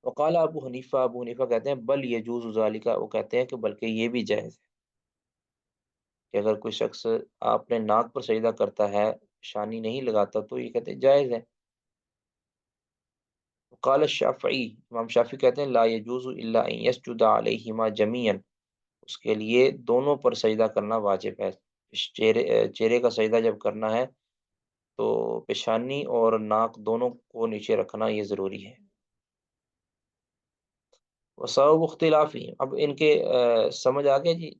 وقال ابو حنیفہ کہتے ہیں بل یجوز ذالک، وہ کہتے ہیں کہ بلکہ یہ بھی جائز ہے کہ اگر کوئی شخص اپنے ناک پر سجدہ کرتا ہے، شانی نہیں لگاتا، تو یہ کہتے ہیں جائز ہے۔ قال الشافعی، امام شافعی کہتے ہیں لا یجوز الا ان یسجد علیہما جمیعا، اس کے لیے دونوں پر سجدہ کرنا واجب ہے۔ چہرے کا سجدہ جب کرنا ہے تو پیشانی اور ناک دونوں کو نیچے رکھنا یہ ضروری ہے۔ وسبب اختلافی، اب ان کے سمجھ آ گیا جی،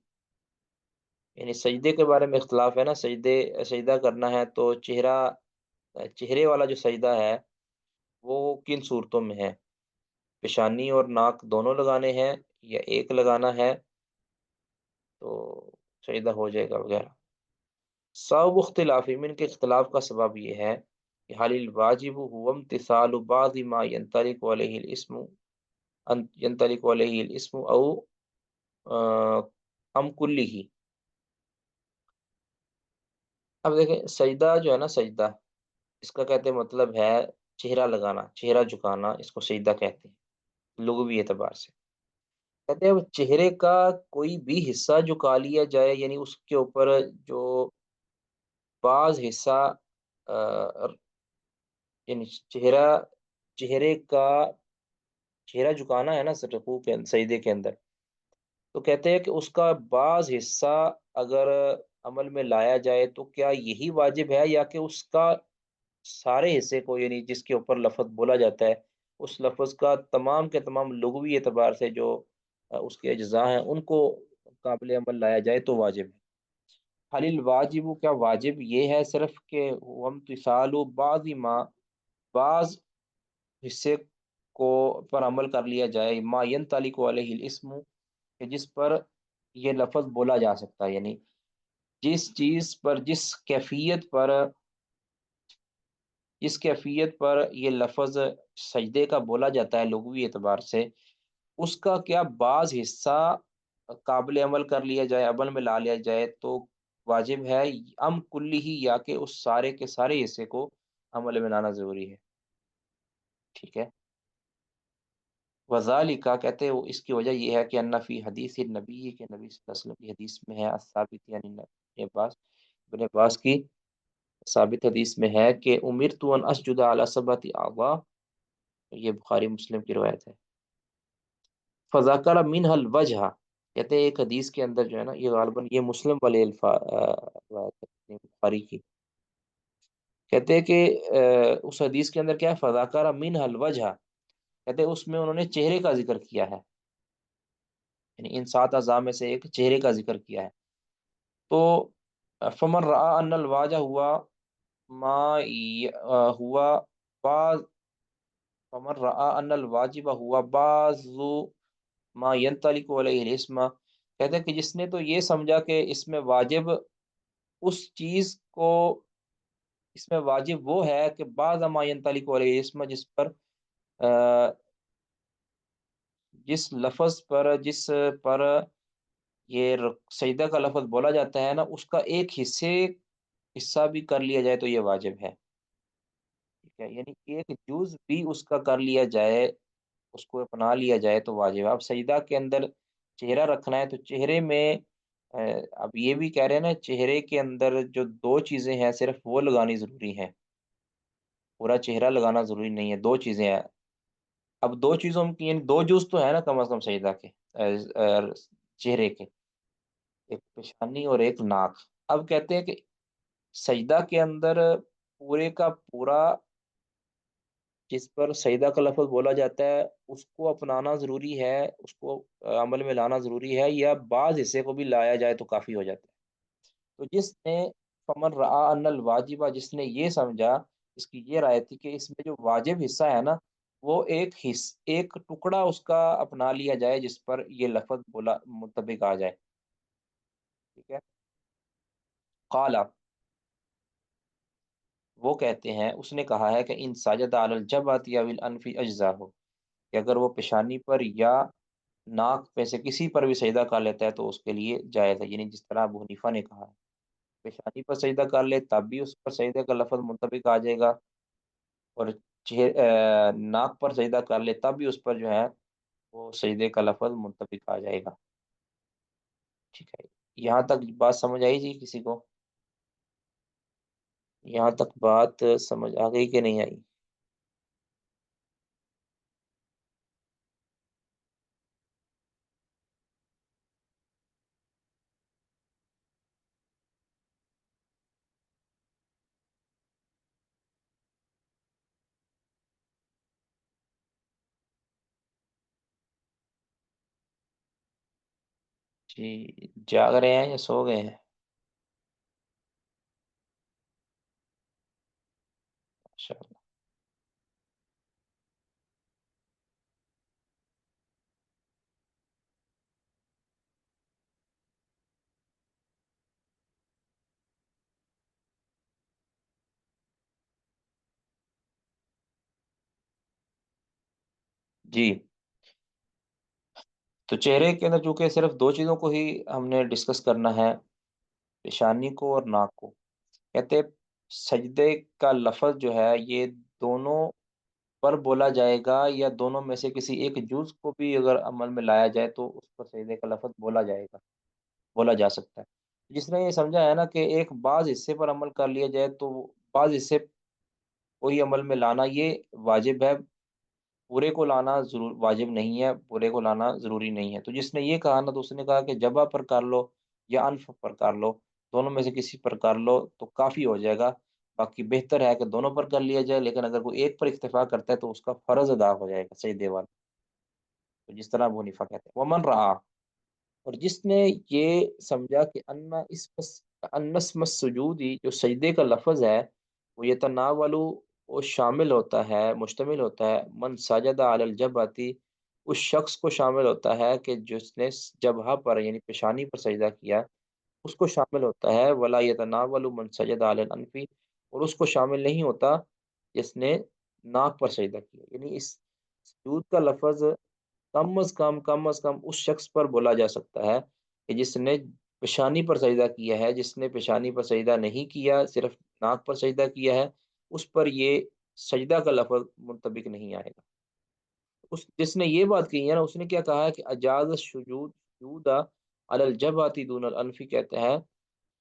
یعنی سجدے کے بارے میں اختلاف ہے نا، سجدہ کرنا ہے تو چہرے والا جو سجدہ ہے وہ کن صورتوں میں ہے، پیشانی اور ناک دونوں لگانے ہیں یا ایک لگانا ہے تو سجدہ ہو جائے گا وغیرہ۔ سبب اختلافی، من کے اختلاف کا سبب یہ ہے کہ حال الواجب هو امتثال بعض ما ينطلق علیہ الاسم او ام کلی۔ اب دیکھیں سجدہ جو ہے نا، سجدہ اس کا کہتے ہیں مطلب ہے چہرہ لگانا، چہرہ جھکانا، اس کو سجدہ کہتے ہیں لغوی اعتبار سے۔ کہتے ہیں چہرے کا کوئی بھی حصہ جھکا لیا جائے، یعنی اس کے اوپر جو بعض حصہ یعنی چہرے کا چہرہ جھکانا ہے نا رکوع کے سجدے کے اندر، تو کہتے ہیں کہ اس کا بعض حصہ اگر عمل میں لایا جائے تو کیا یہی واجب ہے، یا کہ اس کا سارے حصے کو، یعنی جس کے اوپر لفظ بولا جاتا ہے اس لفظ کا تمام کے تمام لغوی اعتبار سے جو اس کے اجزاء ہیں ان کو قابل عمل لایا جائے تو واجب ہے۔ حل الواجب، کیا واجب یہ ہے صرف کہ امتثال بعض حصے کو پر عمل کر لیا جائے، ما ينطلق علیہ الاسم، کہ جس پر یہ لفظ بولا جا سکتا ہے، یعنی جس چیز پر، جس کیفیت پر یہ لفظ سجدے کا بولا جاتا ہے لغوی اعتبار سے، اس کا کیا بعض حصہ قابل عمل کر لیا جائے، عمل میں لا لیا جائے تو واجب ہے، ام کلی ہی، یا کہ اس سارے کے سارے حصے کو عمل میں لانا ضروری ہے۔ ٹھیک ہے، وذالک، کہتے ہیں اس کی وجہ یہ ہے کہ ان فی حدیث النبی، کہ نبی صلی اللہ علیہ وسلم کی حدیث میں ہے، الثابت یعنی ابن عباس کی ثابت حدیث میں ہے کہ امرت ان اسجد علی سبعۃ اعضاء، یہ بخاری مسلم کی روایت ہے۔ فذکر منها الوجہ، کہتے ہیں ایک حدیث کے اندر جو ہے نا، یہ غالباً یہ مسلم والے روایت ہے بخاری کی، کہتے ہیں کہ اس حدیث کے اندر کیا ہے، فذکر منها الوجہ، کہتے ہیں اس میں انہوں نے چہرے کا ذکر کیا ہے، یعنی ان 7 اعضاء میں سے ایک چہرے کا ذکر کیا ہے۔ تو فمن رأى ان الواجہ ہوا ما ہوا بعض، فمن رأى ان الواجب ہوا بعض ما ينطلق علیہ الاسم، کہتے ہیں کہ جس نے تو یہ سمجھا کہ اس میں واجب اس چیز کو، اس میں واجب وہ ہے کہ بعض ما ينطلق علیہ الاسم، جس پر جس لفظ پر، جس پر یہ سجدہ کا لفظ بولا جاتا ہے نا، اس کا ایک حصہ بھی کر لیا جائے تو یہ واجب ہے۔ ٹھیک ہے، یعنی ایک جز بھی اس کا کر لیا جائے، اس کو اپنا لیا جائے تو واجب ہے۔ اب سجدہ کے اندر چہرہ رکھنا ہے تو چہرے میں اب یہ بھی کہہ رہے ہیں نا، چہرے کے اندر جو 2 چیزیں ہیں صرف وہ لگانی ضروری ہیں، پورا چہرہ لگانا ضروری نہیں ہے، 2 چیزیں ہیں۔ اب 2 چیزوں کی، یعنی 2 جز تو ہے نا کم از کم سجدہ کے چہرے کے، ایک پیشانی اور ایک ناک۔ اب کہتے ہیں کہ سجدہ کے اندر پورے کا پورا جس پر سجدہ کا لفظ بولا جاتا ہے اس کو اپنانا ضروری ہے، اس کو عمل میں لانا ضروری ہے، یا بعض حصے کو بھی لایا جائے تو کافی ہو جاتا ہے۔ تو جس نے فمن رعا ان الواجبہ، جس نے یہ سمجھا، اس کی یہ رائے تھی کہ اس میں جو واجب حصہ ہے نا، وہ ایک ٹکڑا اس کا اپنا لیا جائے جس پر یہ لفظ بولا مطابق آ جائے۔ ٹھیک ہے، قال، وہ کہتے ہیں، اس نے کہا ہے کہ ان ساجد علی الجبہۃ او الانف اجزاء، کہ اگر وہ پیشانی پر یا ناک میں سے کسی پر بھی سجدہ کر لیتا ہے تو اس کے لیے جائز ہے، یعنی جس طرح ابو حنیفہ نے کہا ہے، پیشانی پر سجدہ کر لے تب بھی اس پر سجدے کا لفظ منطبق آ جائے گا، اور ناک پر سجدہ کر لے تب بھی اس پر جو ہے وہ سجدے کا لفظ منطبق آ جائے گا۔ ٹھیک ہے، یہاں تک بات سمجھ آئی جی کسی کو؟ یہاں تک بات سمجھ آ گئی کہ نہیں آئی؟ جی، جاگ رہے ہیں یا سو گئے ہیں؟ ماشاء اللہ۔ جی، تو چہرے کے اندر چونکہ صرف دو چیزوں کو ہی ہم نے ڈسکس کرنا ہے، پیشانی کو اور ناک کو، کہتے سجدے کا لفظ جو ہے یہ دونوں پر بولا جائے گا یا دونوں میں سے کسی ایک جز کو بھی اگر عمل میں لایا جائے تو اس پر سجدے کا لفظ بولا جائے گا، بولا جا سکتا ہے۔ جس نے یہ سمجھا ہے نا کہ ایک بعض حصے پر عمل کر لیا جائے تو بعض حصے کوئی عمل میں لانا یہ واجب ہے، پورے کو لانا ضرور واجب نہیں ہے، پورے کو لانا ضروری نہیں ہے۔ تو جس نے یہ کہا نا تو اس نے کہا کہ جبہ پر کر لو یا انف پر کر لو، دونوں میں سے کسی پر کر لو تو کافی ہو جائے گا، باقی بہتر ہے کہ دونوں پر کر لیا جائے، لیکن اگر کوئی ایک پر اکتفا کرتا ہے تو اس کا فرض ادا ہو جائے گا سجدے والا، تو جس طرح ابو حنیفہ کہتے ہیں ومن رعا، اور جس نے یہ سمجھا کہ انسم السجودی جو سجدے کا لفظ ہے وہ یتناول وہ شامل ہوتا ہے، مشتمل ہوتا ہے، من سجد علی الجبہتی اس شخص کو شامل ہوتا ہے کہ جس نے جبہہ پر یعنی پیشانی پر سجدہ کیا، اس کو شامل ہوتا ہے، ولا یتناول من سجد علی الانفی، اور اس کو شامل نہیں ہوتا جس نے ناک پر سجدہ کیا، یعنی اس سجود کا لفظ کم از کم اس شخص پر بولا جا سکتا ہے کہ جس نے پیشانی پر سجدہ کیا ہے، جس نے پیشانی پر سجدہ نہیں کیا صرف ناک پر سجدہ کیا ہے اس پر یہ سجدہ کا لفظ منطبق نہیں آئے گا۔ جس نے یہ بات کہی ہے نا اس نے کیا کہا ہے کہ اجاز سجود علی الجبہۃ دون الانف، کہتے ہیں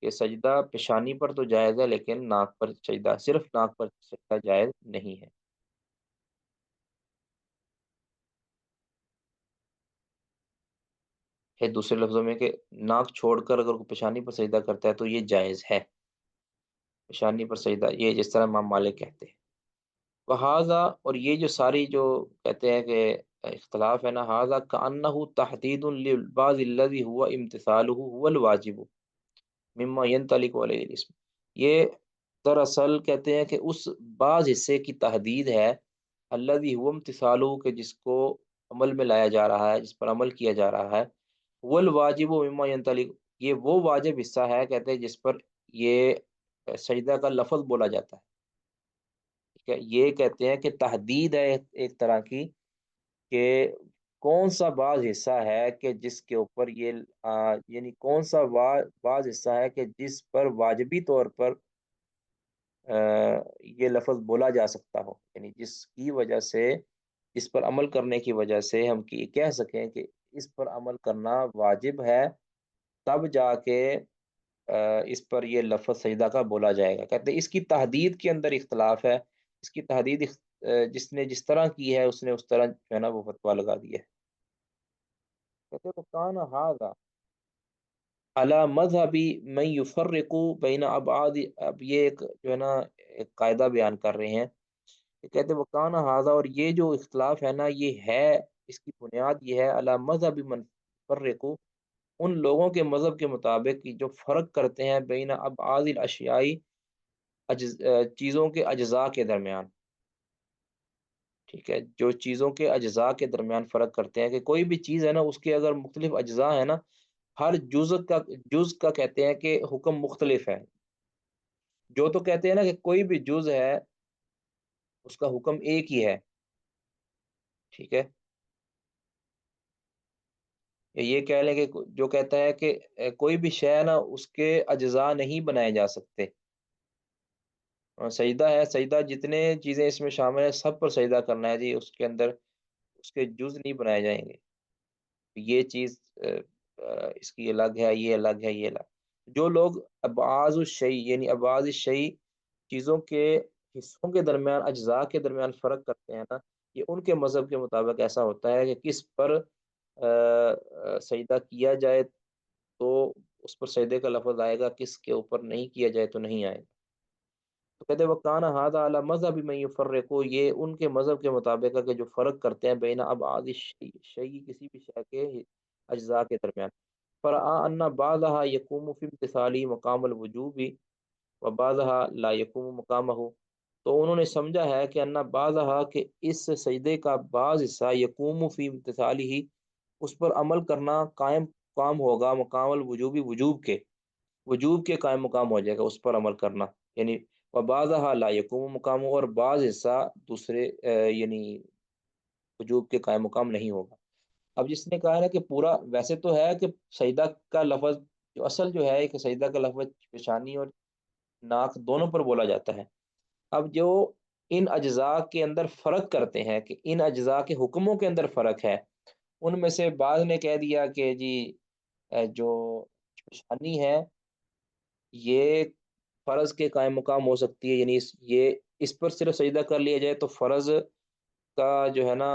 کہ سجدہ پیشانی پر تو جائز ہے لیکن ناک پر سجدہ صرف ناک پر سجدہ جائز نہیں ہے۔ دوسرے لفظوں میں کہ ناک چھوڑ کر اگر کوئی پیشانی پر سجدہ کرتا ہے تو یہ جائز ہے، پیشانی پر سجدہ، یہ جس طرح امام مالک کہتے ہیں۔ وہذا، اور یہ جو ساری جو کہتے ہیں کہ اختلاف ہے نا، ھذا کأنہ تحدید للبعض الذی هو امتثالہ هو الواجب مما ينطلق علیہ الاسم، یہ دراصل کہتے ہیں کہ اس بعض حصے کی تحدید ہے، الذی هو امتثالہ کہ جس کو عمل میں لایا جا رہا ہے، جس پر عمل کیا جا رہا ہے، هو الواجب مما ينطلق، یہ وہ واجب حصہ ہے کہتے ہیں جس پر یہ سجدہ کا لفظ بولا جاتا ہے۔ ٹھیک ہے، یہ کہتے ہیں کہ تحدید ہے ایک طرح کی کہ کون سا بعض حصہ ہے کہ جس کے اوپر یہ یعنی کون سا بعض حصہ ہے کہ جس پر واجبی طور پر یہ لفظ بولا جا سکتا ہو، یعنی جس کی وجہ سے، جس پر عمل کرنے کی وجہ سے ہم کہہ سکیں کہ اس پر عمل کرنا واجب ہے، تب جا کے اس پر یہ لفظ سجدہ کا بولا جائے گا۔ کہتے ہیں اس کی تحدید کے اندر اختلاف ہے، اس کی تحدید جس نے جس طرح کی ہے اس نے اس طرح جو ہے نا وہ فتویٰ لگا دیا ہے۔ کہتے ہیں کان ھذا علی مذہبی من یفرق بین ابعاد، اب یہ ایک جو ہے نا ایک قاعدہ بیان کر رہے ہیں کہ کہتے ہیں وکان ھذا، اور یہ جو اختلاف ہے نا یہ ہے، اس کی بنیاد یہ ہے علی مذہب من یفرق ان لوگوں کے مذہب کے مطابق کہ جو فرق کرتے ہیں بین ابعاد الاشیاء چیزوں کے اجزاء کے درمیان۔ ٹھیک ہے، جو چیزوں کے اجزاء کے درمیان فرق کرتے ہیں کہ کوئی بھی چیز ہے نا اس کے اگر مختلف اجزاء ہیں نا، ہر جز کا کہتے ہیں کہ حکم مختلف ہے، جو تو کہتے ہیں نا کہ کوئی بھی جز ہے اس کا حکم ایک ہی ہے، ٹھیک ہے، یہ کہہ لیں کہ جو کہتا ہے کہ کوئی بھی شے نا اس کے اجزاء نہیں بنائے جا سکتے، سجدہ ہے، سجدہ جتنے چیزیں اس میں شامل ہیں سب پر سجدہ کرنا ہے جی، اس کے اندر اس کے جز نہیں بنائے جائیں گے، یہ چیز اس کی الگ ہے، یہ الگ ہے، یہ الگ۔ جو لوگ ابعاض الشیء یعنی ابعاض الشیء چیزوں کے حصوں کے درمیان، اجزاء کے درمیان فرق کرتے ہیں نا، یہ ان کے مذہب کے مطابق ایسا ہوتا ہے کہ کس پر سجدہ کیا جائے تو اس پر سجدے کا لفظ آئے گا، کس کے اوپر نہیں کیا جائے تو نہیں آئے گا۔ تو کہتے ہیں وَكَانَ هَذَا عَلَى مذہب مَن يُفَرِّقُ، یہ ان کے مذہب کے مطابق ہے کہ جو فرق کرتے ہیں بین ابعاد الشیء، شیء کسی بھی شے کے اجزاء کے درمیان۔ فرآ ان بعضها يقوم في امتثال مقام الوجوب وبعضها لا يقوم مقامه، تو انہوں نے سمجھا ہے کہ ان بعضها کہ اس سجدے کا بعض حصہ یقوم فی امتثاله اس پر عمل کرنا قائم ہوگا مقام الوجوب، وجوب کے قائم مقام ہو جائے گا اس پر عمل کرنا، یعنی وبعضها لا يقوم مقام، اور بعض حصہ دوسرے یعنی وجوب کے قائم مقام نہیں ہوگا۔ اب جس نے کہا ہے نا کہ پورا، ویسے تو ہے کہ سجدہ کا لفظ جو اصل جو ہے کہ سجدہ کا لفظ پیشانی اور ناک دونوں پر بولا جاتا ہے۔ اب جو ان اجزاء کے اندر فرق کرتے ہیں کہ ان اجزاء کے حکموں کے اندر فرق ہے، ان میں سے بعض نے کہہ دیا کہ جی جو پیشانی ہے یہ فرض کے قائم مقام ہو سکتی ہے، یعنی یہ اس پر صرف سجدہ کر لیا جائے تو فرض کا جو ہے نا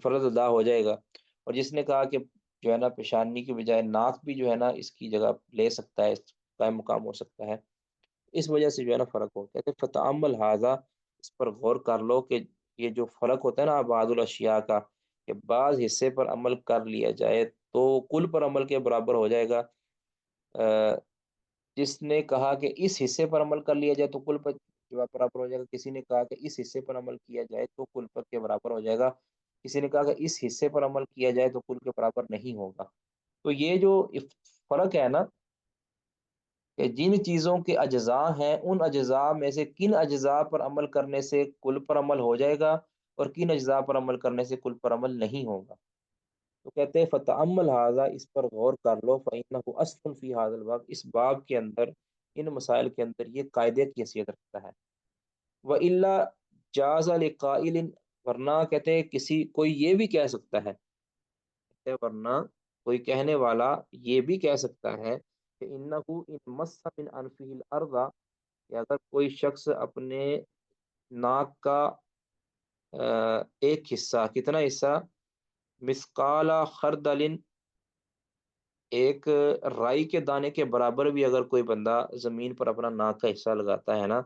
فرض ادا ہو جائے گا، اور جس نے کہا کہ جو ہے نا پیشانی کی بجائے ناک بھی جو ہے نا اس کی جگہ لے سکتا ہے، قائم مقام ہو سکتا ہے، اس وجہ سے جو ہے نا فرق ہو گیا۔ کہ فتعمل ھذا، اس پر غور کر لو کہ یہ جو فرق ہوتا ہے نا ابعاد الاشیاء کا، کہ بعض حصے پر عمل کر لیا جائے تو کل پر عمل کے برابر ہو جائے گا، جس نے کہا کہ اس حصے پر عمل کر لیا جائے تو کل پر جو برابر ہو جائے گا، کسی نے کہا کہ اس حصے پر عمل کیا جائے تو کل پر کے برابر ہو جائے گا، کسی نے کہا کہ اس حصے پر عمل کیا جائے تو کل کے برابر نہیں ہوگا۔ تو یہ جو فرق ہے نا کہ جن چیزوں کے اجزاء ہیں ان اجزاء میں سے کن اجزاء پر عمل کرنے سے کل پر عمل ہو جائے گا اور کن اجزاء پر عمل کرنے سے کل پر عمل نہیں ہوگا۔ تو کہتے ہیں فتعمل ھذا، اس پر غور کر لو، فإنہ اصل فی ھذا الباب، اس باب کے اندر، ان مسائل کے اندر یہ قاعدے کی حیثیت رکھتا ہے۔ وإلا جاز لقائل، ورنہ کہتے ہیں کوئی یہ بھی کہہ سکتا ہے، کہتے ہیں ورنہ کوئی کہنے والا یہ بھی کہہ سکتا ہے کہ انہ ان مس من انفہ الارض، کہ اگر کوئی شخص اپنے ناک کا ایک حصہ، کتنا حصہ، مثقال خردل، ایک رائی کے دانے کے برابر بھی اگر کوئی بندہ زمین پر اپنا ناک کا حصہ لگاتا ہے نا،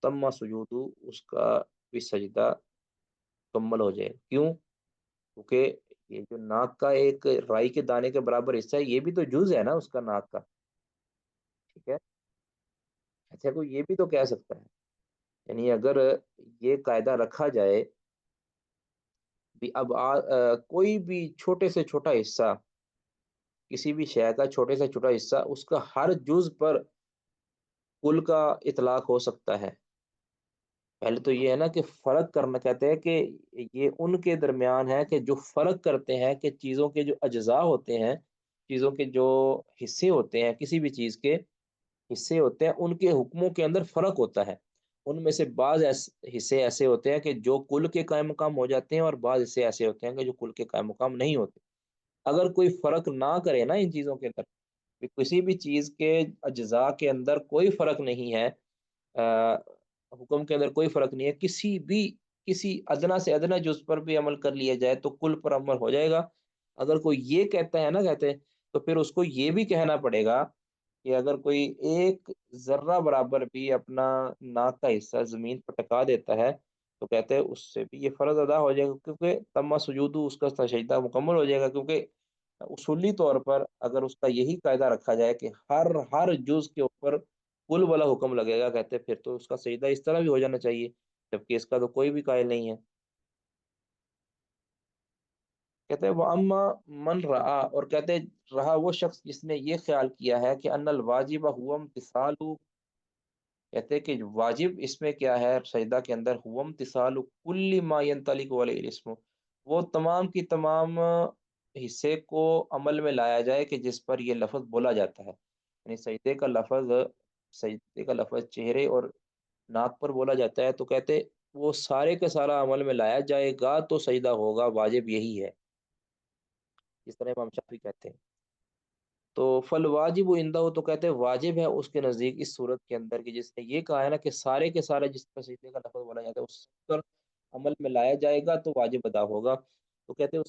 تم سجودو، اس کا بھی سجدہ مکمل ہو جائے۔ کیوں؟ کیونکہ یہ جو ناک کا ایک رائی کے دانے کے برابر حصہ ہے، یہ بھی تو جز ہے نا اس کا ناک کا، ٹھیک ہے۔ اچھا کوئی یہ بھی تو کہہ سکتا ہے، یعنی اگر یہ قاعدہ رکھا جائے بھی اب کوئی بھی چھوٹے سے چھوٹا حصہ، کسی بھی شے کا چھوٹے سے چھوٹا حصہ، اس کا ہر جز پر کل کا اطلاق ہو سکتا ہے۔ پہلے تو یہ ہے نا کہ فرق کرنا، کہتے ہیں کہ یہ ان کے درمیان ہے کہ جو فرق کرتے ہیں کہ چیزوں کے جو اجزاء ہوتے ہیں، چیزوں کے جو حصے ہوتے ہیں، کسی بھی چیز کے حصے ہوتے ہیں، ان کے حکموں کے اندر فرق ہوتا ہے۔ ان میں سے بعض حصے ایسے ہوتے ہیں کہ جو کل کے قائم مقام ہو جاتے ہیں، اور بعض حصے ایسے ہوتے ہیں کہ جو کل کے قائم مقام نہیں ہوتے۔ اگر کوئی فرق نہ کرے نا ان چیزوں کے اندر، کسی بھی چیز کے اجزاء کے اندر کوئی فرق نہیں ہے، حکم کے اندر کوئی فرق نہیں ہے، کسی ادنا سے ادنا جز پر بھی عمل کر لیا جائے تو کل پر عمل ہو جائے گا۔ اگر کوئی یہ کہتا ہے نا، کہتے ہیں تو پھر اس کو یہ بھی کہنا پڑے گا کہ اگر کوئی ایک ذرہ برابر بھی اپنا ناک کا حصہ زمین پر ٹکا دیتا ہے تو کہتے ہیں اس سے بھی یہ فرض ادا ہو جائے گا، کیونکہ تم سجودو، اس کا سجدہ مکمل ہو جائے گا، کیونکہ اصولی طور پر اگر اس کا یہی قاعدہ رکھا جائے کہ ہر جز کے اوپر کل والا حکم لگے گا، کہتے ہیں پھر تو اس کا سجدہ اس طرح بھی ہو جانا چاہیے، جبکہ اس کا تو کوئی بھی قائل نہیں ہے۔ کہتے ہیں وَأَمَّا مَنْ رَعَا، اور کہتے ہیں رہا وہ شخص جس نے یہ خیال کیا ہے کہ ان الواجب هو امتثال، کہتے ہیں کہ واجب اس میں کیا ہے سجدہ کے اندر، هو امتثال كل ما ينطلق عليه الاسم، وہ تمام کی تمام حصے کو عمل میں لایا جائے کہ جس پر یہ لفظ بولا جاتا ہے، یعنی سجدے کا لفظ چہرے اور ناک پر بولا جاتا ہے، تو کہتے وہ سارے کا سارا عمل میں لایا جائے گا تو سجدہ ہوگا، واجب یہی ہے، جس طرح امام شافعی کہتے ہیں۔ تو فل واجب عندہ، تو کہتے ہیں واجب ہے اس کے نزدیک اس صورت کے اندر کہ جس نے یہ کہا ہے نا کہ سارے کے سارے جس پر سجدے کا لفظ بولا جاتا ہے اس پر عمل میں لایا جائے گا تو واجب ادا ہوگا، تو کہتے ہیں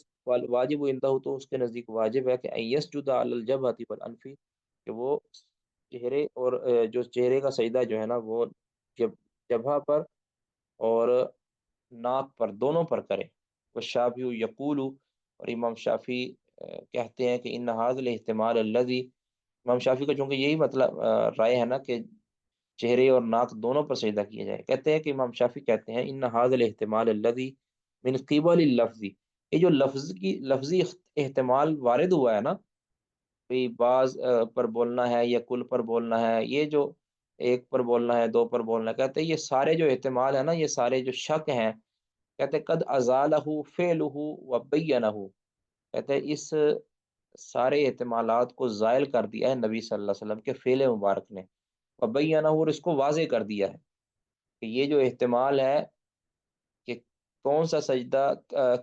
واجب عندہ، تو اس کے نزدیک واجب ہے کہ یسجد علی الجبہۃ والانف، کہ وہ چہرے اور جو چہرے کا سجدہ جو ہے نا وہ جبہہ پر اور ناک پر دونوں پر کرے۔ وہ شافعی یقول، اور امام شافعی کہتے ہیں کہ ان هذا الاحتمال الذي، امام شافعی کا چونکہ یہی مطلب رائے ہے نا کہ چہرے اور ناک دونوں پر سجدہ کیا جائے، کہتے ہیں کہ امام شافعی کہتے ہیں ان هذا الاحتمال الذي من قبل اللفظ، یہ جو لفظی احتمال وارد ہوا ہے نا، کوئی بعض پر بولنا ہے یا کل پر بولنا ہے، یہ جو ایک پر بولنا ہے، دو پر بولنا ہے، کہتے ہیں یہ سارے جو احتمال ہے نا، یہ سارے جو شک ہیں، کہتے ہیں قد ازالہ فعلہ وبینہ، کہتے ہیں اس سارے احتمالات کو زائل کر دیا ہے نبی صلی اللہ علیہ وسلم کے فعل مبارک نے، وبینہ، اور اس کو واضح کر دیا ہے کہ یہ جو احتمال ہے کہ کون سا سجدہ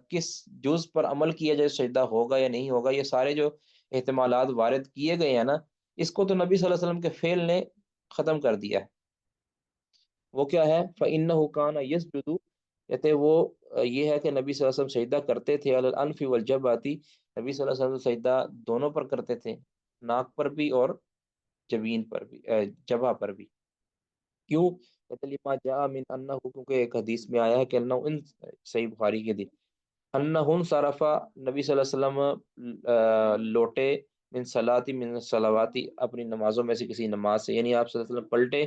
کس جز پر عمل کیا جائے سجدہ ہوگا یا نہیں ہوگا، یہ سارے جو احتمالات وارد کیے گئے ہیں نا، اس کو تو نبی صلی اللہ علیہ وسلم کے فعل نے ختم کر دیا ہے۔ وہ کیا ہے؟ فَإِنَّهُ كَانَ يَسْجُدُ، کہتے وہ یہ ہے کہ نبی صلی اللہ علیہ وسلم سجدہ کرتے تھے علی الانف والجبہۃ، نبی صلی اللہ علیہ وسلم سجدہ دونوں پر کرتے تھے، ناک پر بھی اور جبین پر بھی، جبہہ پر بھی۔ کیوں؟ کہتے لما جاء من انہ، کیونکہ ایک حدیث میں آیا ہے کہ انہ ان، صحیح بخاری کے دی، انہم صرفا، نبی صلی اللہ علیہ وسلم لوٹے، من صلاتی من صلواتی، اپنی نمازوں میں سے کسی نماز سے، یعنی آپ صلی اللہ علیہ وسلم پلٹے،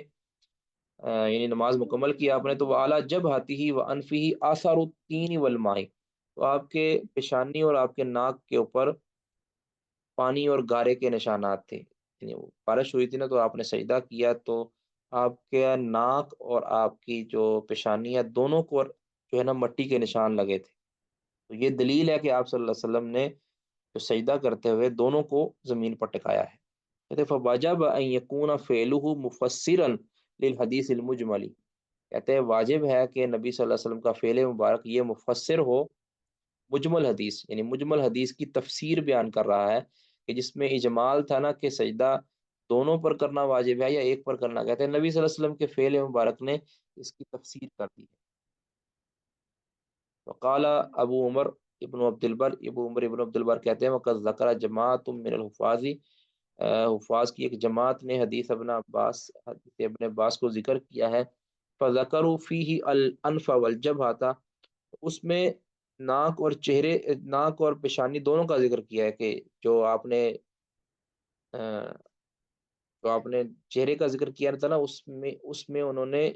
یعنی نماز مکمل کیا آپ نے، تو وہ اعلیٰ جب آتی ہی وہ انفی ہی آثار الطین والماء، تو آپ کے پیشانی اور آپ کے ناک کے اوپر پانی اور گارے کے نشانات تھے، یعنی وہ بارش ہوئی تھی نا تو آپ نے سجدہ کیا تو آپ کے ناک اور آپ کی جو پیشانیاں دونوں کو جو ہے نا مٹی کے نشان لگے تھے، تو یہ دلیل ہے کہ آپ صلی اللہ علیہ وسلم نے جو سجدہ کرتے ہوئے دونوں کو زمین پر ٹکایا ہے۔ کہتے فواجب ان یکون فعلہ مفسرا للحدیث المجملی، کہتے ہیں واجب ہے کہ نبی صلی اللہ علیہ وسلم کا فعل مبارک یہ مفسر ہو مجمل حدیث، یعنی مجمل حدیث کی تفسیر بیان کر رہا ہے کہ جس میں اجمال تھا نا کہ سجدہ دونوں پر کرنا واجب ہے یا ایک پر کرنا، کہتے ہیں نبی صلی اللہ علیہ وسلم کے فعل مبارک نے اس کی تفسیر کر دی ہے۔ وقال ابو عمر ابن عبد البر، ابن عبد البر کہتے ہیں وقد ذکر جماعت من الحفاظ، حفاظ کی ایک جماعت نے حدیث ابن عباس کو ذکر کیا ہے، فذکروا فیہ الانف والجبہۃ، اس میں ناک اور چہرے، ناک اور پیشانی دونوں کا ذکر کیا ہے کہ جو آپ نے چہرے کا ذکر کیا تھا نا، اس میں انہوں نے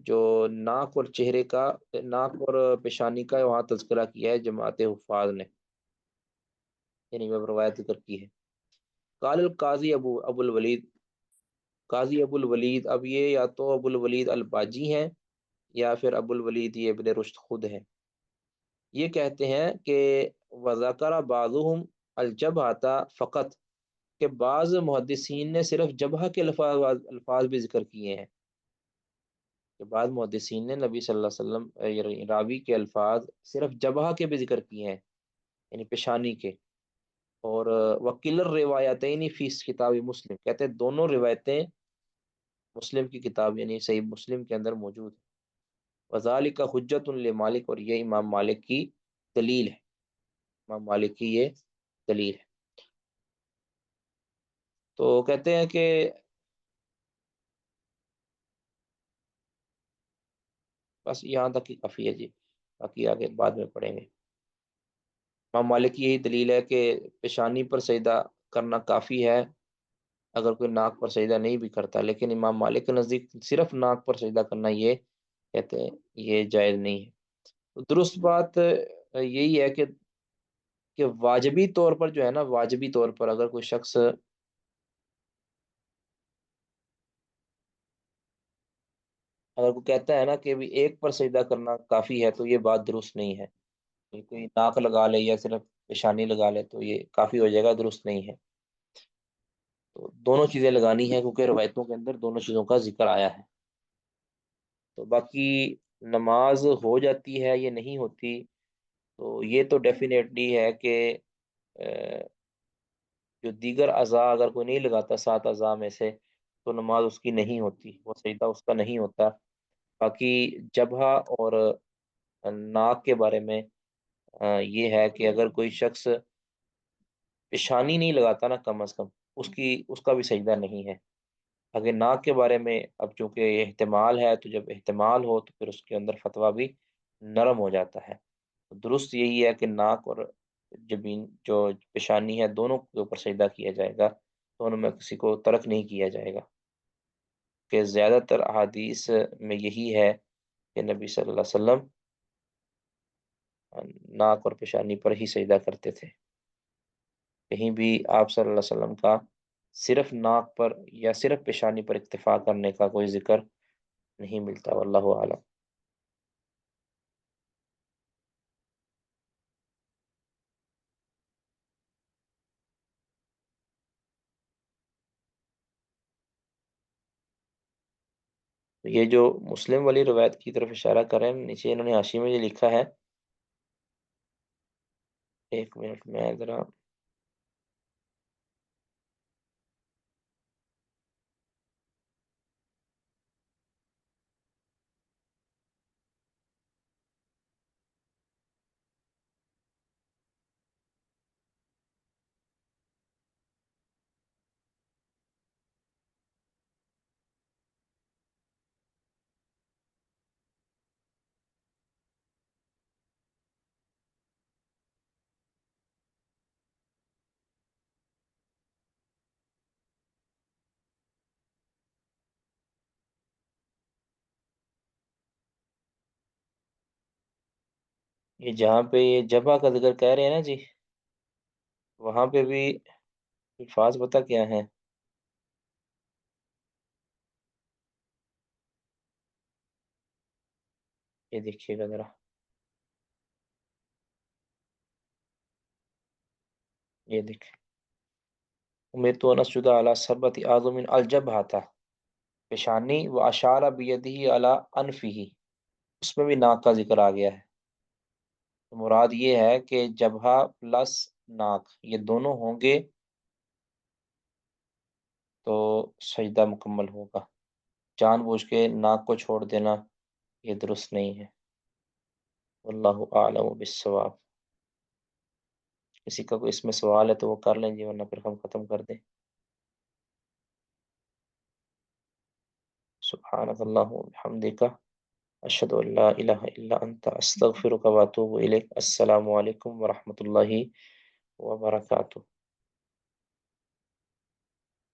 جو ناک اور چہرے کا، ناک اور پیشانی کا وہاں تذکرہ کیا ہے جماعت حفاظ نے، یعنی وہ روایت ذکر کی ہے۔ قال القاضی ابو الولید، قاضی ابو الولید، اب یہ یا تو ابو الولید الباجی ہیں یا پھر ابو الولید یہ ابن رشد خود ہیں، یہ کہتے ہیں کہ وذکر بعضهم الجبہۃ فقط، کہ بعض محدثین نے صرف جبہہ کے الفاظ بھی ذکر کیے ہیں، کہ بعض محدثین نے نبی صلی اللہ علیہ وسلم راوی کے الفاظ صرف جبہہ کے بھی ذکر کیے ہیں، یعنی پیشانی کے، اور وکیل الروایتین فی کتاب مسلم، کہتے ہیں دونوں روایتیں مسلم کی کتاب یعنی صحیح مسلم کے اندر موجود ہے، وذالک حجت لمالک، اور یہ امام مالک کی دلیل ہے، امام مالک کی یہ دلیل ہے۔ تو کہتے ہیں کہ بس یہاں تک ہی کافی ہے جی، باقی آگے بعد میں پڑھیں گے۔ امام مالک کی یہی دلیل ہے کہ پیشانی پر سجدہ کرنا کافی ہے اگر کوئی ناک پر سجدہ نہیں بھی کرتا، لیکن امام مالک کے نزدیک صرف ناک پر سجدہ کرنا یہ کہتے ہیں یہ جائز نہیں ہے۔ تو درست بات یہی ہے کہ واجبی طور پر جو ہے نا، واجبی طور پر اگر کوئی شخص اگر کوئی کہتا ہے نا کہ بھی ایک پر سجدہ کرنا کافی ہے، تو یہ بات درست نہیں ہے، کوئی ناک لگا لے یا صرف پیشانی لگا لے تو یہ کافی ہو جائے گا، درست نہیں ہے۔ تو دونوں چیزیں لگانی ہے کیونکہ روایتوں کے اندر دونوں چیزوں کا ذکر آیا ہے۔ تو باقی نماز ہو جاتی ہے یا نہیں ہوتی، تو یہ تو ڈیفینیٹلی ہے کہ جو دیگر اعضاء اگر کوئی نہیں لگاتا 7 اعضاء میں سے، تو نماز اس کی نہیں ہوتی، وہ سجدہ اس کا نہیں ہوتا۔ باقی جبہہ اور ناک کے بارے میں یہ ہے کہ اگر کوئی شخص پیشانی نہیں لگاتا نا، کم از کم اس کا بھی سجدہ نہیں ہے۔ اگر ناک کے بارے میں اب چونکہ یہ احتمال ہے، تو جب احتمال ہو تو پھر اس کے اندر فتویٰ بھی نرم ہو جاتا ہے۔ درست یہی ہے کہ ناک اور جبین جو پیشانی ہے، دونوں کے اوپر سجدہ کیا جائے گا، دونوں میں کسی کو ترک نہیں کیا جائے گا، کہ زیادہ تر احادیث میں یہی ہے کہ نبی صلی اللہ علیہ وسلم ناک اور پیشانی پر ہی سجدہ کرتے تھے۔ کہیں بھی آپ صلی اللہ علیہ وسلم کا صرف ناک پر یا صرف پیشانی پر اکتفا کرنے کا کوئی ذکر نہیں ملتا، واللہ اعلم۔ یہ جو مسلم والی روایت کی طرف اشارہ کر رہے ہیں، نیچے انہوں نے حاشی میں یہ لکھا ہے، ایک منٹ میں ذرا، یہ جہاں پہ یہ جبہ کا ذکر کہہ رہے ہیں نا جی، وہاں پہ بھی الفاظ پتہ کیا ہیں؟ یہ دیکھیے گا ذرا، یہ دیکھیں، امیرت ان اسجد علی سبعۃ اعظم الجبہہ تھا، پیشانی، و اشارہ بیدہ علی انفہ، اس میں بھی ناک کا ذکر آ گیا ہے۔ مراد یہ ہے کہ جبہہ پلس ناک یہ دونوں ہوں گے تو سجدہ مکمل ہوگا۔ جان بوجھ کے ناک کو چھوڑ دینا یہ درست نہیں ہے، واللہ اعلم بالصواب۔ کسی کا کوئی اس میں سوال ہے تو وہ کر لیں جی، ورنہ پھر ہم ختم کر دیں۔ سبحانک اللہم وبحمدک، اشہد ان لا الہ الا انت، استغفرک واتوب الیک۔ السلام علیکم ورحمۃ اللہ وبرکاتہ۔